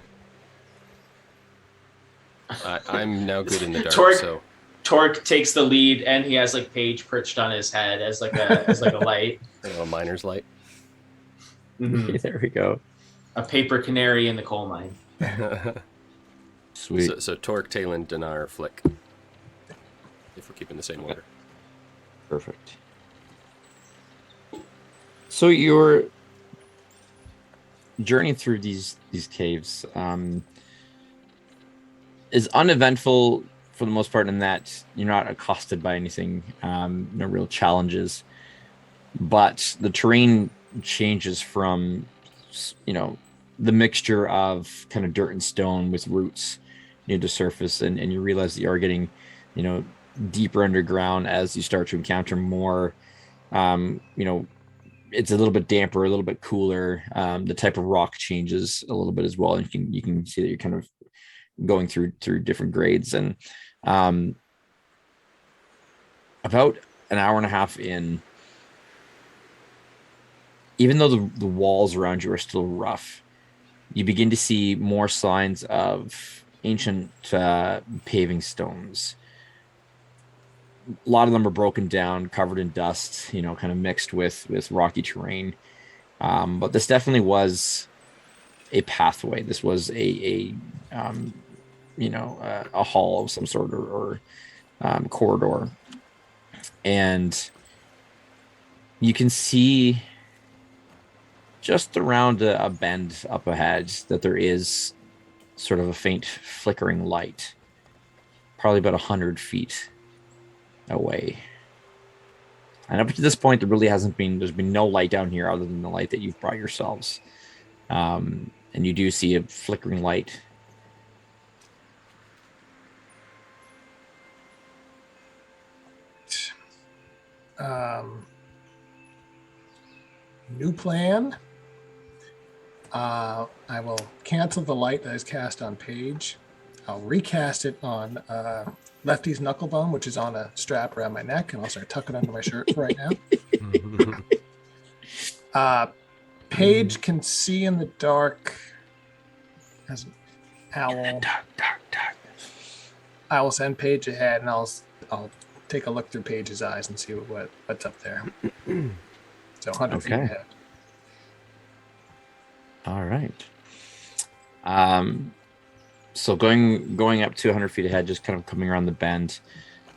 I'm now good in the dark, Torque- so Torque takes the lead, and he has like Paige perched on his head as like a light. a miner's light. Mhm. There we go. A paper canary in the coal mine. Sweet. So Torque, Talon, Dinar, Flick. If we're keeping the same order. Perfect. So your journey through these caves is uneventful for the most part, in that you're not accosted by anything, no real challenges. But the terrain changes from, the mixture of kind of dirt and stone with roots near the surface, and you realize that you are getting, deeper underground as you start to encounter more. It's a little bit damper, a little bit cooler. The type of rock changes a little bit as well, and you can see that you're kind of going through different grades. And about an hour and a half in, even though the walls around you are still rough, you begin to see more signs of ancient paving stones. A lot of them are broken down, covered in dust, kind of mixed with rocky terrain. But this definitely was a pathway. This was a hall of some sort, or corridor. And you can see just around a bend up ahead that there is sort of a faint flickering light, probably about 100 feet away. And up to this point, there's been no light down here other than the light that you've brought yourselves. And you do see a flickering light. New plan. I will cancel the light that is cast on Paige. I'll recast it on Lefty's knucklebone, which is on a strap around my neck, and I'll start tucking under my shirt for right now. Paige can see in the dark as an owl. Dark. I will send Paige ahead, and I'll take a look through Paige's eyes and see what's up there. So 100 feet ahead. All right. So going up to 100 feet ahead, just kind of coming around the bend,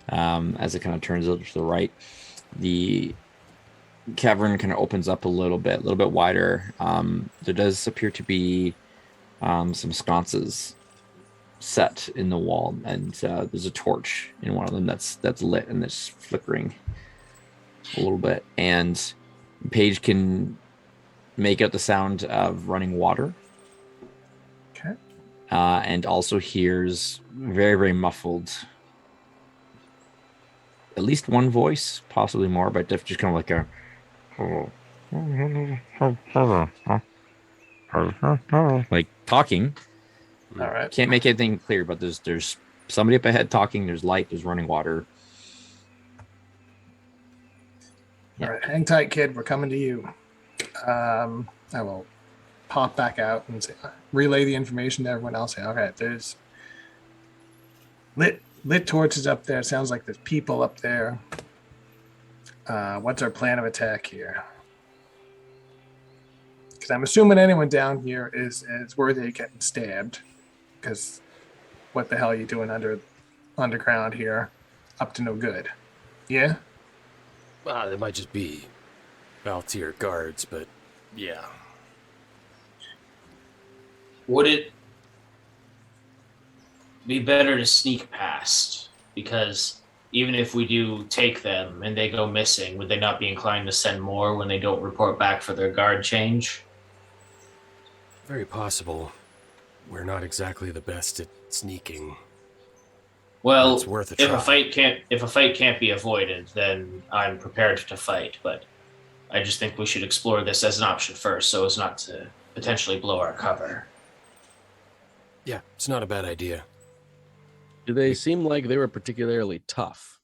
as it kind of turns out to the right, the cavern kind of opens up a little bit wider. There does appear to be some sconces set in the wall, and there's a torch in one of them that's lit and that's flickering a little bit. And Paige can make out the sound of running water. Okay. And also hears very, very muffled, at least one voice, possibly more, but just kind of like like talking. All right. Can't make anything clear, but there's somebody up ahead talking. There's light. There's running water. All right, hang tight, kid. We're coming to you. I will pop back out and relay the information to everyone else. Okay, there's lit torches up there. It sounds like there's people up there. What's our plan of attack here? Because I'm assuming anyone down here is worthy of getting stabbed. Because what the hell are you doing underground here? Up to no good. Yeah? There might just be Valtier guards, but yeah. Would it be better to sneak past? Because even if we do take them and they go missing, would they not be inclined to send more when they don't report back for their guard change? Very possible. We're not exactly the best at sneaking. Well, it's worth a if try. if a fight can't be avoided, then I'm prepared to fight. But I just think we should explore this as an option first, so as not to potentially blow our cover. Yeah, it's not a bad idea. Do they seem like they were particularly tough?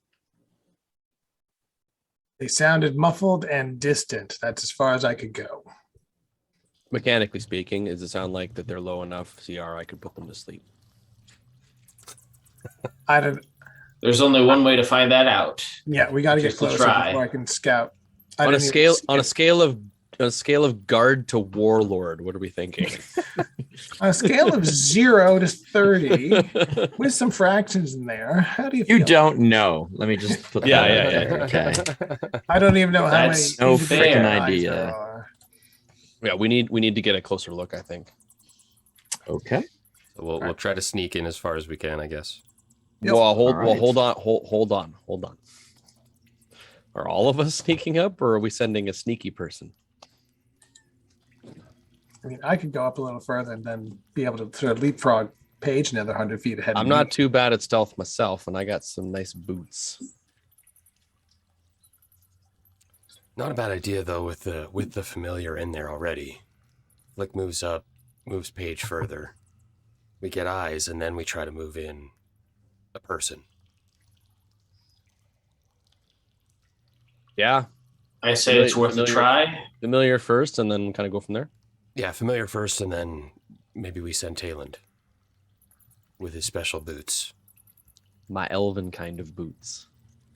They sounded muffled and distant. That's as far as I could go. Mechanically speaking, does it sound like that they're low enough CR I could put them to sleep? I don't. There's only one way to find that out. Yeah, we got to get Just to closer try. before I can scout. On a scale of On a scale of guard to warlord, what are we thinking? On a scale of 0 to 30, with some fractions in there, how do you feel? You don't know. Let me just put Yeah, that yeah, out yeah. there, okay. I don't even know how many. That's no individual freaking eyes idea. there are. Yeah, we need to get a closer look, I think. Okay. So we'll try to sneak in as far as we can, I guess. Yep. Well, All right. hold on. Are all of us sneaking up, or are we sending a sneaky person? I mean, I could go up a little further and then be able to sort of leapfrog Paige another 100 feet ahead. I'm of not me. too bad at stealth myself, and I got some nice boots. Not a bad idea though, with the familiar in there already. Flick moves up, moves Paige further. We get eyes, and then we try to move in a person. Yeah, I say it's worth a try. familiar first, and then kind of go from there. Yeah, familiar first, and then maybe we send Tayland with his special boots. My elven kind of boots.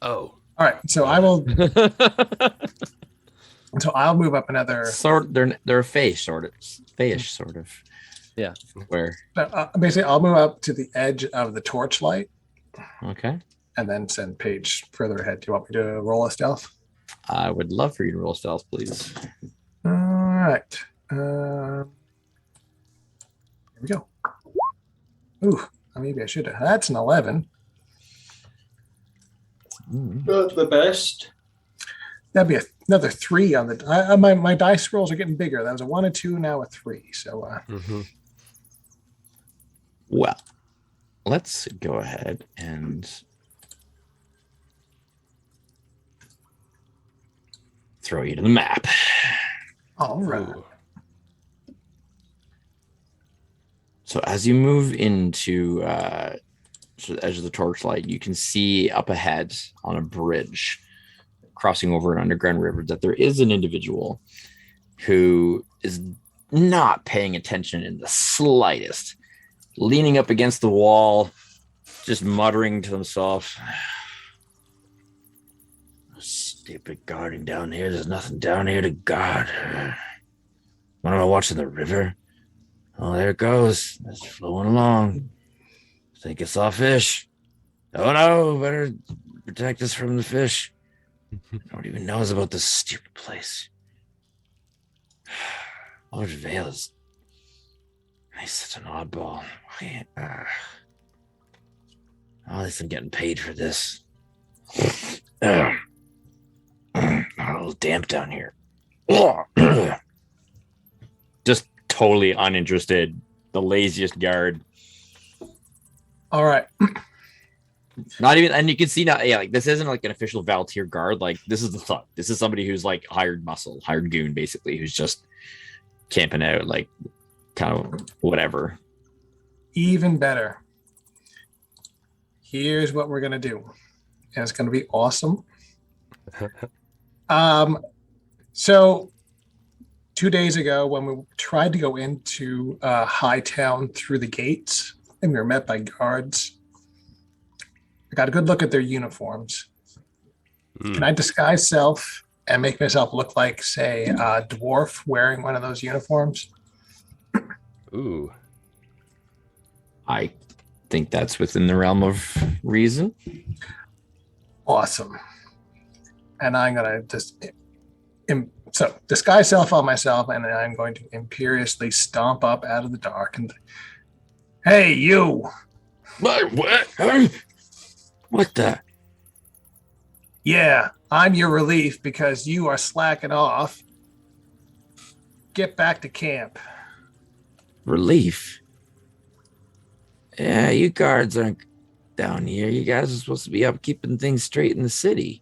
Oh, All right, so I will. So I'll move up another. They're a face sort of. Face sort of. Yeah. Where? Basically, I'll move up to the edge of the torchlight Okay. and then send Paige further ahead. Do you want me to roll a stealth? I would love for you to roll stealth, please. All right. Here we go. Ooh, maybe I should have. That's an 11. Not the best. That'd be another 3 on the. My dice rolls are getting bigger. That was a 1, a 2, now a 3. So. Well, let's go ahead and throw you to the map. All right. ooh. So as you move into the edge of the torchlight, you can see up ahead on a bridge crossing over an underground river that there is an individual who is not paying attention in the slightest, leaning up against the wall, just muttering to himself. Stupid guarding down here. There's nothing down here to guard. What am I watching, the river? Oh, there it goes. It's flowing along. Think it's all fish. Oh no, better protect us from the fish. Nobody even knows about this stupid place. Lord Vale is... He's such an oddball. At least I'm getting paid for this. A little damp down here. Just totally uninterested. The laziest guard. All right. Not even, and you can see now, yeah, like this isn't like an official Valtier guard. Like this is the thug. This is somebody who's like hired muscle, hired goon, basically, who's just camping out, like kind of whatever. Even better. Here's what we're gonna do, and it's gonna be awesome. So 2 days ago, when we tried to go into Hightown through the gates, and we were met by guards, I got a good look at their uniforms. Can I disguise self and make myself look like, say, a dwarf wearing one of those uniforms? Ooh. I think that's within the realm of reason. Awesome. And I'm gonna just disguise self on myself, and I'm going to imperiously stomp up out of the dark and, hey, you. What the? Yeah, I'm your relief because you are slacking off. Get back to camp. Relief? Yeah, you guards aren't down here. You guys are supposed to be up keeping things straight in the city.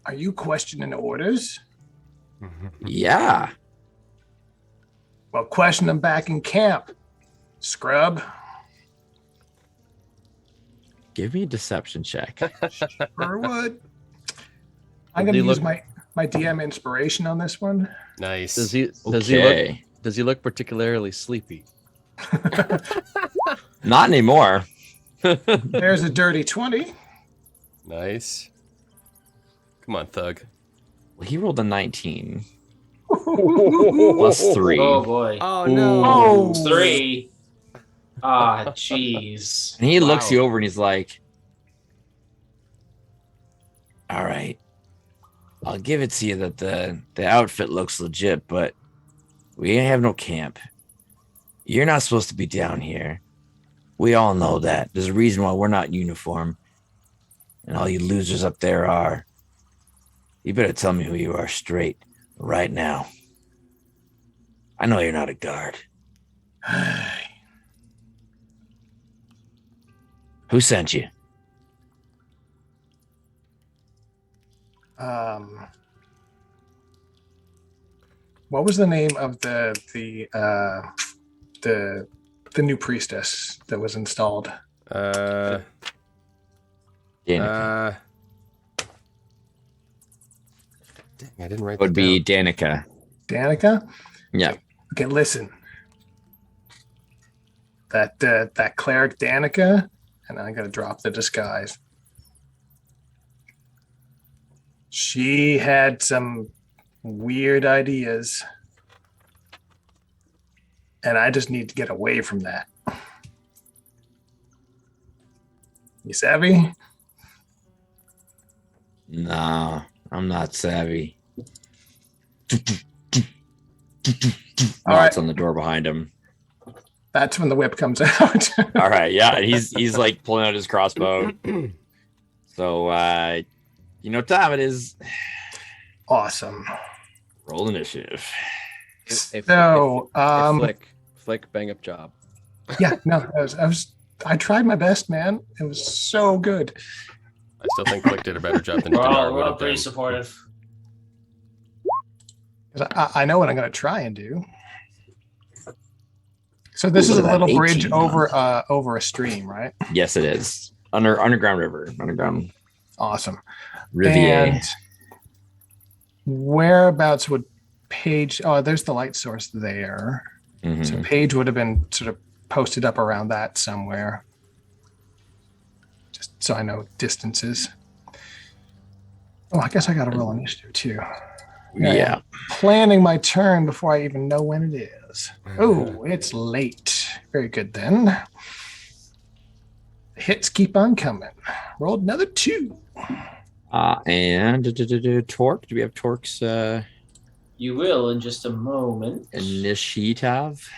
Are you questioning orders? Yeah. Well, question them back in camp, scrub. Give me a deception check. Sure would. I'm going to use my DM inspiration on this one. Nice. Does he look particularly sleepy? Not anymore. There's a dirty 20. Nice. Come on, thug. Well, he rolled a 19 plus 3. Oh boy. Oh no. 3. Ah, jeez. And he Wow. looks you over and he's like, all right, I'll give it to you that the outfit looks legit, but we ain't have no camp. You're not supposed to be down here. We all know that. There's a reason why we're not in uniform. And all you losers up there are. You better tell me who you are straight right now. I know you're not a guard. Who sent you? What was the name of the new priestess that was installed? Danica. Dang, I didn't write Would that be down. Danica. Danica? Yeah. Okay, listen. That cleric Danica, and I'm gonna drop the disguise. She had some weird ideas, and I just need to get away from that. You savvy? Nah, I'm not savvy. All right. Knocks on the door behind him. That's when the whip comes out. All right, yeah, and he's like pulling out his crossbow. So you know what time it is. Awesome. Roll initiative. So, Flick, bang up job. yeah, no, I tried my best, man. It was so good. I still think Flick did a better job than We're Dinar all, would have pretty done. supportive. 'Cause I know what I'm going to try and do. So this Ooh, is a look at that, little bridge 18, over a stream, right? Yes, it is. Underground river. Underground Awesome. rivier. And whereabouts would Paige? Oh, there's the light source there. Mhm. So Paige would have been sort of posted up around that somewhere. Just so I know distances. Oh, I guess I got to roll initiative too. Yeah. Planning my turn before I even know when it is. Oh, it's late. Very good then. The hits keep on coming. Rolled another 2. And Torque. Do we have Torque's You will in just a moment. initiative?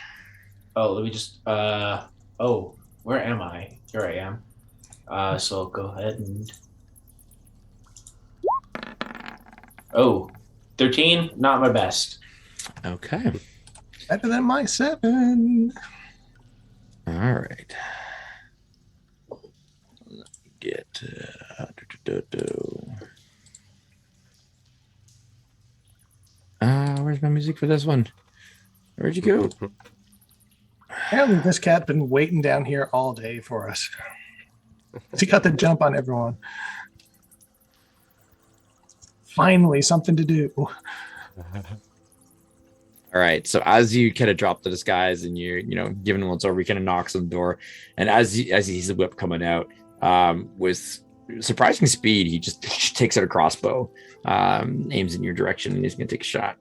Oh, let me just. Oh, where am I? Here I am. So I'll go ahead and. Oh, 13. Not my best. Okay. Better than my 7. All right. Let me get where's my music for this one? Where'd you go? Apparently this cat been waiting down here all day for us. He got the jump on everyone. Finally, something to do. All right. So as you kind of drop the disguise and you're, giving him once over, he kind of knocks on the door, and as he sees the whip coming out, with surprising speed, he just takes out a crossbow, aims in your direction, and he's gonna take a shot.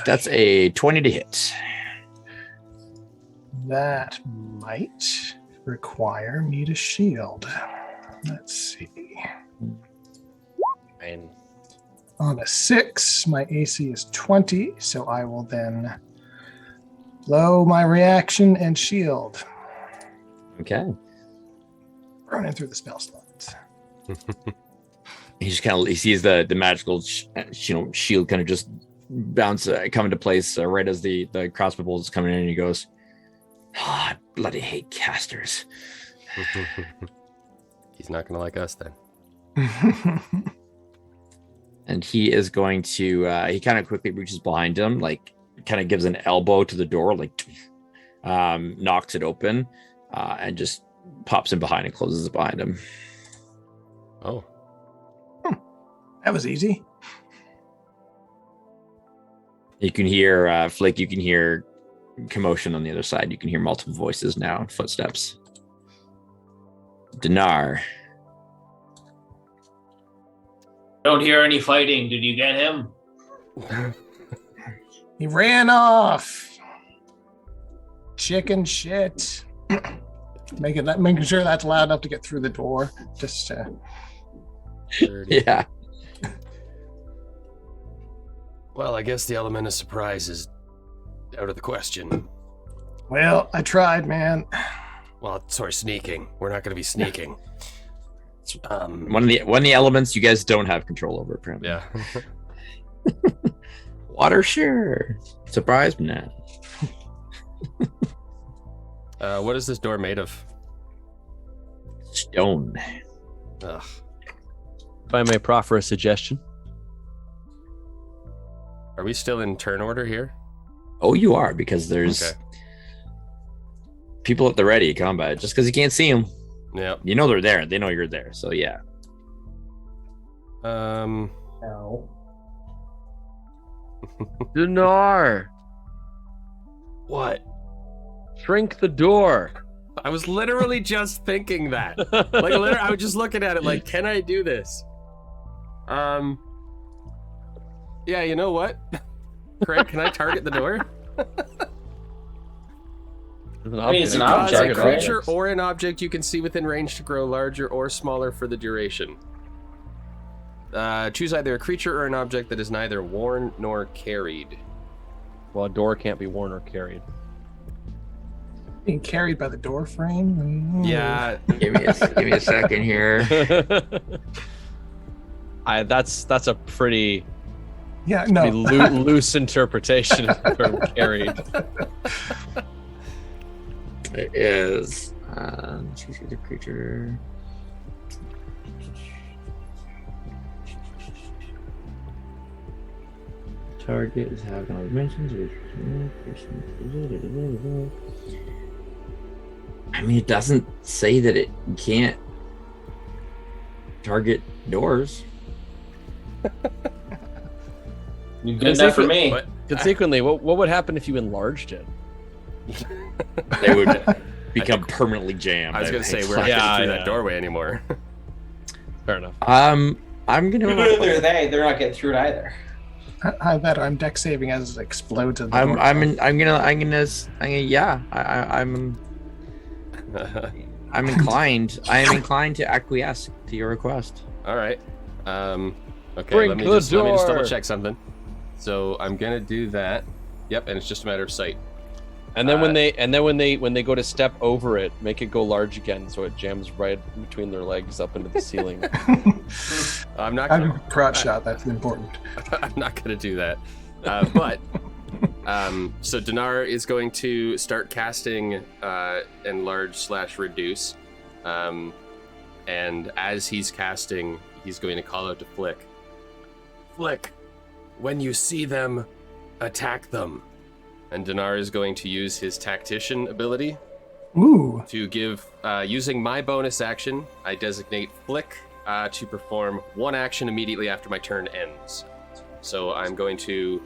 That's a 20 to hit. That might require me to shield. Let's see. And On a 6, my AC is 20, so I will then blow my reaction and shield. Okay. Running through the spell slots. He just he sees the magical shield kind of just bounce come into place right as the crossbow bolt is coming in, and he goes, I bloody hate casters. He's not going to like us then. And he is going to he kind of quickly reaches behind him, like kind of gives an elbow to the door, like knocks it open, and just pops in behind and closes it behind him. Oh. That was easy. You can hear Flake, you can hear commotion on the other side. You can hear multiple voices now, footsteps. Dinar. Don't hear any fighting. Did you get him? He ran off. Chicken shit. Making sure that's loud enough to get through the door. Just Yeah. Well, I guess the element of surprise is out of the question. well, I tried, man. Well, sorry, sneaking. We're not going to be sneaking. One of the elements you guys don't have control over, apparently. Yeah. Water, sure. Surprise, nah. What is this door made of? Stone. Ugh. If I may proffer a suggestion. Are we still in turn order here? Oh, you are, because there's Okay. people at the ready combat. Just because you can't see them, Yep. you know they're there. They know you're there. So yeah. No. Dinar, What? shrink the door. I was literally just thinking that. Literally, I was just looking at it like, can I do this? Yeah, you know what? Craig, can I target the door? I mean, it's an Cause a object, right? creature or an object you can see within range to grow larger or smaller for the duration. Choose either a creature or an object that is neither worn nor carried. Well, a door can't be worn or carried. Being carried by the door frame. Yeah. Give me a second here. That's a pretty, Yeah, no. pretty loose interpretation of the term carried. It is. Choose the creature. Target is how I mentioned. I mean, it doesn't say that it can't target doors. You good enough for me? What? Consequently, what would happen if you enlarged it? They would become permanently jammed. I was gonna say we're not Yeah, getting through yeah. that doorway anymore. Fair enough. I'm gonna. Neither are they. They're not getting through it either. I bet I'm deck saving as it explodes in the I'm door. inclined. I am inclined to acquiesce to your request. All right. Okay. Break let me the just double door. check something. So I'm gonna do that. Yep, and it's just a matter of sight. And then when they go to step over it, make it go large again, so it jams right between their legs up into the ceiling. I'm not. I'm Gonna, crotch shot. That's important. I'm not gonna do that. So Dinar is going to start casting enlarge/reduce, and as he's casting, he's going to call out to Flick. Flick, when you see them, attack them. And Dinar is going to use his tactician ability Ooh. to give, using my bonus action, I designate Flick to perform one action immediately after my turn ends. So I'm going to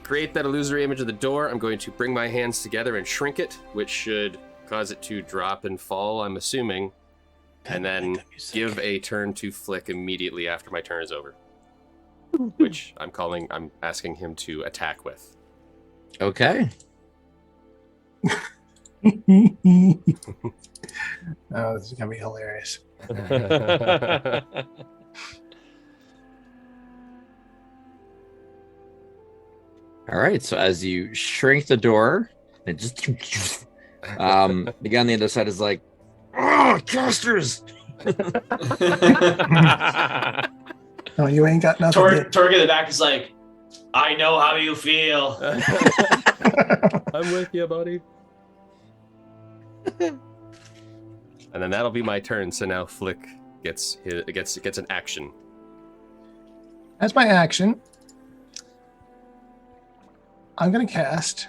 create that illusory image of the door. I'm going to bring my hands together and shrink it, which should cause it to drop and fall, I'm assuming. And then give a turn to Flick immediately after my turn is over. Which I'm asking him to attack with. Okay. Oh, this is gonna be hilarious. All right. So as you shrink the door, it just the guy on the other side is like, "Oh, casters!" Oh, you ain't got nothing. Torg in the back is like, I know how you feel. I'm with you, buddy. And then that'll be my turn. So now Flick gets an action. As my action, I'm gonna cast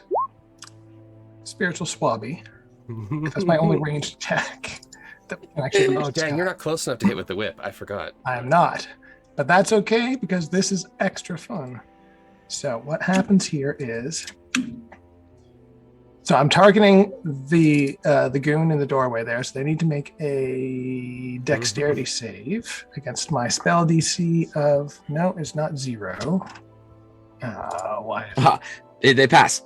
Spiritual Swabby. That's my only ranged attack. That can actually Oh dang, you're not close enough to hit with the whip. I forgot. I am not. But that's okay because this is extra fun. So what happens here is So I'm targeting the goon in the doorway there. So they need to make a dexterity save against my spell DC of no, it's not 0. Why? They pass.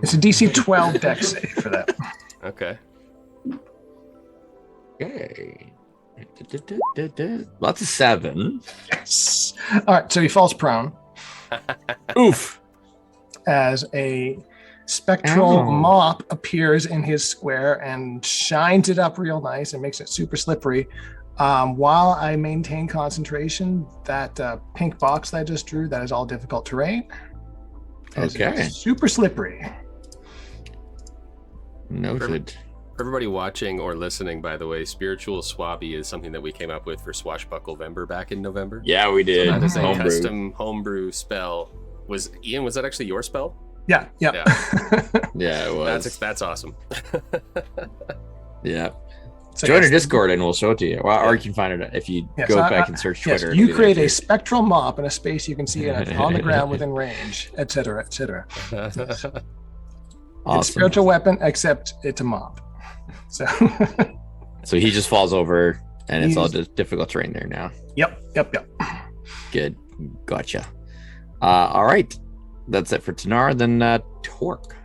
It's a DC 12 dex save for that. Okay. Okay. Lots of 7. Yes. All right. So he falls prone Oof. as a spectral Ow. mop appears in his square and shines it up real nice and makes it super slippery. While I maintain concentration, that pink box that I just drew, that is all difficult terrain. As Okay. it's super slippery. Noted. For everybody watching or listening, by the way, Spiritual Swabby is something that we came up with for Swashbuckle-vember back in November. Yeah, we did. That is a Homebrew. custom homebrew spell. Ian, was that actually your spell? Yeah. Yeah. Yeah, it was. That's awesome. Yeah. So Join yes, our Discord and we'll show it to you. Well, or you can find it if you Yes, go back and search yes, Twitter. you it'll be create there a too. spectral mop in a space you can see it on the ground within range, etc., etc. It's a Awesome. spiritual weapon, except it's a mop. So, So he just falls over and it's all He's- just difficult terrain there now. yep. Good. Gotcha. All right. That's it for Tanar. Then Torque.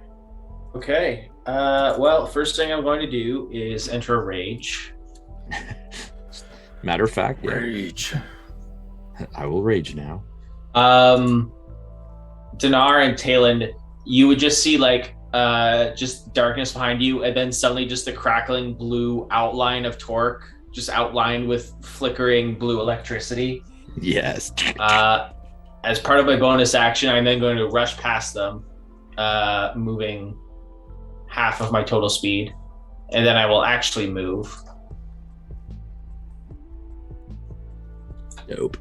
Okay. Well, first thing I'm going to do is enter a rage. Matter of fact, yeah, Rage. I will rage now. Dinar and Talon, you would just see like just darkness behind you, and then suddenly just the crackling blue outline of Torque, just outlined with flickering blue electricity. Yes. As part of my bonus action, I'm then going to rush past them, moving half of my total speed, and then I will actually move. Nope.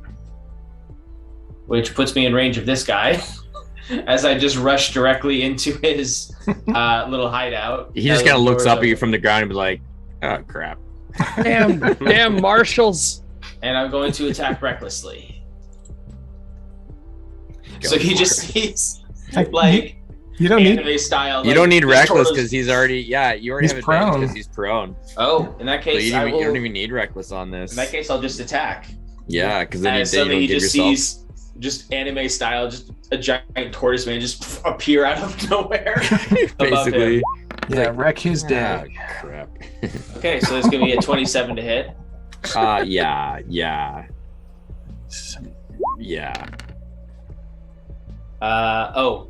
Which puts me in range of this guy as I just rush directly into his little hideout. He just kind of looks up at you from the ground and be like, oh, crap. Damn marshals. And I'm going to attack recklessly. Go So he for just it. sees Like, like You don't need. anime style. You like, don't need just reckless tortoise- because he's already, you already He's have advantage prone. because he's prone. Oh, in that So case, you I don't will. even need reckless on this. In that case, I'll just attack. Yeah, because then you And don't suddenly he give just yourself. sees just anime style, just a giant tortoise man just appear out of nowhere. above Basically. him. Yeah, wreck his Ah, day. crap. Okay, so it's gonna be a 27 to hit. Yeah. Oh,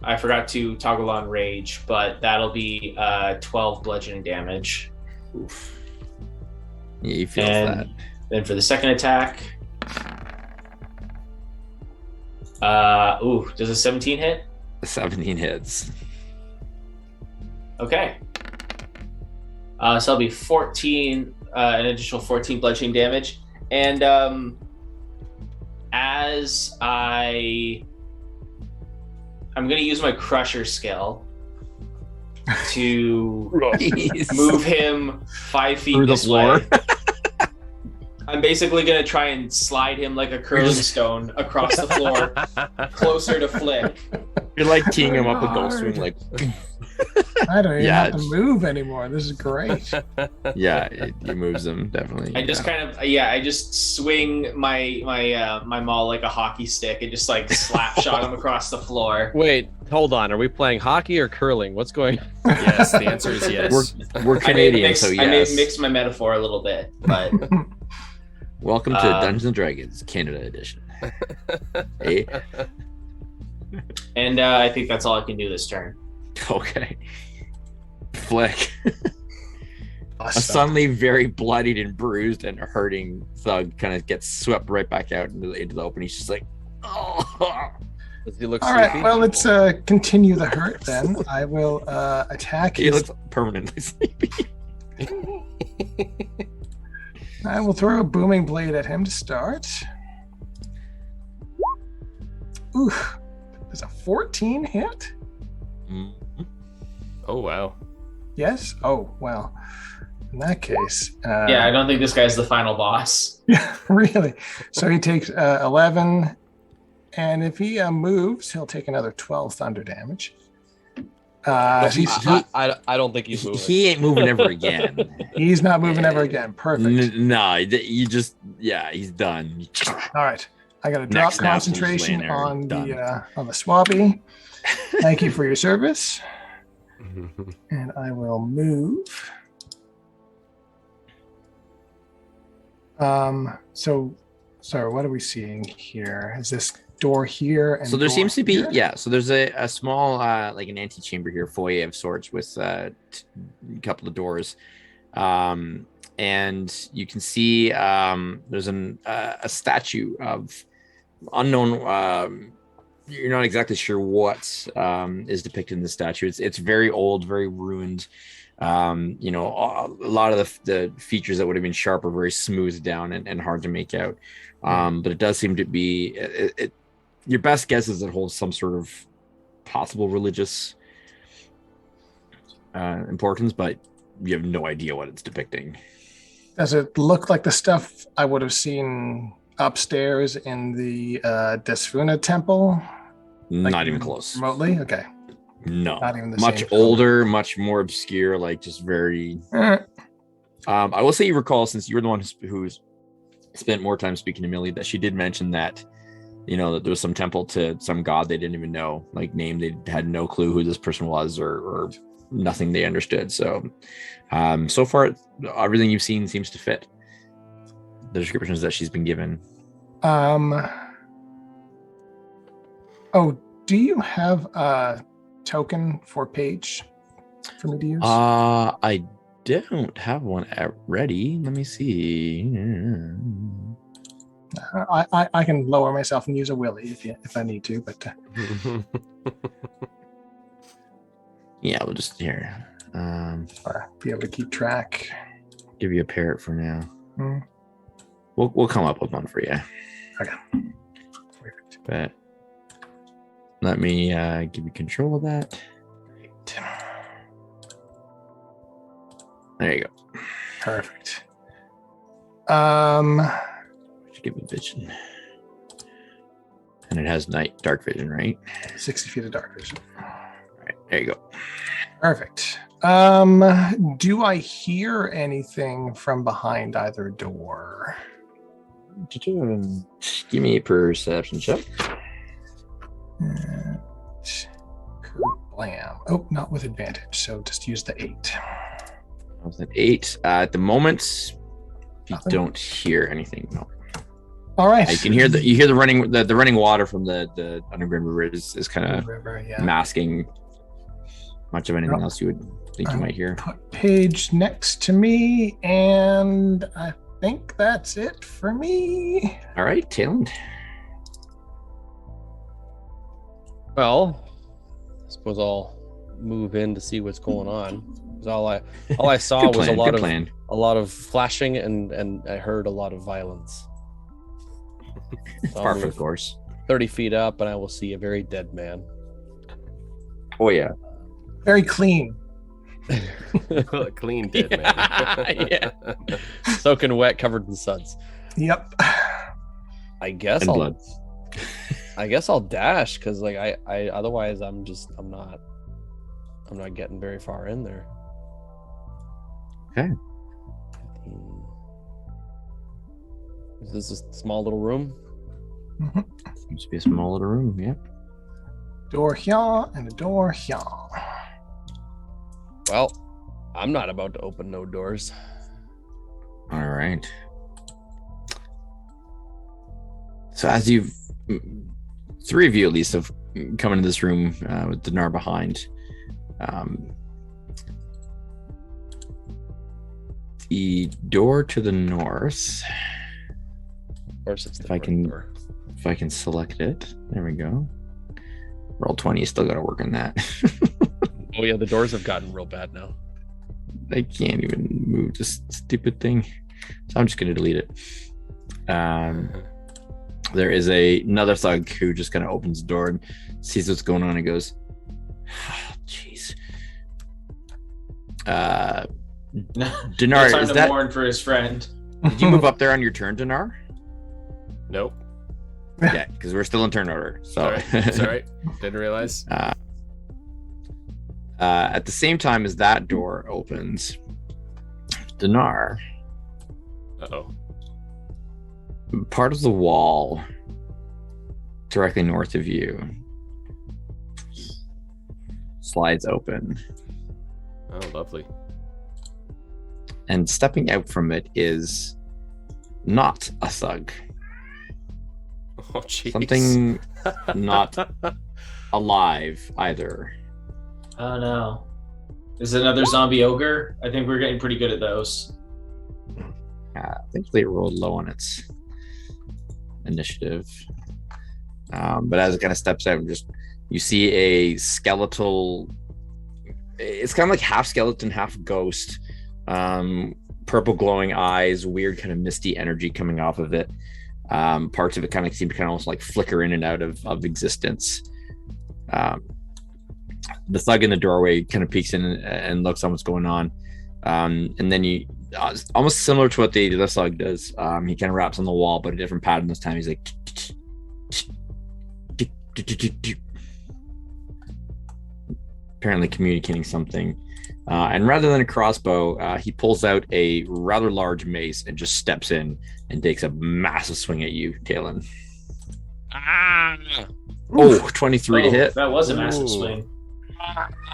I forgot to toggle on rage, but that'll be 12 bludgeoning damage. Oof. Yeah, he feels And that. then for the second attack, does a 17 hit? 17 hits. Okay. So that'll be 14, an additional 14 bludgeoning damage. And as I'm going to use my crusher skill to Jeez. move him 5 feet Through the this floor. way. I'm basically going to try and slide him like a curling stone across the floor, closer to Flick. You're like teeing him up with Gulfstream, like, I don't even Yeah, have to move anymore. This is great. yeah, it moves him definitely. I just kind of, I just swing my maul like a hockey stick and just like slap shot him across the floor. Wait, hold on. Are we playing hockey or curling? What's going? Yes, the answer is yes. We're Canadian, so I may yes. mix my metaphor a little bit, but Welcome to Dungeons and Dragons Canada edition. Hey, and I think that's all I can do this turn. okay. Flick. A Awesome. suddenly very bloodied and bruised and hurting thug kind of gets swept right back out into the open. He's just like, oh. Does he look All sleepy? right. Well, let's continue the hurt then. I will attack. He His, looks permanently sleepy. I will throw a booming blade at him to start. Oof. There's a 14 hit. Oh wow. Yes. Oh well. In that case. Yeah, I don't think this guy's the final boss. Yeah, really. So he takes 11, and if he moves, he'll take another 12 thunder damage. I don't think he's moving. He ain't moving ever again. He's not moving ever again. Perfect. No, he's done. All right. I got to drop Next nap, concentration just laying there, on the swabby. Thank you for your service. And I will move. So sorry, what are we seeing here? Is this door here? And so there seems to be, here? so there's a small, like an antechamber here, foyer of sorts with a couple of doors. And you can see there's a statue of unknown, you're not exactly sure what is depicted in the statue. It's very old, very ruined. You know, a lot of the features that would have been sharp are very smoothed down and hard to make out. But it does seem to be, your best guess is it holds some sort of possible religious importance, but you have no idea what it's depicting. Does it look like the stuff I would have seen upstairs in the Desfuna temple? Like Not even close. Remotely? Okay. No. Not even the much same older, much more obscure, like just very. I will say you recall, since you were the one who's spent more time speaking to Millie, that she did mention that, you know, that there was some temple to some god they didn't even know, like name. They had no clue who this person was or nothing they understood. So, so far, everything you've seen seems to fit the descriptions that she's been given. Oh, do you have a token for Paige for me to use? I don't have one ready. Let me see. I can lower myself and use a willy if I need to, but Yeah, we'll just here. or be able to keep track. Give you a parrot for now. We'll come up with one for you. Okay. Perfect. But let me give you control of that. There you go. Perfect. Should give it vision. And it has dark vision, right? 60 feet of dark vision. All right, there you go. Perfect. Do I hear anything from behind either door? Give me a perception check. Blam. Oh, not with advantage. So just use the 8. I was at 8. At the moment, you don't hear anything. No. All right. You can hear the running water from the underground river is kind of masking much of anything else you would think you might hear. Put Paige next to me, and I think that's it for me. All right, Talon. Well, I suppose I'll move in to see what's going on. 'Cause all I saw was a lot of flashing and I heard a lot of violence. So Par for the course. 30 feet up, and I will see a very dead man. Oh yeah. Very clean. Clean dead man. Yeah. Soaking wet, covered in suds. Yep. I guess And I'll blood. I guess I'll dash because like I otherwise I'm not getting very far in there. Okay. Is this a small little room? Mm-hmm. Seems to be a small little room. Yeah. Door here and a door here. Well, I'm not about to open no doors. All right. So as you've, 3 of you at least have come into this room with Dinar behind. The door to the north. Of course, it's the If I can- door. If I can select it, there we go. Roll 20. You still got to work on that. Oh yeah, the doors have gotten real bad now. I can't even move this stupid thing, so I'm just gonna delete it. There is another thug who just kind of opens the door and sees what's going on and goes, "Jeez." Dinar, It's time is to that? mourn for his friend. Did you move up there on your turn, Dinar? Nope. Yeah, because we're still in turn order. So Sorry. Sorry. Didn't realize. At the same time as that door opens, Dinar, Uh-oh. part of the wall directly north of you slides open. Oh, lovely. And stepping out from it is not a thug. Oh, jeez. Something not alive either. Oh no. Is it another zombie ogre? I think we're getting pretty good at those. I think they rolled low on its initiative. But as it kind of steps out, you see a skeletal. It's kind of like half skeleton, half ghost. Purple glowing eyes, weird kind of misty energy coming off of it. Parts of it kind of seem to kind of almost like flicker in and out of existence. The thug in the doorway kind of peeks in and looks on what's going on. And then you, almost similar to what the thug does, he kind of raps on the wall, but a different pattern this time. He's like, apparently communicating something. And rather than a crossbow, he pulls out a rather large mace and just steps in and takes a massive swing at you, Talon. Ah! Oh, 23 to hit. That was a massive Ooh. swing.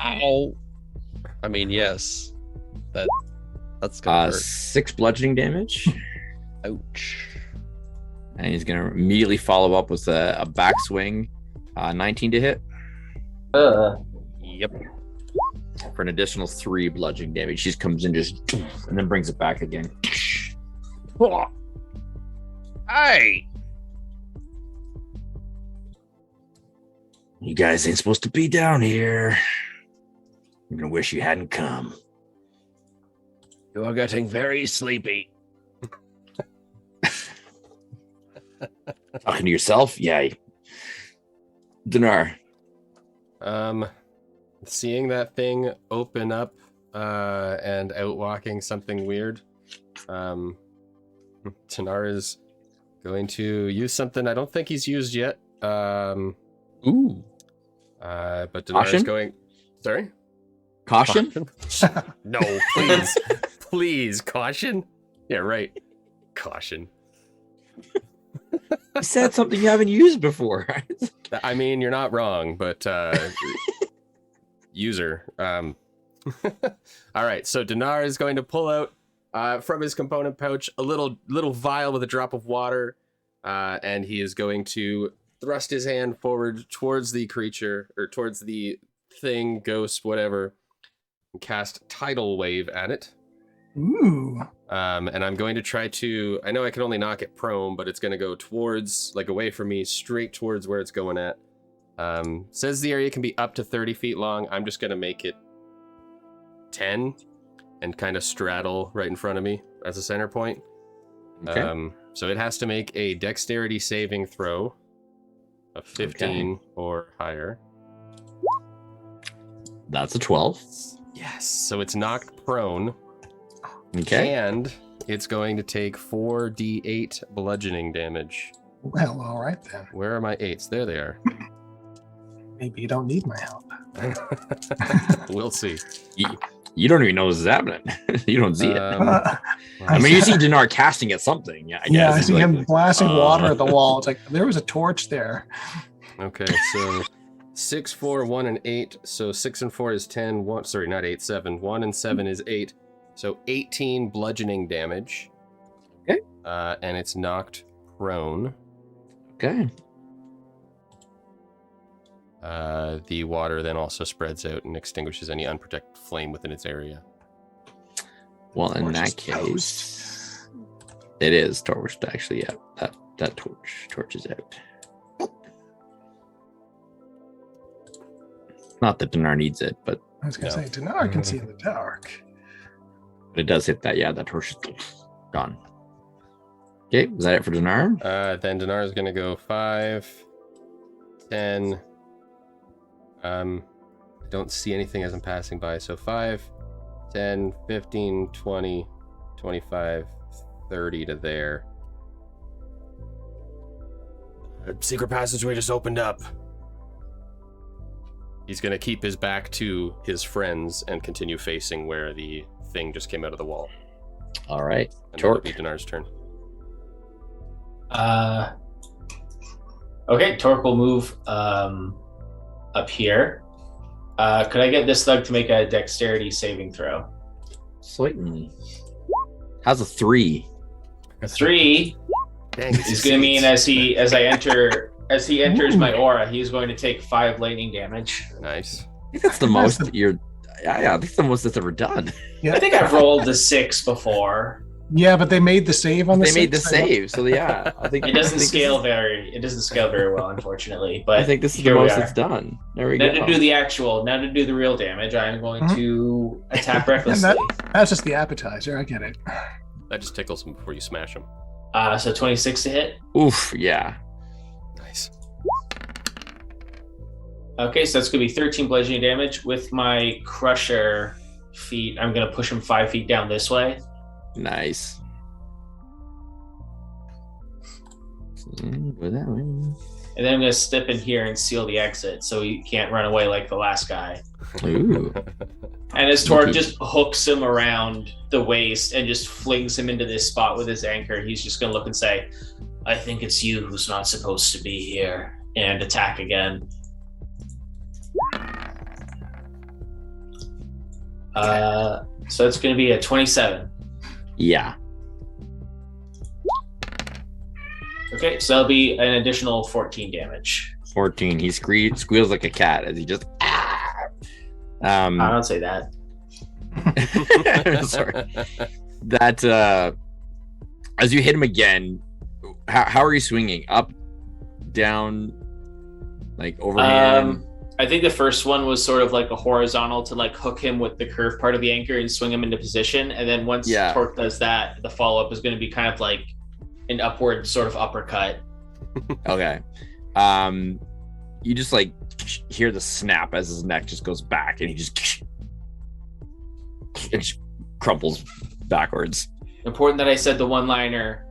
Ow. I mean, yes. That's gonna hurt. 6 bludgeoning damage. Ouch. And he's going to immediately follow up with a backswing. 19 to hit. Yep. For an additional 3 bludgeoning damage. She just comes in and then brings it back again. Hey! You guys ain't supposed to be down here. I'm gonna wish you hadn't come. You are getting very sleepy. Talking to yourself? Yeah. Dinar. Seeing that thing open up and out walking something weird, Tanar is going to use something I don't think he's used yet. Ooh. But Dinar is going. Sorry? Caution? No, please. Please, caution? Yeah, right. Caution. You said something you haven't used before. I mean, you're not wrong, but user. All right, so Dinar is going to pull out from his component pouch a little vial with a drop of water, and he is going to thrust his hand forward towards the creature, or towards the thing, ghost, whatever, and cast Tidal Wave at it. Ooh. And I'm going to try to, I know I can only knock it prone, but it's going to go towards, like away from me, straight towards where it's going at. Says the area can be up to 30 feet long. I'm just going to make it 10 and kind of straddle right in front of me as a center point. Okay. So it has to make a dexterity saving throw of 15 or higher. That's a 12. Yes. So it's knocked prone. Okay. And it's going to take 4d8 bludgeoning damage. Well, all right then. Where are my 8s? There they are. Maybe you don't need my help. We'll see. You don't even know this is happening. You don't see it. I mean, you see Dinar casting at something. Yeah, I guess. I It's see like, him blasting water at the wall. It's like there was a torch there. Okay, so 6, 4, 1, and 8. So 6 and 4 is 10. 1, sorry, not 8, 7. 1 and 7 is 8. So 18 bludgeoning damage. Okay. And it's knocked prone. Okay. The water then also spreads out and extinguishes any unprotected flame within its area. Well, in Torch that is case, it is torched. Actually, yeah. That torch is out. Not that Dinar needs it, but I was going to say, Dinar can see in the dark. it does hit that. Yeah, that torch is gone. Okay, is that it for Dinar? Then Dinar is going to go 5, 10. I don't see anything as I'm passing by. So 5, 10, 15, 20, 25, 30 to there. Secret passageway just opened up. He's going to keep his back to his friends and continue facing where the thing just came out of the wall. All right. And that'll Torque. be Dinar's turn. Okay, Torque will move up here. Could I get this thug to make a dexterity saving throw? Certainly. How's a 3? A 3 Dang, is going to mean as he enters my aura, he's going to take 5 lightning damage. Nice. I think that's the most that you're. Yeah, I think it's the most that's ever done. I think I've rolled a 6 before. Yeah, but they made the save on the They made the 6, save, so yeah. I think It doesn't scale very well, unfortunately. But I think this is the here we most are. it's done. There we Now go. to do the real damage, I'm going to attack recklessly. That's just the appetizer. I get it. That just tickles him before you smash him. So 26 to hit. Oof, yeah. Nice. Okay, so that's going to be 13 bludgeoning damage. With my crusher feet, I'm going to push him 5 feet down this way. Nice. Go that way. And then I'm going to step in here and seal the exit so he can't run away like the last guy. Ooh. And as Torque just hooks him around the waist and just flings him into this spot with his anchor, he's just going to look and say, I think it's you who's not supposed to be here. And attack again. So it's going to be a 27. Yeah. Okay, so that'll be an additional 14 damage. 14. He squeals like a cat as he just. I don't say that. Sorry. That as you hit him again, how are you swinging? Up, down, like overhand? I think the first one was sort of like a horizontal to like hook him with the curved part of the anchor and swing him into position. And then once Torque does that, the follow-up is going to be kind of like an upward sort of uppercut. Okay. You just like hear the snap as his neck just goes back and he just crumples backwards. Important that I said the one-liner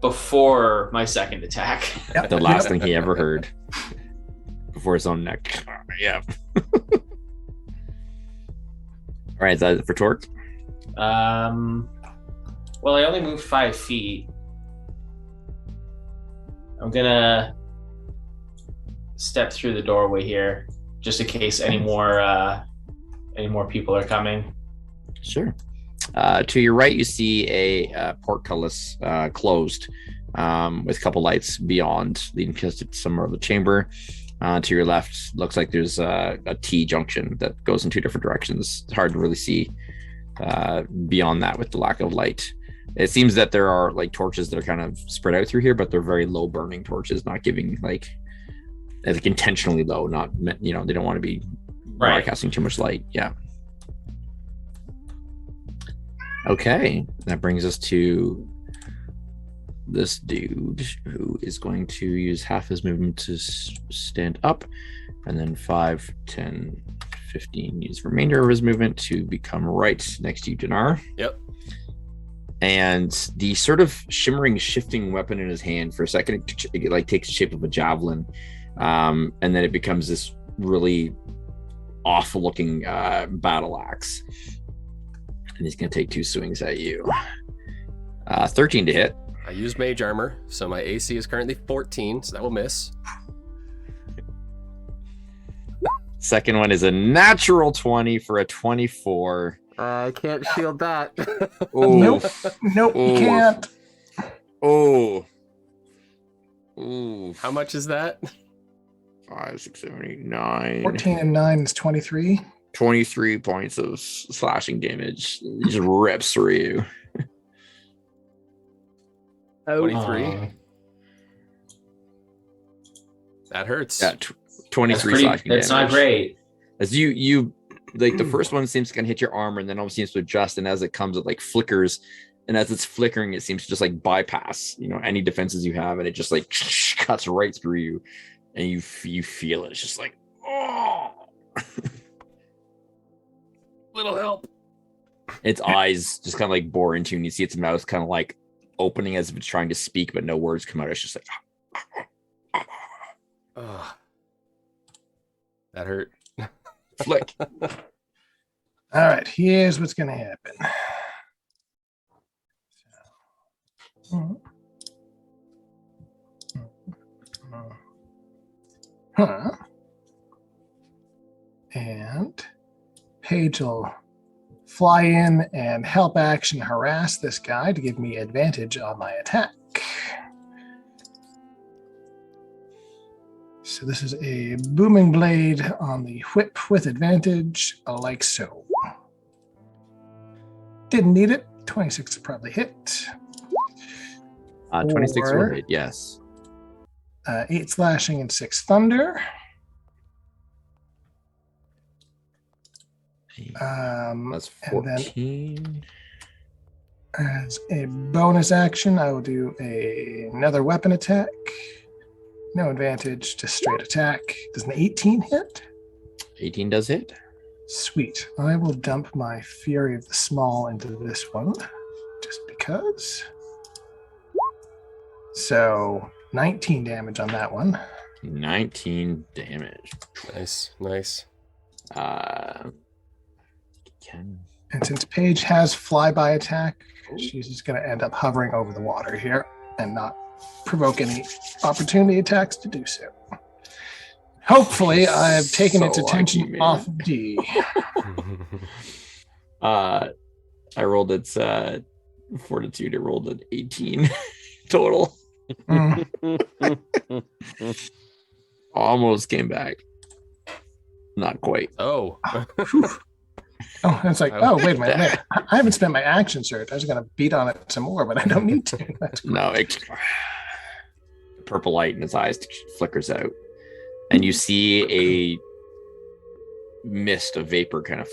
before my second attack. Yep. The last thing he ever heard before his own neck. Yeah. All right, is that it for Torque? Well, I only moved 5 feet. I'm gonna step through the doorway here, just in case any more people are coming. Sure. To your right, you see a portcullis closed with a couple lights beyond, leading to some more of the chamber. To your left, looks like there's a T junction that goes in 2 different directions. It's hard to really see beyond that with the lack of light. It seems that there are like torches that are kind of spread out through here, but they're very low burning torches, not giving like intentionally low, not, they don't want to be broadcasting too much light. Yeah. Okay, that brings us to this dude who is going to use half his movement to stand up, and then 5, 10, 15 use remainder of his movement to become right next to you, Dinar. Yep. And the sort of shimmering, shifting weapon in his hand, for a second, it like takes the shape of a javelin, and then it becomes this really awful-looking battle axe. And he's going to take 2 swings at you. 13 to hit. I used mage armor, so my AC is currently 14, so that will miss. Second one is a natural 20 for a 24. I can't shield that. Nope, you can't. Oh. Ooh. How much is that? 5, 6, 7, 8, 9. 14 and 9 is 23. 23 points of slashing damage. He just rips through you. 23. That hurts. Yeah, 23 slashing damage. That's not great. As you like, the first one seems to kind of hit your armor and then almost seems to adjust, and as it comes, it like flickers, and as it's flickering, it seems to just like bypass any defenses you have, and it just like cuts right through you, and you feel it. It's just like, oh. Little help. Its eyes just kind of like bore into you, and you see its mouth kind of like opening as if it's trying to speak, but no words come out. It's just like, Oh, that hurt. Flick. All right, here's what's going to happen. Huh. And Paige will fly in and help action harass this guy to give me advantage on my attack. So this is a booming blade on the whip with advantage, like so. Didn't need it. 26 will probably hit. 26 will Or- hit, yes. 8 slashing and 6 thunder. That's and then 14. as a bonus action, I will do another weapon attack. No advantage, just straight attack. Does an 18 hit? 18 does hit. Sweet. I will dump my Fury of the Small into this one, just because. So 19 damage on that one. 19 damage. Nice. Can And since Paige has flyby attack, she's just going to end up hovering over the water here and not provoke any opportunity attacks to do so. Hopefully, I have taken So its attention lucky, man. off of D. I rolled its fortitude. It rolled an 18 total. Mm. Almost came back. Not quite. Oh. Oh, it's like, oh, wait a minute. I haven't spent my action surge. I was going to beat on it some more, but I don't need to. That's No, it, purple light in his eyes flickers out, and you see a mist of vapor kind of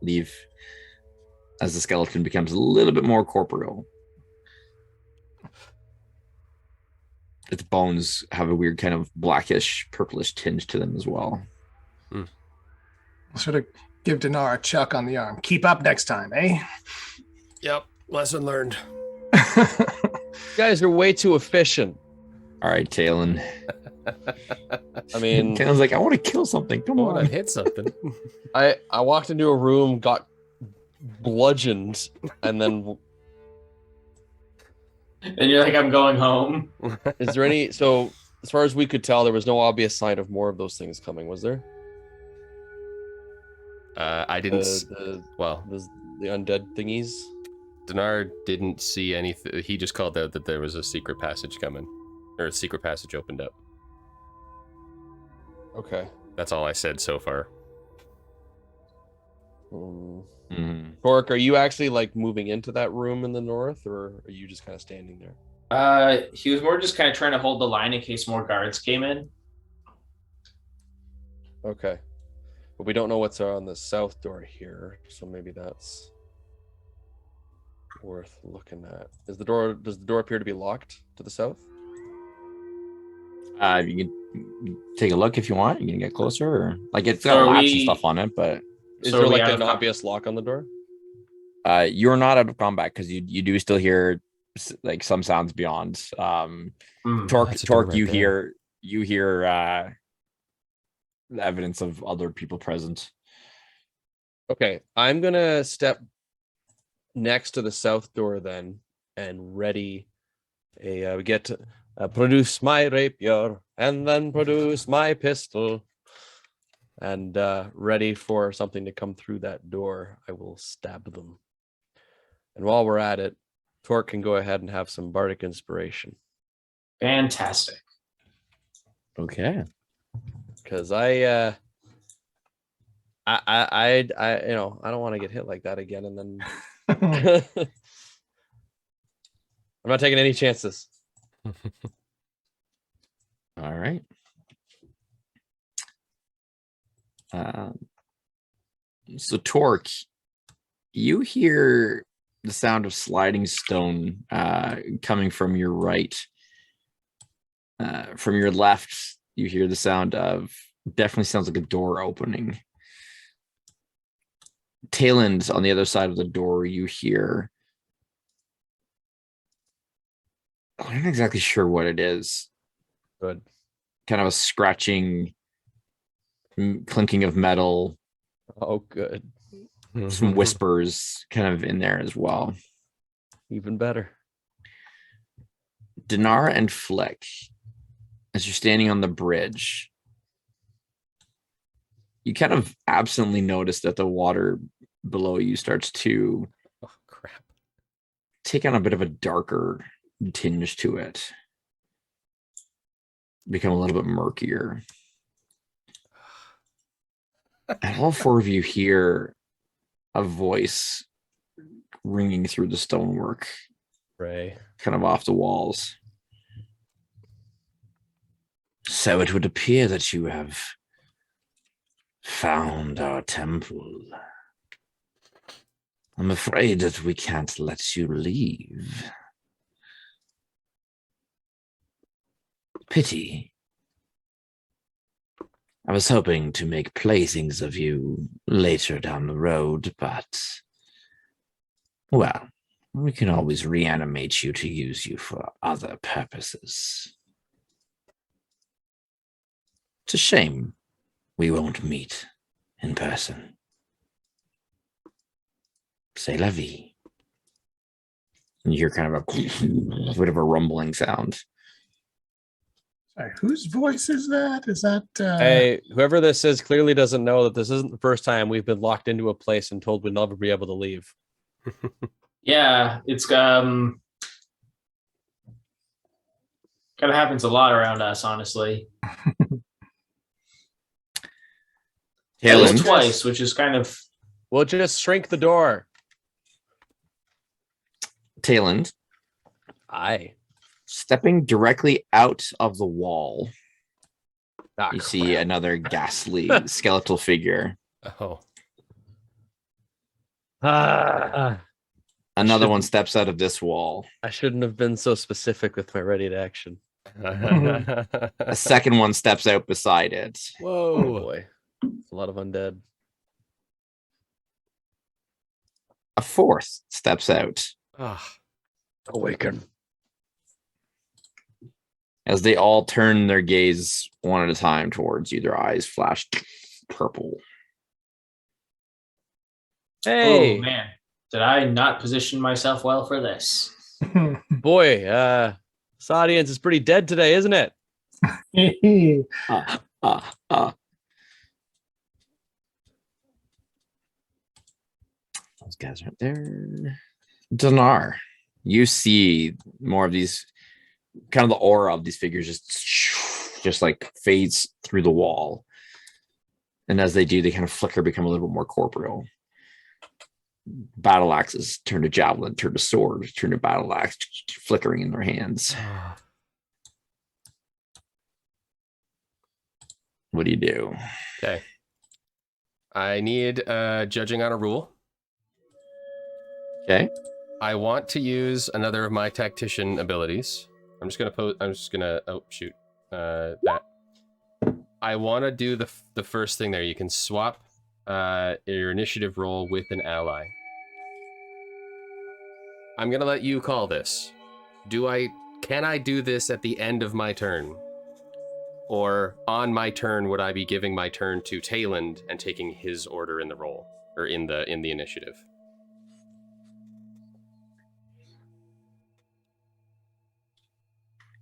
leave as the skeleton becomes a little bit more corporeal. Its bones have a weird kind of blackish, purplish tinge to them as well. I'll sort of give Dinar a chuck on the arm. Keep up next time, eh? Yep. Lesson learned. You guys are way too efficient. All right, Talon. I mean, Talon's like, I want to kill something. Come Oh, I on. hit something. I walked into a room, got bludgeoned, and then And you're like, I'm going home. is there any? So as far as we could tell, there was no obvious sign of more of those things coming, was there? I didn't. Well, The undead thingies. Dinar didn't see anything. He just called out that there was a secret passage coming, or a secret passage opened up. Okay. That's all I said so far. Torque, are you actually like moving into that room in the north, or are you just kind of standing there? He was more just kind of trying to hold the line in case more guards came in. Okay. But we don't know what's on the south door here, so maybe that's worth looking at. Does the door appear to be locked to the south? You can take a look if you want. You can get closer, or like it's So got are latch we- and stuff on it, but Is So there are we like out an of obvious lock on the door? you're not out of combat because you do still hear like some sounds beyond. Torque, That's a door right you there. hear the evidence of other people present. Okay, I'm gonna step next to the south door then and ready we get to produce my rapier and then produce my pistol and ready for something to come through that door. I will stab them. And while we're at it, Torque can go ahead and have some bardic inspiration Fantastic. Okay. because I you know, I don't want to get hit like that again and then I'm not taking any chances. All right. So Torque, you hear the sound of sliding stone coming from your right. From your left, you hear the sound of definitely sounds like a door opening. Tail end on the other side of the door, you hear. I'm not exactly sure what it is. Good. kind of a scratching, clinking of metal, Oh, good. some whispers kind of in there as well. Even better. Dinar and Flick, as you're standing on the bridge, you kind of absently notice that the water below you starts to Oh, crap. take on a bit of a darker tinge to it, become a little bit murkier. And all four of you hear a voice ringing through the stonework, Ray. kind of off the walls. So it would appear that you have found our temple. I'm afraid that we can't let you leave. Pity. I was hoping to make playthings of you later down the road, but, well, we can always reanimate you to use you for other purposes. It's a shame we won't meet in person. C'est la vie. And you hear kind of a bit of a rumbling sound. Sorry, whose voice is that? Is that Hey, whoever this is clearly doesn't know that this isn't the first time we've been locked into a place and told we'd never be able to leave. Yeah, it's kind of happens a lot around us, honestly. At least twice, which is kind of. We'll just shrink the door. Tayland, Aye. stepping directly out of the wall, Ah, you see another ghastly skeletal figure. Oh. Another one steps out of this wall. I shouldn't have been so specific with my ready to action. A second one steps out beside it. Oh Whoa. boy. It's a lot of undead. A fourth steps out. Ah. Awaken. As they all turn their gaze one at a time towards you, their eyes flash purple. Hey, Oh man, did I not position myself well for this? boy, this audience is pretty dead today, isn't it? Those guys right there. Dinar, you see more of these, kind of the aura of these figures just like fades through the wall. And as they do, they kind of flicker, become a little bit more corporeal. Battle axes turn to javelin, turn to sword, turn to battle axe, flickering in their hands. What do you do? Okay. I need judging on a rule. Okay. I want to use another of my tactician abilities. I'm just gonna oh shoot. That. I want to do the first thing there. You can swap your initiative roll with an ally. I'm gonna let you call this. Can I do this at the end of my turn? Or on my turn, would I be giving my turn to Tayland and taking his order in the roll or in the initiative?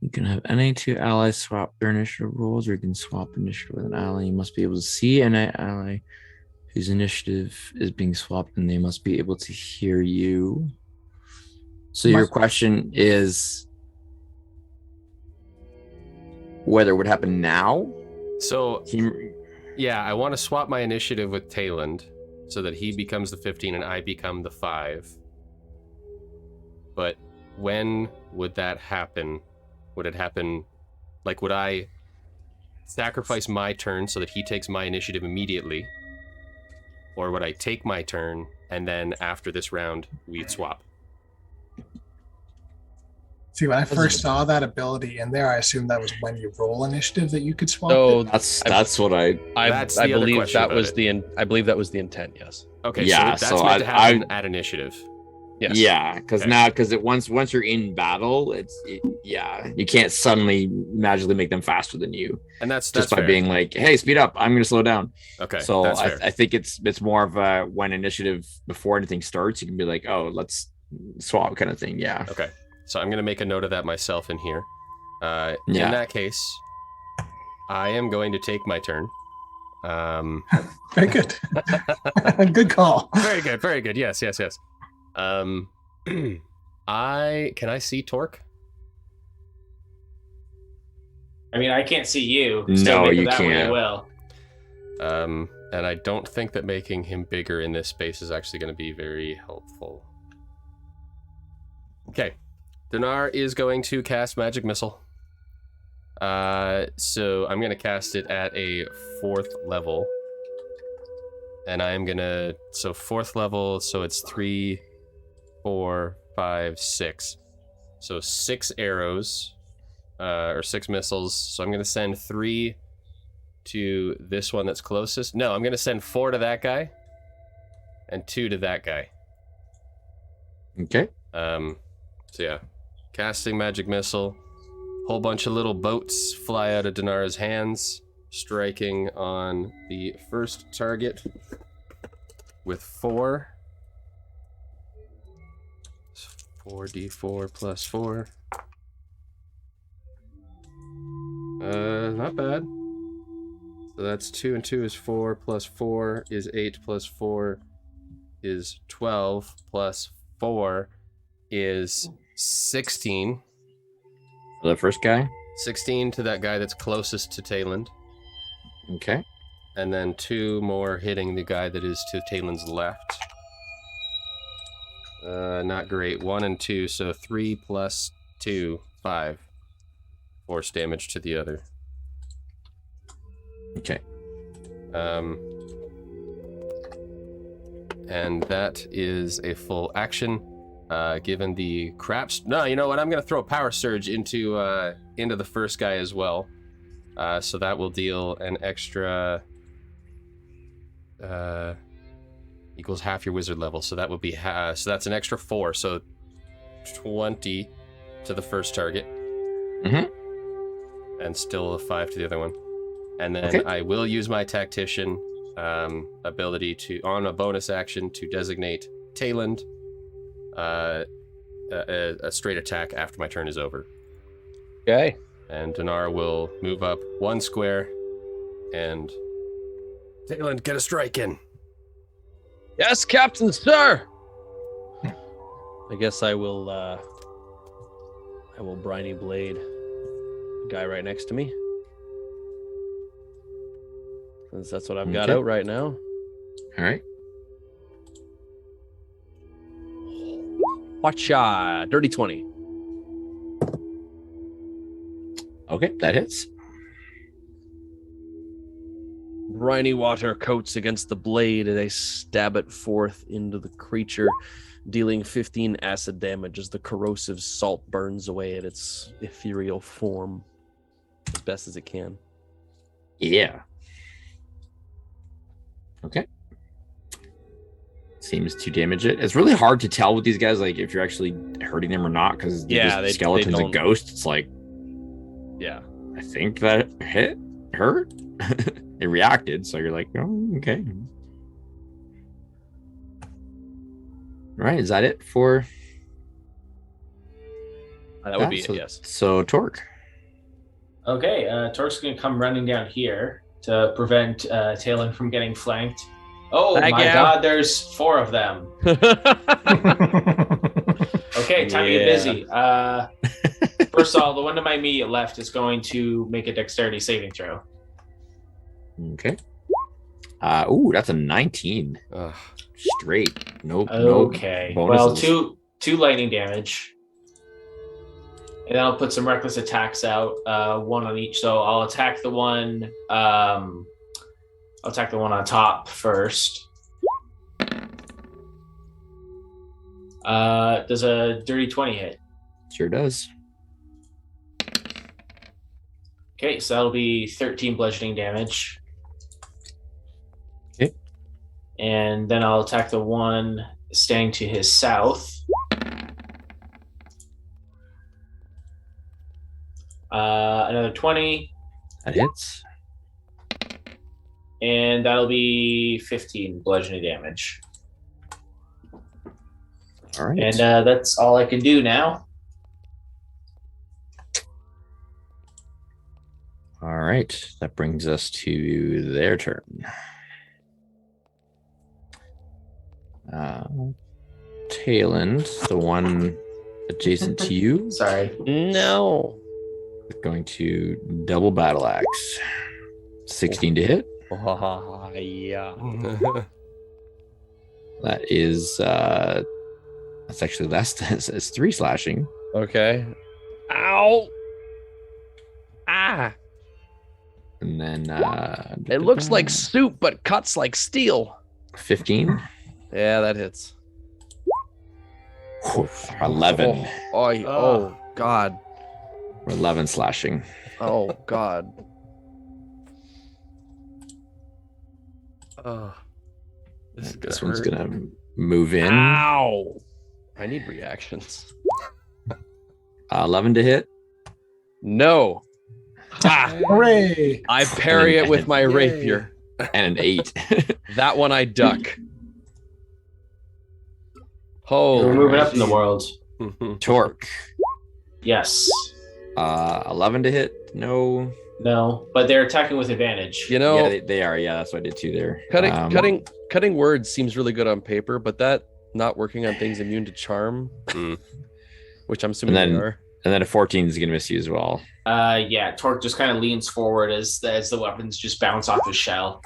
You can have any two allies swap their initiative rolls, or you can swap initiative with an ally. You must be able to see an ally whose initiative is being swapped, and they must be able to hear you. So your question is whether it would happen now? So, yeah, I want to swap my initiative with Tayland so that he becomes the 15 and I become the 5. But when would that happen? Would it happen, like, would I sacrifice my turn so that he takes my initiative immediately? Or would I take my turn and then after this round, we'd swap? See, when I first saw that ability in there, I assumed that was when you roll initiative that you could swap. So that's what I That's the other believe question that about was it. I believe that was the intent. Yes. Okay, Yeah, so that's so meant to happen at initiative. Yes. Yeah, because once you're in battle, you can't suddenly magically make them faster than you. And that's just by fair. being like, hey, speed up, I'm gonna slow down. Okay. So that's fair. I think it's more of a when initiative before anything starts, you can be like, oh, let's swap kind of thing. Yeah. Okay. So I'm gonna make a note of that myself in here. In that case, I am going to take my turn. Very good. Good call. Very good. Very good. Yes. Can I see Torque? I mean, I can't see you. No, you that can't. Way, well. And I don't think that making him bigger in this space is actually going to be very helpful. Okay. Dinar is going to cast Magic Missile. So I'm going to cast it at a 4th level. And I am going to... So 4th level, so it's 3, 4, 5, 6. So 6 arrows. Or 6 missiles. So I'm going to send 3 to this one that's closest. No, I'm going to send 4 to that guy. And 2 to that guy. Okay. So yeah. Casting Magic Missile. Whole bunch of little boats fly out of Dinar's hands. Striking on the first target. With 4. 4d4 plus 4. Not bad. So that's 2 and 2 is 4, plus 4 is 8, plus 4 is 12, plus 4 is 16. For the first guy? 16 to that guy that's closest to Tayland. Okay. And then 2 more hitting the guy that is to Tayland's left. Not great. 1 and 2, so 3 plus 2, 5. Force damage to the other. Okay. And that is a full action. Given the craps. No, you know what? I'm gonna throw a power surge into the first guy as well. So that will deal an extra equals half your wizard level. So that would be so that's an extra 4. So 20 to the first target. Mm-hmm. And still a 5 to the other one. And then I will use my tactician ability to, on a bonus action, to designate Tayland a straight attack after my turn is over. Okay. And Dinar will move up 1 square and Tayland, get a strike in. Yes, Captain, sir. I guess I will briny blade the guy right next to me. Since that's what I've got out right now. All right. Watcha, dirty 20. Okay, that hits. Briny water coats against the blade as I stab it forth into the creature, dealing 15 acid damage as the corrosive salt burns away at its ethereal form as best as it can. Yeah. Okay. Seems to damage it. It's really hard to tell with these guys, like if you're actually hurting them or not, because they skeletons and ghosts. It's like, yeah, I think that hurt. It reacted, so you're like, oh, okay. All right, is that it for? That would be it. Yes. So Torque. Okay, Torque's gonna come running down here to prevent Talon from getting flanked. Oh my God, there's 4 of them. Okay, time to get busy. First of all, the one to my immediate left is going to make a dexterity saving throw. Okay. Ooh, that's a 19. Ugh. Straight. Nope. Okay. No well, bonuses. two lightning damage. And then I'll put some reckless attacks out, 1 on each. So I'll attack the one. I'll attack the one on top first. Does a dirty 20 hit? Sure does. Okay, so that'll be 13 bludgeoning damage. Okay. And then I'll attack the one staying to his south. Another 20, That hits. and that'll be 15 bludgeoning damage. All right. And that's all I can do now. All right. That brings us to their turn. Talon, the one adjacent to you, Sorry. No. going to double battle axe. 16 to hit. Yeah. That is that's actually less. It's 3 slashing. Okay. Ow. Ah. And then It looks like soup, but cuts like steel. 15. Yeah, that hits. 11. Oh, God. 11 slashing. Oh, God. Oh, This one's gonna move in. Ow. I need reactions. 11 to hit. No. Ha! Hooray! I parry it with my Yay. rapier. And an 8. That one I duck. We're Holy moving up in the world. Torque. Yes. 11 to hit. No. No, but they're attacking with advantage. You know, Yeah, they are. Yeah, that's what I did too there. cutting words seems really good on paper, but that not working on things immune to charm, which I'm assuming And they then- are. And then a 14 is gonna miss you as well. Yeah, Torque just kind of leans forward as the weapons just bounce off his shell.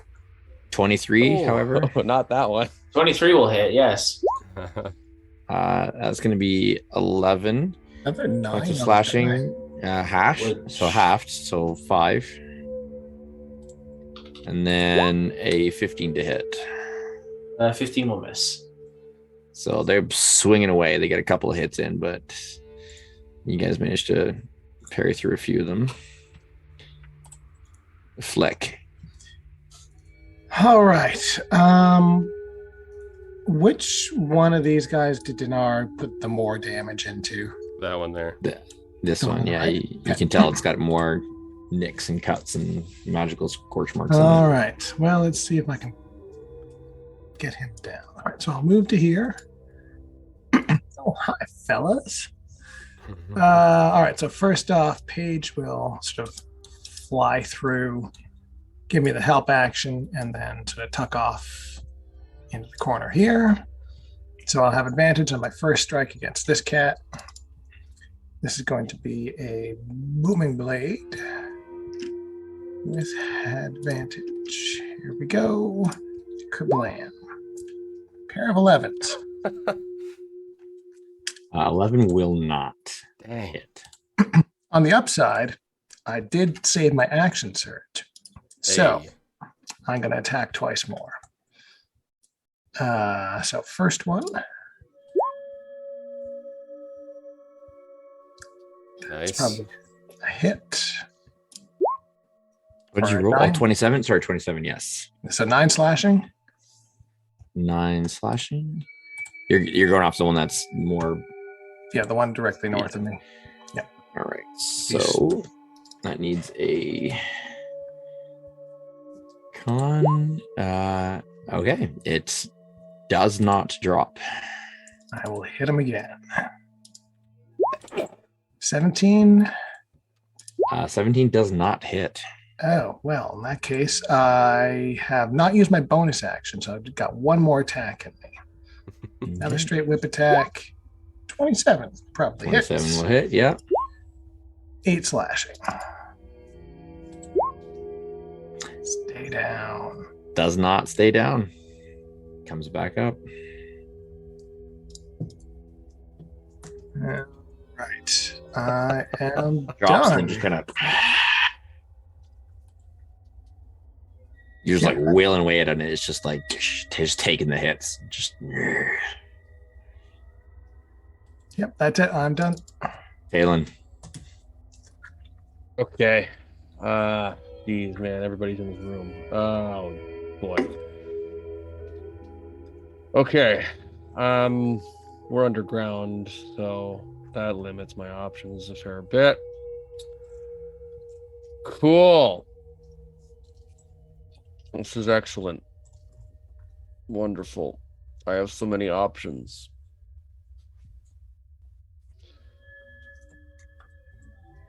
23, however. Oh, not that one. 23 will hit, yes. That's gonna be 11 Another 9 points of on the slashing. Half. Which- So halved. So 5. And then a 15 to hit. 15 will miss. So they're swinging away. They get a couple of hits in, but you guys managed to parry through a few of them. Fleck. All right. Which one of these guys did Dinar put the more damage into? That one there. This one, yeah, Alright. you can tell it's got more nicks and cuts and magical scorch marks All on it. right. Well, let's see if I can get him down. All right. So I'll move to here. Oh, hi, fellas. All right. So first off, Paige will sort of fly through, give me the help action, and then sort of tuck off into the corner here. So I'll have advantage on my first strike against this cat. This is going to be a booming blade with advantage. Here we go. Kablam. Pair of 11s. 11 will not Dang. hit. On the upside, I did save my action surge. So Hey. I'm going to attack twice more. So first one. Nice. Probably a hit. What did you Alright, roll? Oh, 9. 27? Sorry, 27, yes. So 9 slashing. 9 slashing. You're going off the one that's more. Yeah, the one directly north of me. All right. So that needs a con. Okay. It does not drop. I will hit him again. 17. 17 does not hit. Oh, well, in that case, I have not used my bonus action, so I've got one more attack in me. Another straight whip attack. 27 probably 27 hits. will hit. Yeah. 8 slashing. Stay down. Does not stay down. Comes back up. Right. I am Drops done. and just kind of. You're just like wailing away at it, and it's just like just taking the hits. Just. Yep, that's it. I'm done. Talon. Okay. Geez, man, everybody's in this room. Oh boy. Okay. We're underground, so that limits my options a fair bit. Cool. This is excellent. Wonderful. I have so many options.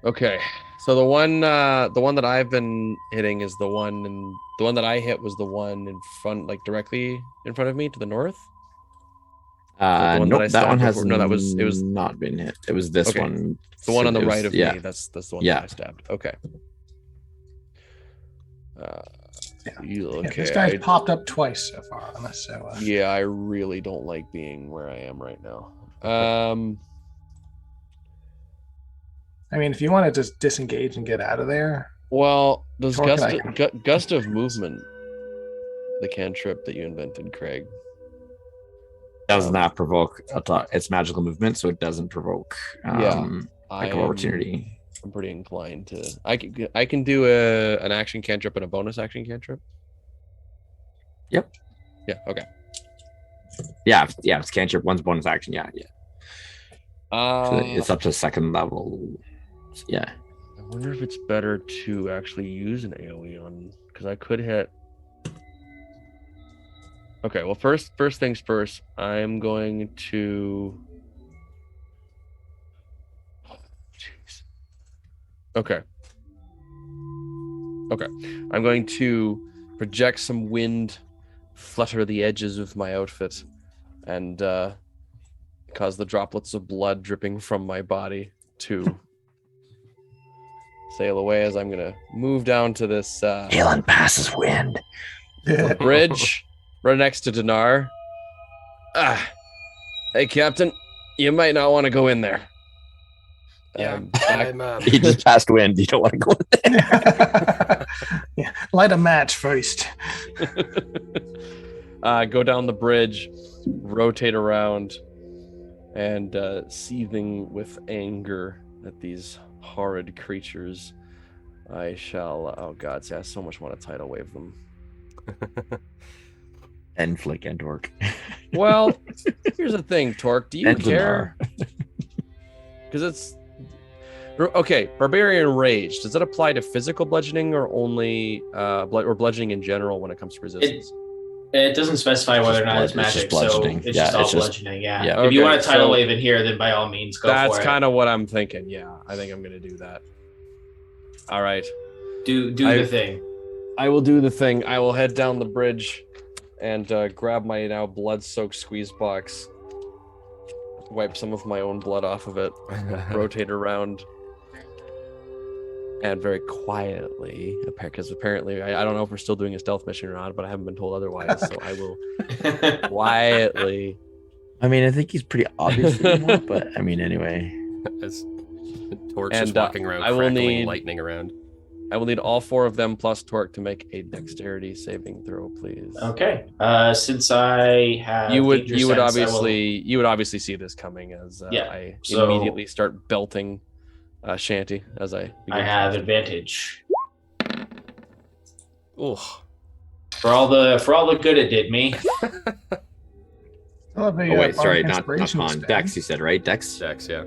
Okay, so the one that I've been hitting is the one that I hit was the one in front, like directly in front of me to the north. Nope, that one has before. No, it was not been hit. It was this Okay. one. the one on the It was- right of yeah. me. That's the one Yeah. that I stabbed. Okay. Yeah, Okay. this guy's popped up twice so far on us. So Yeah, I really don't like being where I am right now. I mean, if you want to just disengage and get out of there, Well, does Torque and gust of movement, the cantrip that you invented, Craig? Does not provoke it's magical movement, so it doesn't provoke like opportunity. I'm pretty inclined to. I can do an action cantrip and a bonus action cantrip. Yep. Yeah. Okay. Yeah, it's cantrip, one's bonus action. Yeah. So Uh, it's up to second level. Yeah. I wonder if it's better to actually use an AoE on, because I could hit. Okay, well, first things first. I'm going to. Jeez. Okay. I'm going to project some wind, flutter the edges of my outfit, and cause the droplets of blood dripping from my body to sail away as I'm gonna move down to this Halen passes wind. bridge right next to Dinar. Hey, Captain, you might not want to go in there. He just passed wind. You don't want to go in there. yeah, light a match first. Go down the bridge, rotate around, and seething with anger at these horrid creatures, I shall. Oh God, see, I so much want to tidal wave them. And Flick and Torque. Well, here's the thing, Torque. Do you And care? Because it's okay. Barbarian Rage. Does that apply to physical bludgeoning or only or bludgeoning in general when it comes to resistance? It doesn't specify It's whether or just not it's blood- it's just magic, so bludgeoning. it's Yeah, just all it's just- bludgeoning. Yeah. yeah. If you Okay, want to tidal so wave in here, then by all means go That's for it. kind of what I'm thinking. Yeah, I think I'm gonna do that. All right. Do I- the thing. I will do the thing. I will head down the bridge and grab my now blood-soaked squeeze box, wipe some of my own blood off of it, rotate around, and very quietly, because apparently I don't know if we're still doing a stealth mission or not, but I haven't been told otherwise, so I will quietly. I mean, I think he's pretty obviously not, but I mean, anyway. As Torch And, is walking around, I will crackling need- lightning around. I will need all 4 of them plus Torque to make a dexterity saving throw, please. Okay. Since I have You would danger sense, I will- obviously see this coming as Yeah, I so- immediately start belting Shanty as I begin I have casting. advantage Oh, for all the good it did me. I'll have a, Oh wait, sorry, bardic not inspiration con. spell. Dex, you said, right? Dex? Dex, yeah.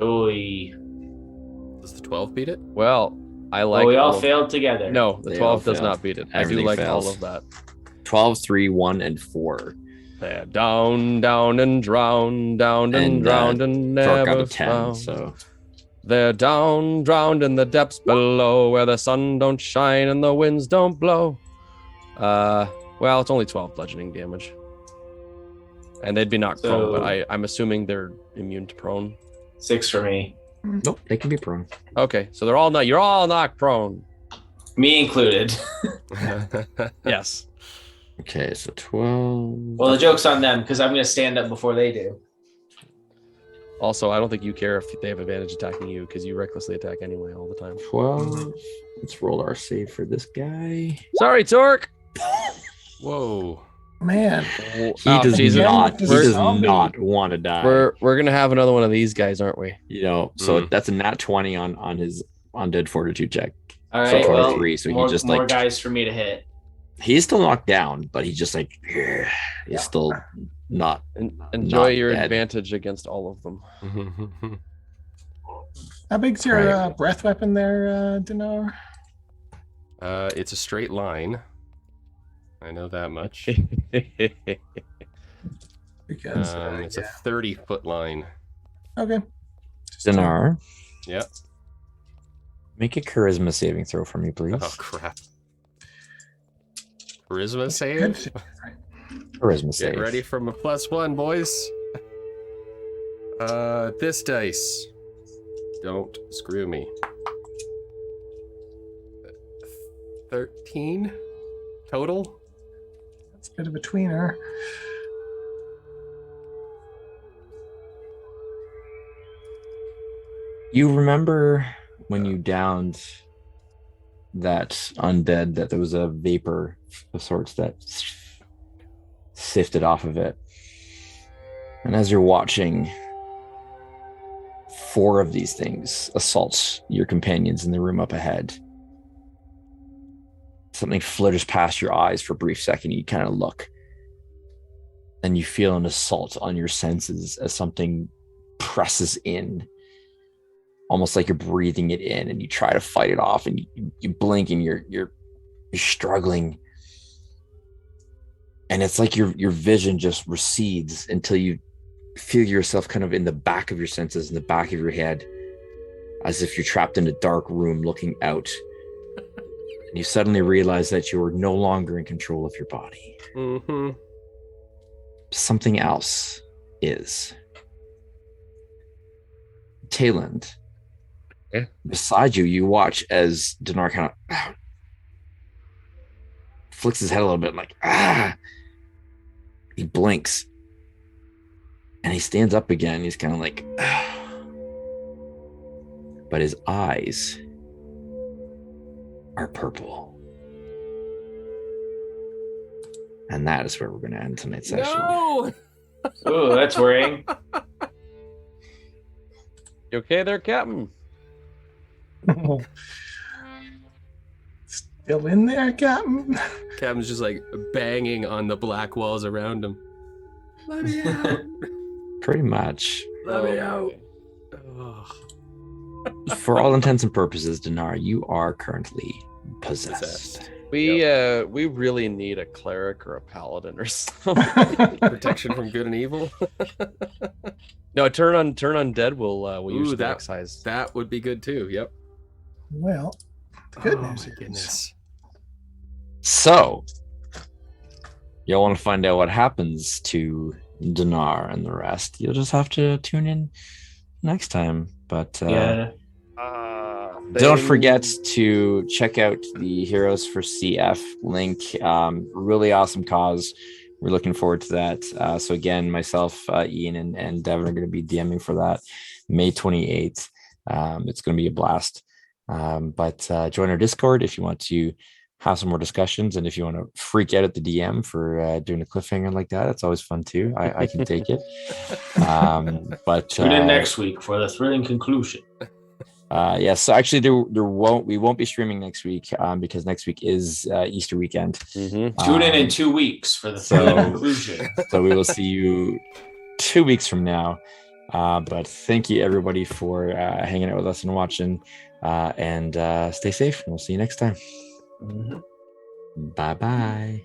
Oy. Does the 12 beat it? Well, I like. Well, we all of- failed together. No, the They 12 all does failed. not beat it. Everything I do like fails. all of that. 12, 3, 1, and 4. They're down, down and drowned, down and And, drowned and Torque got never a 10, found. so They're down, drowned in the depths below, where the sun don't shine and the winds don't blow. Well, it's only 12 bludgeoning damage, and they'd be knocked prone. So- But I'm assuming they're immune to prone. 6 for me. nope, they can be prone. Okay, so they're all not. You're all knocked prone. Me included. Yes. Okay, so 12. Well, the joke's on them because I'm going to stand up before they do. Also, I don't think you care if they have advantage attacking you because you recklessly attack anyway all the time. 12. Let's roll our save for this guy. Sorry, Torque. Whoa. Man, He Oh, does Jesus. not. He We're- does not want to die. We're gonna have another one of these guys, aren't we? You know, so Mm. that's a nat 20 on his undead fortitude check. All So right. Well, 23, so he more, just, more like- guys for me to hit. He's still knocked down, but he's just like he's still not. Enjoy Not your dead. advantage against all of them. How big's your Right. breath weapon there, Dinar? It's a straight line. I know that much. Because It's a 30-foot line. okay. Dinar, Yep. make a charisma saving throw for me, please. Oh crap. Charisma Good. save. Charisma Get save. ready for my +1, boys. This dice. Don't screw me. 13 total. That's a bit of a tweener. You remember when you downed that undead, that there was a vapor of sorts that sifted off of it. And as you're watching 4 of these things assault your companions in the room up ahead, something flitters past your eyes for a brief second. You kind of look and you feel an assault on your senses as something presses in, almost like you're breathing it in, and you try to fight it off, and you blink and you're struggling, and it's like your vision just recedes until you feel yourself kind of in the back of your senses, in the back of your head, as if you're trapped in a dark room looking out, and you suddenly realize that you're no longer in control of your body. Mm-hmm. Something else is. Tayland, Yeah. beside you, you watch as Dinar kind of flicks his head a little bit, like, he blinks and he stands up again. He's kind of like, but his eyes are purple. And that is where we're going to end tonight's session. No! Oh, that's worrying. You okay there, Captain? Still in there, Captain? Captain's just like banging on the black walls around him. Let me out! Pretty much. Let me out! Ugh. For all intents and purposes, Dinar, you are currently possessed. Possessed. We really need a cleric or a paladin or something. Protection from good and evil. No, turn undead will use Ooh, the excise. That would be good too. Yep. Well, the good Oh news my is goodness. So, y'all want to find out what happens to Dinar and the rest, you'll just have to tune in next time. But Yeah. don't forget to check out the Heroes for CF link. Really awesome cause. We're looking forward to that. So again, myself, Ian, and Devin are going to be DMing for that May 28th. It's going to be a blast. But join our Discord if you want to have some more discussions, and if you want to freak out at the DM for doing a cliffhanger like that, it's always fun too. I can take it. But Tune in next week for the thrilling conclusion. yes, so actually we won't be streaming next week because next week is Easter weekend. Mm-hmm. Tune in 2 weeks for the thrilling conclusion. So we will see you 2 weeks from now. But thank you everybody for hanging out with us and watching, and stay safe, and we'll see you next time. Bye bye.